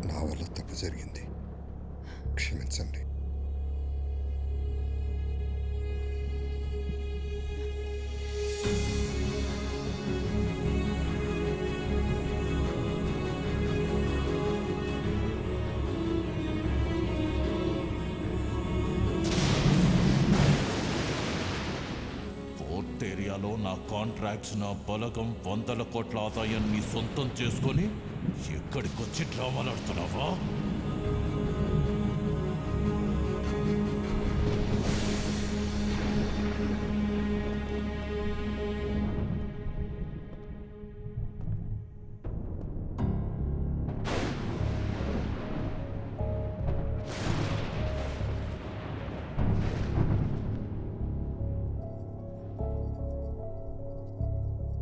నా వల్ల తప్పు జరిగింది, క్షమించండి. ఏరియాలో నా కాంట్రాక్ట్స్ నా బలగం 100 కోట్ల ఆదాయాన్ని సొంతం చేసుకొని ఎక్కడికొచ్చి డ్రామాలాడుతున్నావా?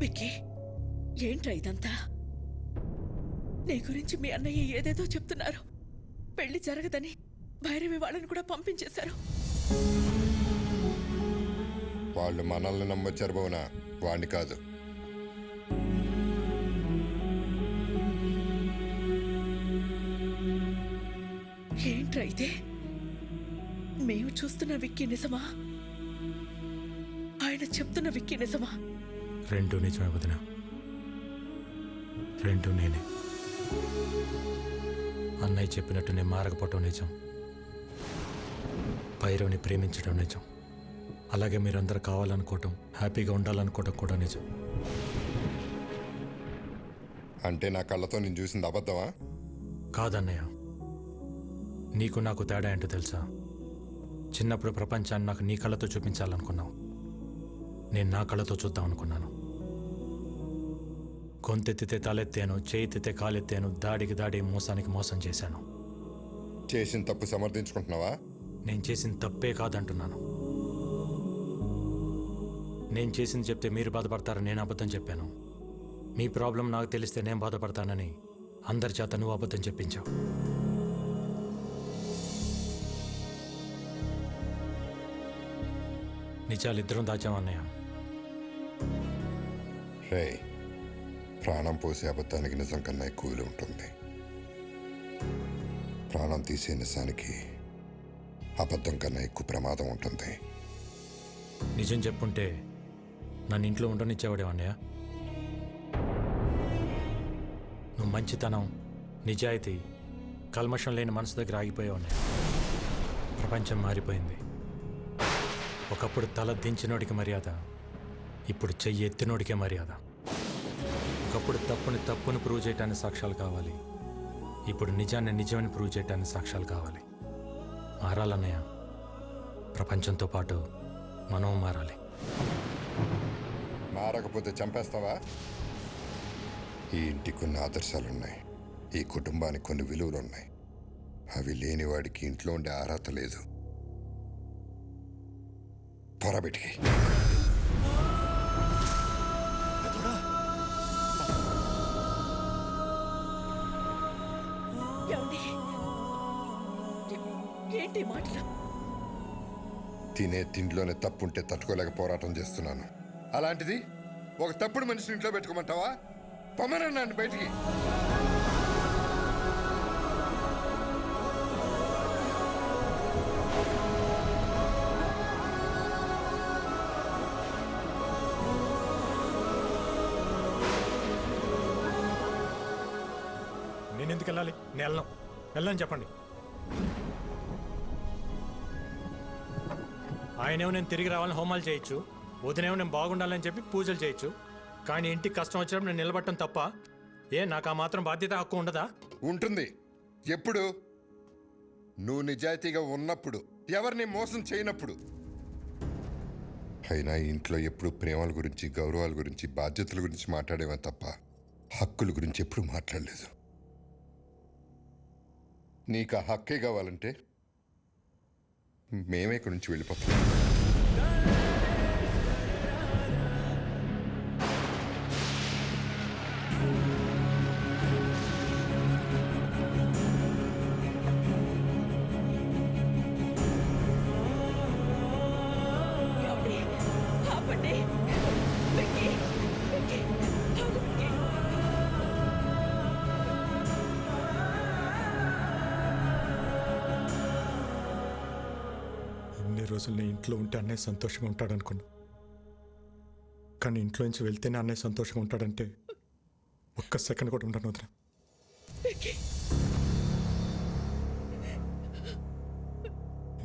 విక్కీ, ఏంట్రా ఇదంతా? నీ గురించి మీ అన్నయ్య ఏదేదో చెప్తున్నారు. పెళ్లి జరగదని భైరవి వాళ్ళని కూడా పంపించేశారు. వాళ్ళు మనల్ని నమ్మొచ్చారు బోనా, వాణ్ణి కాదు. ఏంట్రా ఇదే? మేము చూస్తున్న విక్కీ నిజమా? ఆయన చెప్తున్న విక్కీ నిజమా? రెండు నిజమే వదిన, రెండు నేనే. అన్నయ్య చెప్పినట్టు నేను మారకపోవటం నిజం, భైరవ్ని ప్రేమించడం నిజం, అలాగే మీరందరూ కావాలనుకోవటం, హ్యాపీగా ఉండాలనుకోవటం కూడా నిజం. అంటే నా కళ్ళతో నేను చూసింది అబద్ధమా? కాదన్నయ్య, నీకు నాకు తేడా ఏంటో తెలుసా? చిన్నప్పుడు ప్రపంచాన్ని నాకు నీ కళ్ళతో చూపించాలనుకున్నావు, నేను నా కళ్ళతో చూద్దాం అనుకున్నాను. గొంతెత్తితే తలెత్తాను, చేయితే కాలెత్తాను, దాడికి దాడి, మోసానికి మోసం చేశాను. చేసిన తప్పు సమర్థించుకుంటున్నావా? నేను చేసిన తప్పే కాదంటున్నాను. నేను చేసింది చెప్తే మీరు బాధపడతారని నేను అబద్ధం చెప్పాను. మీ ప్రాబ్లం నాకు తెలిస్తే నేను బాధపడతానని అందరి చేత నువ్వు అబద్ధం చెప్పించావు. నిజాలిద్దరం దాచామన్నయ్య. రే, ప్రాణం పోసే అబద్ధానికి నిజం కన్నా ఎక్కువ విలువ ఉంటుంది. ప్రాణం తీసే నిజానికి అబద్ధం కన్నా ఎక్కువ ప్రమాదం ఉంటుంది. నిజం చెప్పుంటే నన్ను ఇంట్లో ఉండనిచ్చేవాడే అన్నయ్య. నువ్వు మంచితనం, నిజాయితీ, కల్మషం లేని మనసు దగ్గర ఆగిపోయావు అన్నయ్య. ప్రపంచం మారిపోయింది. ఒకప్పుడు తల దించినోడికి మర్యాద, ఇప్పుడు చెయ్యి ఎత్తినోడికే మర్యాద. ఒకప్పుడు తప్పుని ప్రూవ్ చేయటానికి సాక్ష్యాలు కావాలి, ఇప్పుడు నిజాన్ని నిజమని ప్రూవ్ చేయటానికి సాక్ష్యాలు కావాలి. మారాలన్నయ్య, ప్రపంచంతో పాటు మనం మారాలి. మారకపోతే చంపేస్తావా? ఈ ఇంటికి కొన్ని ఆదర్శాలున్నాయి, ఈ కుటుంబానికి కొన్ని విలువలున్నాయి. అవి లేని వాడికి ఇంట్లో ఉండే అర్హత లేదు. పొరబెట్టి ఏంటి మాటలు? తినే తిండిలోనే తప్పుంటే తట్టుకోలేక పోరాటం చేస్తున్నాను. అలాంటిది ఒక తప్పుడు మనిషిని ఇంట్లో పెట్టుకోమంటావా? పొమ్మనన్నాను బయటికి. నేను ఎందుకు వెళ్ళాలి? నేను వెళ్ళని చెప్పండి. ఆయనేమో నేను తిరిగి రావాలని హోమాలు చేయొచ్చు, వదినేమో నేను బాగుండాలని చెప్పి పూజలు చేయొచ్చు, కానీ ఇంటికి కష్టం వచ్చినప్పుడు నేను నిలబడటం తప్ప నాకు ఆ మాత్రం బాధ్యత హక్కు ఉండదా? ఉంటుంది. ఎప్పుడు? నువ్వు నిజాయితీగా ఉన్నప్పుడు, ఎవరిని మోసం చేయనప్పుడు. అయినా ఇంట్లో ఎప్పుడు ప్రేమల గురించి, గౌరవాల గురించి, బాధ్యతల గురించి మాట్లాడేవా తప్ప హక్కుల గురించి ఎప్పుడు మాట్లాడలేదు. నీకు ఆ హక్కే కావాలంటే మేమే ఇక్కడి నుంచి వెళ్ళిపోతాం. ఇన్ని రోజులు నేను ఇంట్లో ఉంటే అన్నయ్య సంతోషంగా ఉంటాడనుకున్నా, కానీ ఇంట్లో నుంచి వెళ్తేనే అన్నయ్య సంతోషంగా ఉంటాడంటే ఒక్క సెకండ్ కూడా ఉండను వదిన.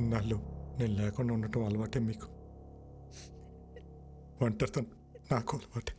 ఇన్నాళ్ళు నేను లేకుండా ఉండటం అలవాటే మీకు, ఒంటరితనం నాకు అలవాటే.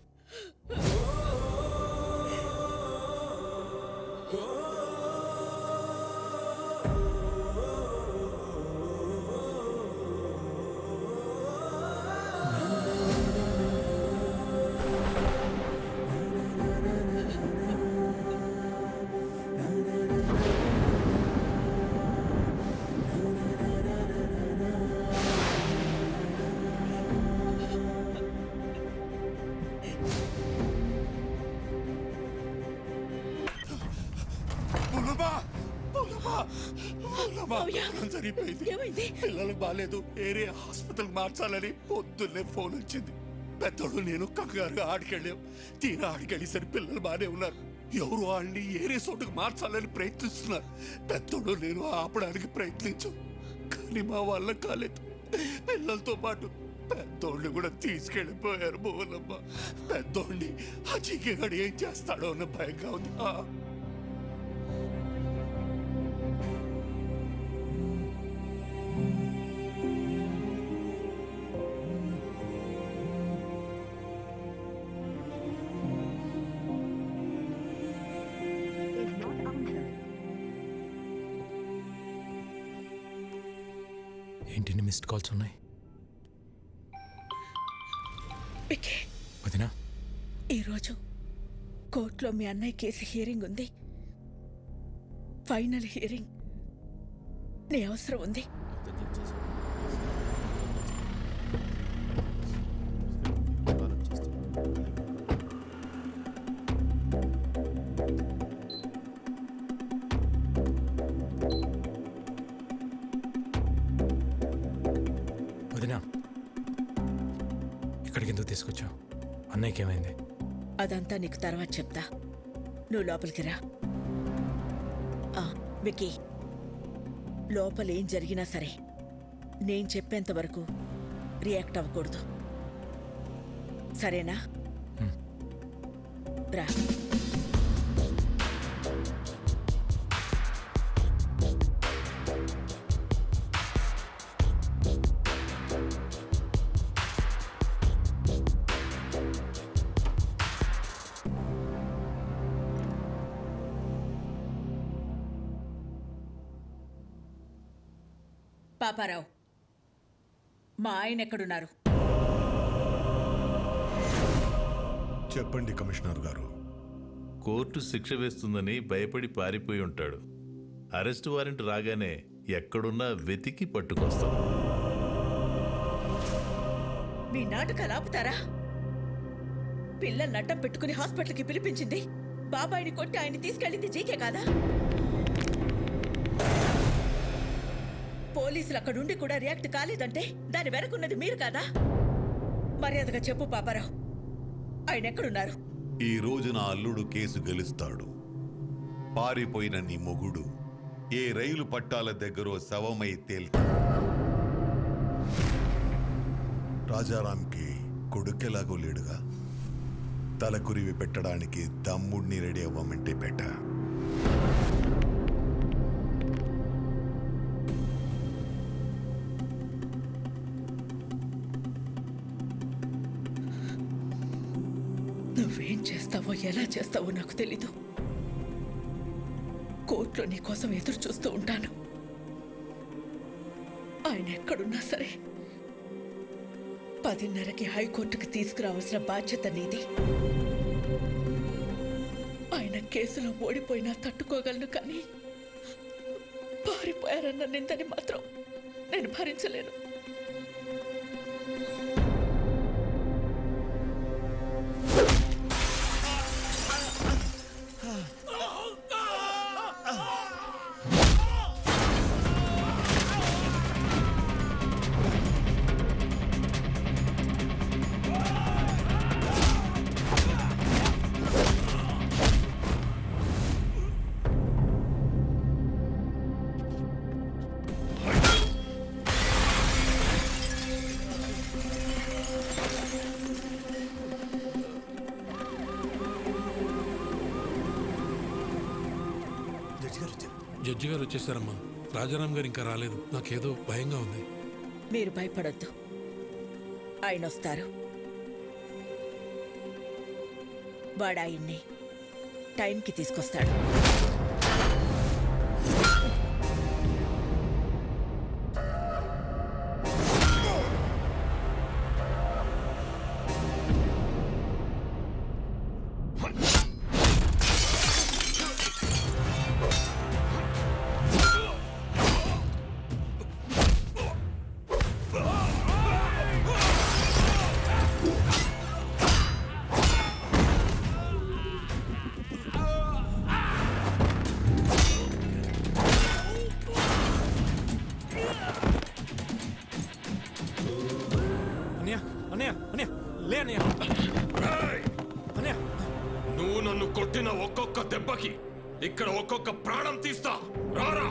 జరిగిపోయింది. పిల్లలకు బాగాలేదు, ఏరియా హాస్పిటల్ మార్చాలని పొద్దున్నే ఫోన్ వచ్చింది. పెద్దోడు నేను కంగారుగా ఆడికెళ్ళాం. తీరా ఆడికెళ్ళేసరి పిల్లలు బాగానే ఉన్నారు. ఎవరు వాళ్ళని ఏరియా చోటుకు మార్చాలని ప్రయత్నిస్తున్నారు. పెద్దోడు నేను ఆపడానికి ప్రయత్నించాం, కానీ మా వల్ల కాలేదు. పిల్లలతో పాటు పెద్దోడిని కూడా తీసుకెళ్ళిపోయారు. భువనమ్మ, పెద్దోడిని ఆ చీకగాడు ఏం చేస్తాడో అన్న భయంగా ఉంది. ఏంటి మిస్డ్ కాల్స్ ఉన్నాయి? వదినా, ఈరోజు కోర్టులో మీ అన్నయ్య కేసు హియరింగ్ ఉంది. Final hearing. నీ అవసరం ఉంది. వదినా, ఇక్కడికి ఎందుకు తీసుకొచ్చావు? అన్నయ్యకి ఏమైంది? అదంతా నీకు తర్వాత చెప్తా. నువ్వు లోపలికి రా. విక్కీ, లోపల ఏం జరిగినా సరే నేను చెప్పేంత వరకు రియాక్ట్ అవ్వకూడదు, సరేనా? రా. పాపారావు, మా ఆయన ఎక్కడున్నారు? చెప్పండి కమిషనర్ గారు. కోర్టు శిక్ష వేస్తుందని భయపడి పారిపోయి ఉంటాడు. అరెస్ట్ వారెంట్ రాగానే ఎక్కడున్నా వెతికి పట్టుకొస్తాం. మీ నాటకాలు ఆపుతారా? పిల్లల్ని అడ్డం పెట్టుకుని హాస్పిటల్కి పిలిపించింది, బాబాయిని కొట్టి ఆయన్ని తీసుకెళ్ళింది జీకే కాదా? పోలీసులు అక్కడుండి కూడా రియాక్ట్ కాలేదంటే దాని వెనకున్నది మీరు కాదా? మర్యాదగా చెప్పు పాపారావు, ఆయన ఎక్కడున్నారు? ఈ రోజు నా అల్లుడు కేసు గెలుస్తాడు. పారిపోయిన నీ మొగుడు ఏ రైలు పట్టాల దగ్గర శవమై తేల్తాడు. రాజారాంకి కొడుకెలాగో లేడుగా, తలకురివి పెట్టడానికి తమ్ముడిని రెడీ అవ్వమంటే పెట్ట. చేస్తావో ఎలా చేస్తావో నాకు తెలీదు. కోర్టులో నీ కోసం ఎదురు చూస్తూ ఉంటాను. ఆయన ఎక్కడున్నా సరే 10:30కి హైకోర్టుకి తీసుకురావాల్సిన బాధ్యత నీది. ఆయన కేసులో ఓడిపోయినా తట్టుకోగలను, కానీ పారిపోయారన్న నిందని మాత్రం నేను భరించలేను. జడ్జి గారు వచ్చేసారమ్మా. రాజారాం గారు ఇంకా రాలేదు. నాకేదో భయంగా ఉంది. మీరు భయపడొద్దు, ఆయన వస్తారు. వాడు ఆయన్ని టైంకి తీసుకొస్తాడు. నువ్వు నన్ను కొట్టిన ఒక్కొక్క దెబ్బకి ఇక్కడ ఒక్కొక్క ప్రాణం తీస్తా. రారా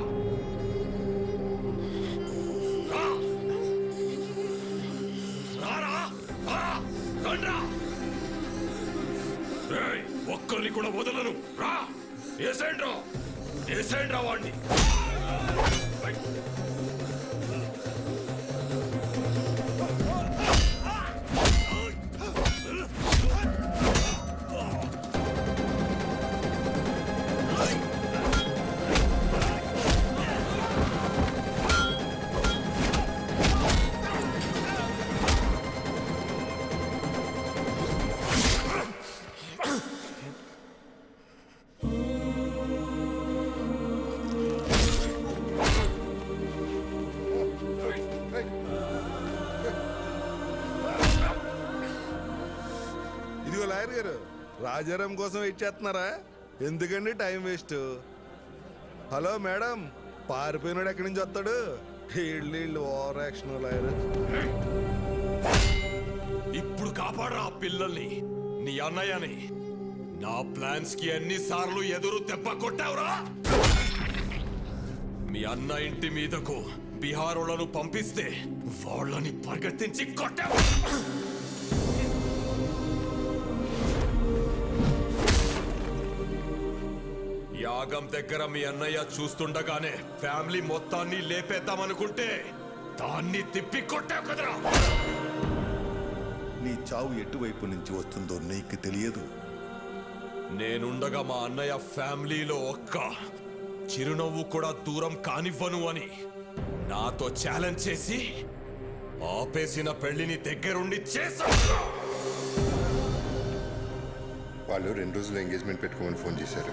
ఒక్కరిని కూడా వదలను. రా ఏసేండ్రా వాడిని. లాయర్ గారు, రాజారాం కోసం వెయిట్ చేస్తున్నారా? ఎందుకండి టైం వేస్ట్? హలో మేడం, పారిపోయినాడు ఎక్కడి నుంచి వస్తాడు? వీళ్ళు ఓవర్ యాక్షన్ లాయర్. ఇప్పుడు కాపాడరా ఆ పిల్లల్ని, నీ అన్నయ్యని. నా ప్లాన్స్ కి ఎన్నిసార్లు ఎదురు దెబ్బ కొట్టావురా? మీ అన్న ఇంటి మీదకు బీహారోళ్లను పంపిస్తే వాళ్ళని పరిగెత్తించి కొట్టావు. యాగం దగ్గర మీ అన్నయ్య చూస్తుండగానే ఫ్యామిలీ మొత్తాన్ని లేపేద్దామనుకుంటే దాన్ని తిప్పి కొట్టావు కదరా. నీ చావు ఎటువైపు నుంచి వస్తుందో నీకు తెలియదు. నేనుండగా మా అన్నయ్య ఫ్యామిలీలో ఒక్క చిరునవ్వు కూడా దూరం కానివ్వను అని నాతో ఛాలెంజ్ చేసి ఆపేసిన పెళ్లిని దగ్గరుండి చేశాను. వాళ్ళు 2 రోజులు ఎంగేజ్మెంట్ పెట్టుకోమని ఫోన్ చేశారు.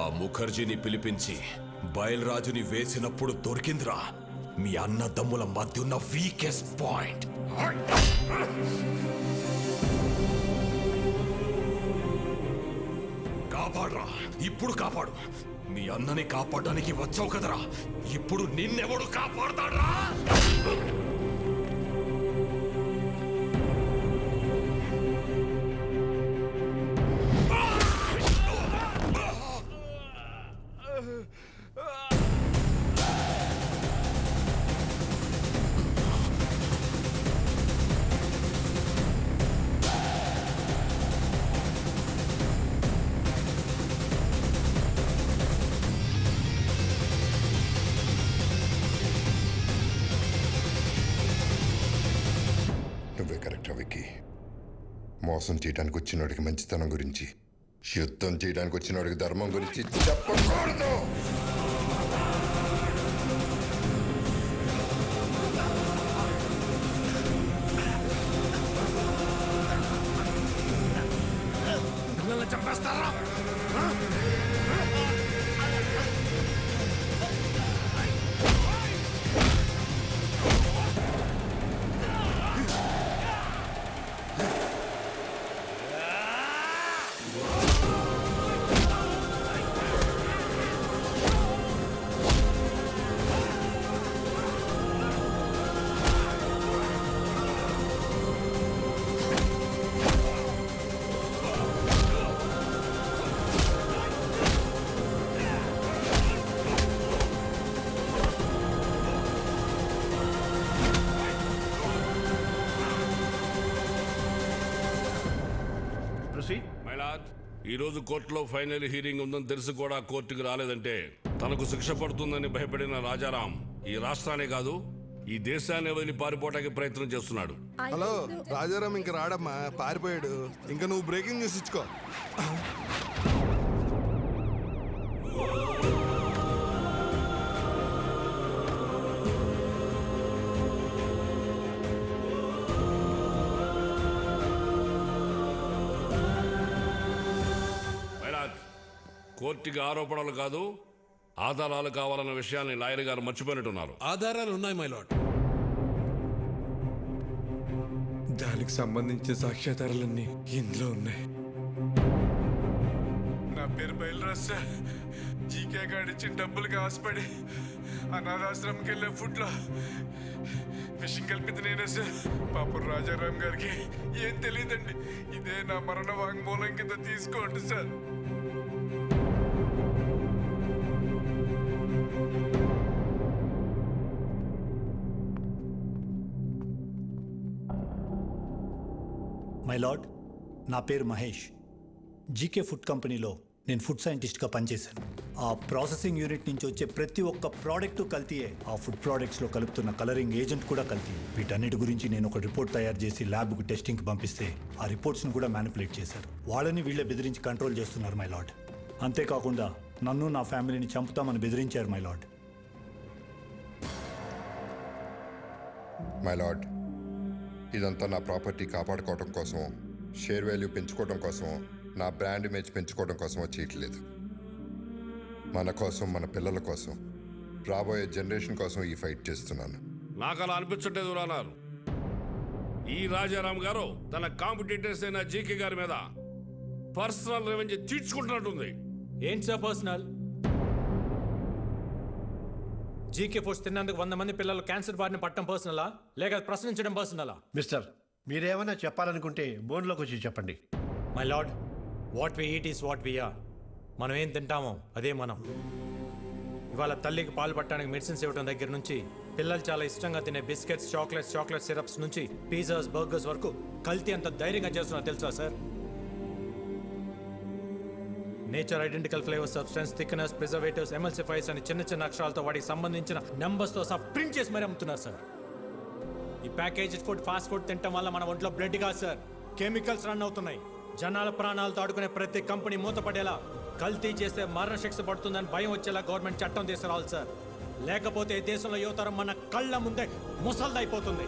ఆ ముఖర్జీని పిలిపించి బయల్రాజుని వేసినప్పుడు దొరికిందిరా మీ అన్నదమ్ముల మధ్య ఉన్న వీకెస్ట్ పాయింట్. కాపాడరా, ఇప్పుడు కాపాడు. మీ అన్నని కాపాడడానికి వచ్చావు కదరా, ఇప్పుడు నిన్నెవడు కాపాడతాడ్రా? మోసం చేయడానికి వచ్చినోడికి మంచితనం గురించి, యుద్ధం చేయడానికి వచ్చినోడికి ధర్మం గురించి చెప్పకూడదు. పిల్లల్ని చంపేస్తారా? ఈ రోజు కోర్టులో ఫైనల్ హీరింగ్ ఉందని తెలిసి కూడా కోర్టుకు రాలేదంటే తనకు శిక్ష పడుతుందని భయపడిన రాజారాం ఈ రాష్ట్రాన్ని కాదు ఈ దేశాన్ని వదిలి పారిపోవడానికి ప్రయత్నం చేస్తున్నాడు. హలో రాజారాం ఇంక రాడమ్మా, పారిపోయాడు. ఇంకా నువ్వు బ్రేకింగ్ న్యూస్ ఇచ్చుకో. కోర్టుకి ఆరోపణలు కాదు ఆధారాలు కావాలన్న విషయాన్ని లాయర్ గారు మర్చిపోయినట్టున్నారు. ఆధారాలు ఉన్నాయి మై లార్డ్. దానికి సంబంధించిన సాక్ష్యాధారాలన్నీ ఇందులో ఉన్నాయి. నా పేరు బయలురాజ్ సార్. జీకే గాడిచ్చిన డబ్బులకి ఆశపడి అనాథాశ్రమంకి వెళ్ళే ఫుడ్లో విషయం కలిపింది నేనే సార్. పాపం రాజారాం గారికి ఏం తెలియదండి. ఇదే నా మరణ వాంగ్మూలం కింద తీసుకోండి సార్. మై లార్డ్, నా పేరు మహేష్. జీకే ఫుడ్ కంపెనీలో నేను ఫుడ్ సైంటిస్ట్గా పనిచేశాను. ఆ ప్రాసెసింగ్ యూనిట్ నుంచి వచ్చే ప్రతి ఒక్క ప్రోడక్ట్ కల్తీయే. ఆ ఫుడ్ ప్రోడక్ట్స్లో కలుపుతున్న కలరింగ్ ఏజెంట్ కూడా కల్తీ. వీటన్నిటి గురించి నేను ఒక రిపోర్ట్ తయారు చేసి ల్యాబ్కు టెస్టింగ్కి పంపిస్తే ఆ రిపోర్ట్స్ని కూడా మ్యానిపులేట్ చేశారు. వాళ్ళని వీళ్ళే బెదిరించి కంట్రోల్ చేస్తున్నారు మై లార్డ్. అంతేకాకుండా నన్ను నా ఫ్యామిలీని చంపుతామని బెదిరించారు మై లార్డ్. మై లార్డ్, ఇదంతా నా ప్రాపర్టీ కాపాడుకోవడం కోసం, షేర్ వాల్యూ పెంచుకోవడం కోసం, నా బ్రాండ్ ఇమేజ్ పెంచుకోవడం కోసమో చేయట్లేదు. మన కోసం, మన పిల్లల కోసం, రాబోయే జనరేషన్ కోసం ఈ ఫైట్ చేస్తున్నాను. నాకు అలా అనిపించట్లేదు రానారు. ఈ రాజారాం గారు తన కాంపిటీటర్స్ అయిన జీకే గారి మీద పర్సనల్ రెవెంజ్ తీర్చుకుంటున్నట్టుంది. ఏంటి సార్ పర్సనల్? జీకే ఫుడ్స్ తిన్నందుకు 100 మంది పిల్లలు క్యాన్సర్ బారిన పట్టడం పర్సనలా, లేక ప్రశ్నించడం పర్సనలా? మిస్టర్, మీరేమైనా చెప్పాలనుకుంటే బోన్లోకి వచ్చి చెప్పండి. My lord, what we eat is what we are. మనం ఏం తింటామో అదే మనం. ఇవాళ తల్లికి పాలు పట్టడానికి మెడిసిన్స్ ఇవ్వడం దగ్గర నుంచి, పిల్లలు చాలా ఇష్టంగా తినే బిస్కెట్స్, చాక్లెట్ సిరప్స్ నుంచి పిజ్జాస్, బర్గర్స్ వరకు కల్తీ అంత ధైర్యంగా చేస్తున్నా తెలుసా sir? Nature identical flavour, substance, thickness, preservatives, ఎమల్సిఫైర్స్ అని చిన్న చిన్న అక్షరాలతో వాటికి సంబంధించిన నెంబర్స్తో సహా ప్రింట్ చేసి మరీ అమ్ముతున్నారు సార్. ఈ ప్యాకేజ్ ఫుడ్, ఫాస్ట్ ఫుడ్ తినడం వల్ల మన ఒంట్లో బ్లడ్ కాదు సార్, కెమికల్స్ రన్ అవుతున్నాయి. జనాల ప్రాణాలతో ఆడుకునే ప్రతి కంపెనీ మూతపడేలా, కల్తీ చేస్తే మరణశిక్ష పడుతుందని భయం వచ్చేలా గవర్నమెంట్ చట్టం తీసుకురావాలి సార్. లేకపోతే దేశంలో యువతరం మన కళ్ళ ముందే ముసల్దైపోతుంది.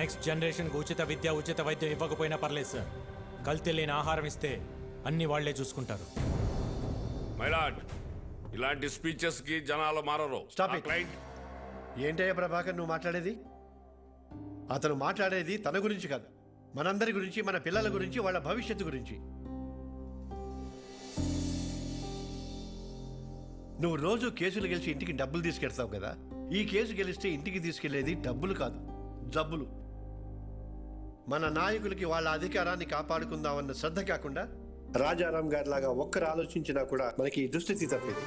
నెక్స్ట్ జనరేషన్కి ఉచిత విద్య, ఉచిత వైద్యం ఇవ్వకపోయినా పర్లేదు సార్. కల్తీ లేని ఆహారం ఇస్తే అన్ని వాళ్లే చూసుకుంటారు. మైలాడ్, ఇలాంటి స్పీచెస్ కి జనాలు మారరు. ఏంటయ్యా ప్రభాకర్ నువ్వు మాట్లాడేది? అతను మాట్లాడేది తన గురించి కాదు, మనందరి గురించి, మన పిల్లల గురించి, వాళ్ళ భవిష్యత్తు గురించి. నువ్వు రోజు కేసులు గెలిచి ఇంటికి డబ్బులు తీసుకెళ్తావు కదా, ఈ కేసు గెలిస్తే ఇంటికి తీసుకెళ్లేది డబ్బులు కాదు, జబ్బులు. మన నాయకులకి వాళ్ళ అధికారాన్ని కాపాడుకుందామన్న శ్రద్ధ కాకుండా రాజారాం గారి లాగా ఒక్కరు ఆలోచించినా కూడా మనకి ఈ దుస్థితి తప్పేది.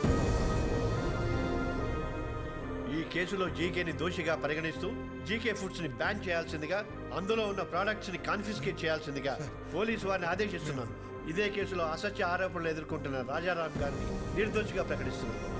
ఈ కేసులో జీకేని దోషిగా పరిగణిస్తూ జీకే ఫుడ్స్ ని బ్యాన్ చేయాల్సిందిగా, అందులో ఉన్న ప్రోడక్ట్స్ ని కాన్ఫిస్కేట్ చేయాల్సిందిగా పోలీసు వారిని ఆదేశిస్తున్నాను. ఇదే కేసులో అసత్య ఆరోపణలు ఎదుర్కొంటున్న రాజారాం గారిని నిర్దోషిగా ప్రకటిస్తున్నాను.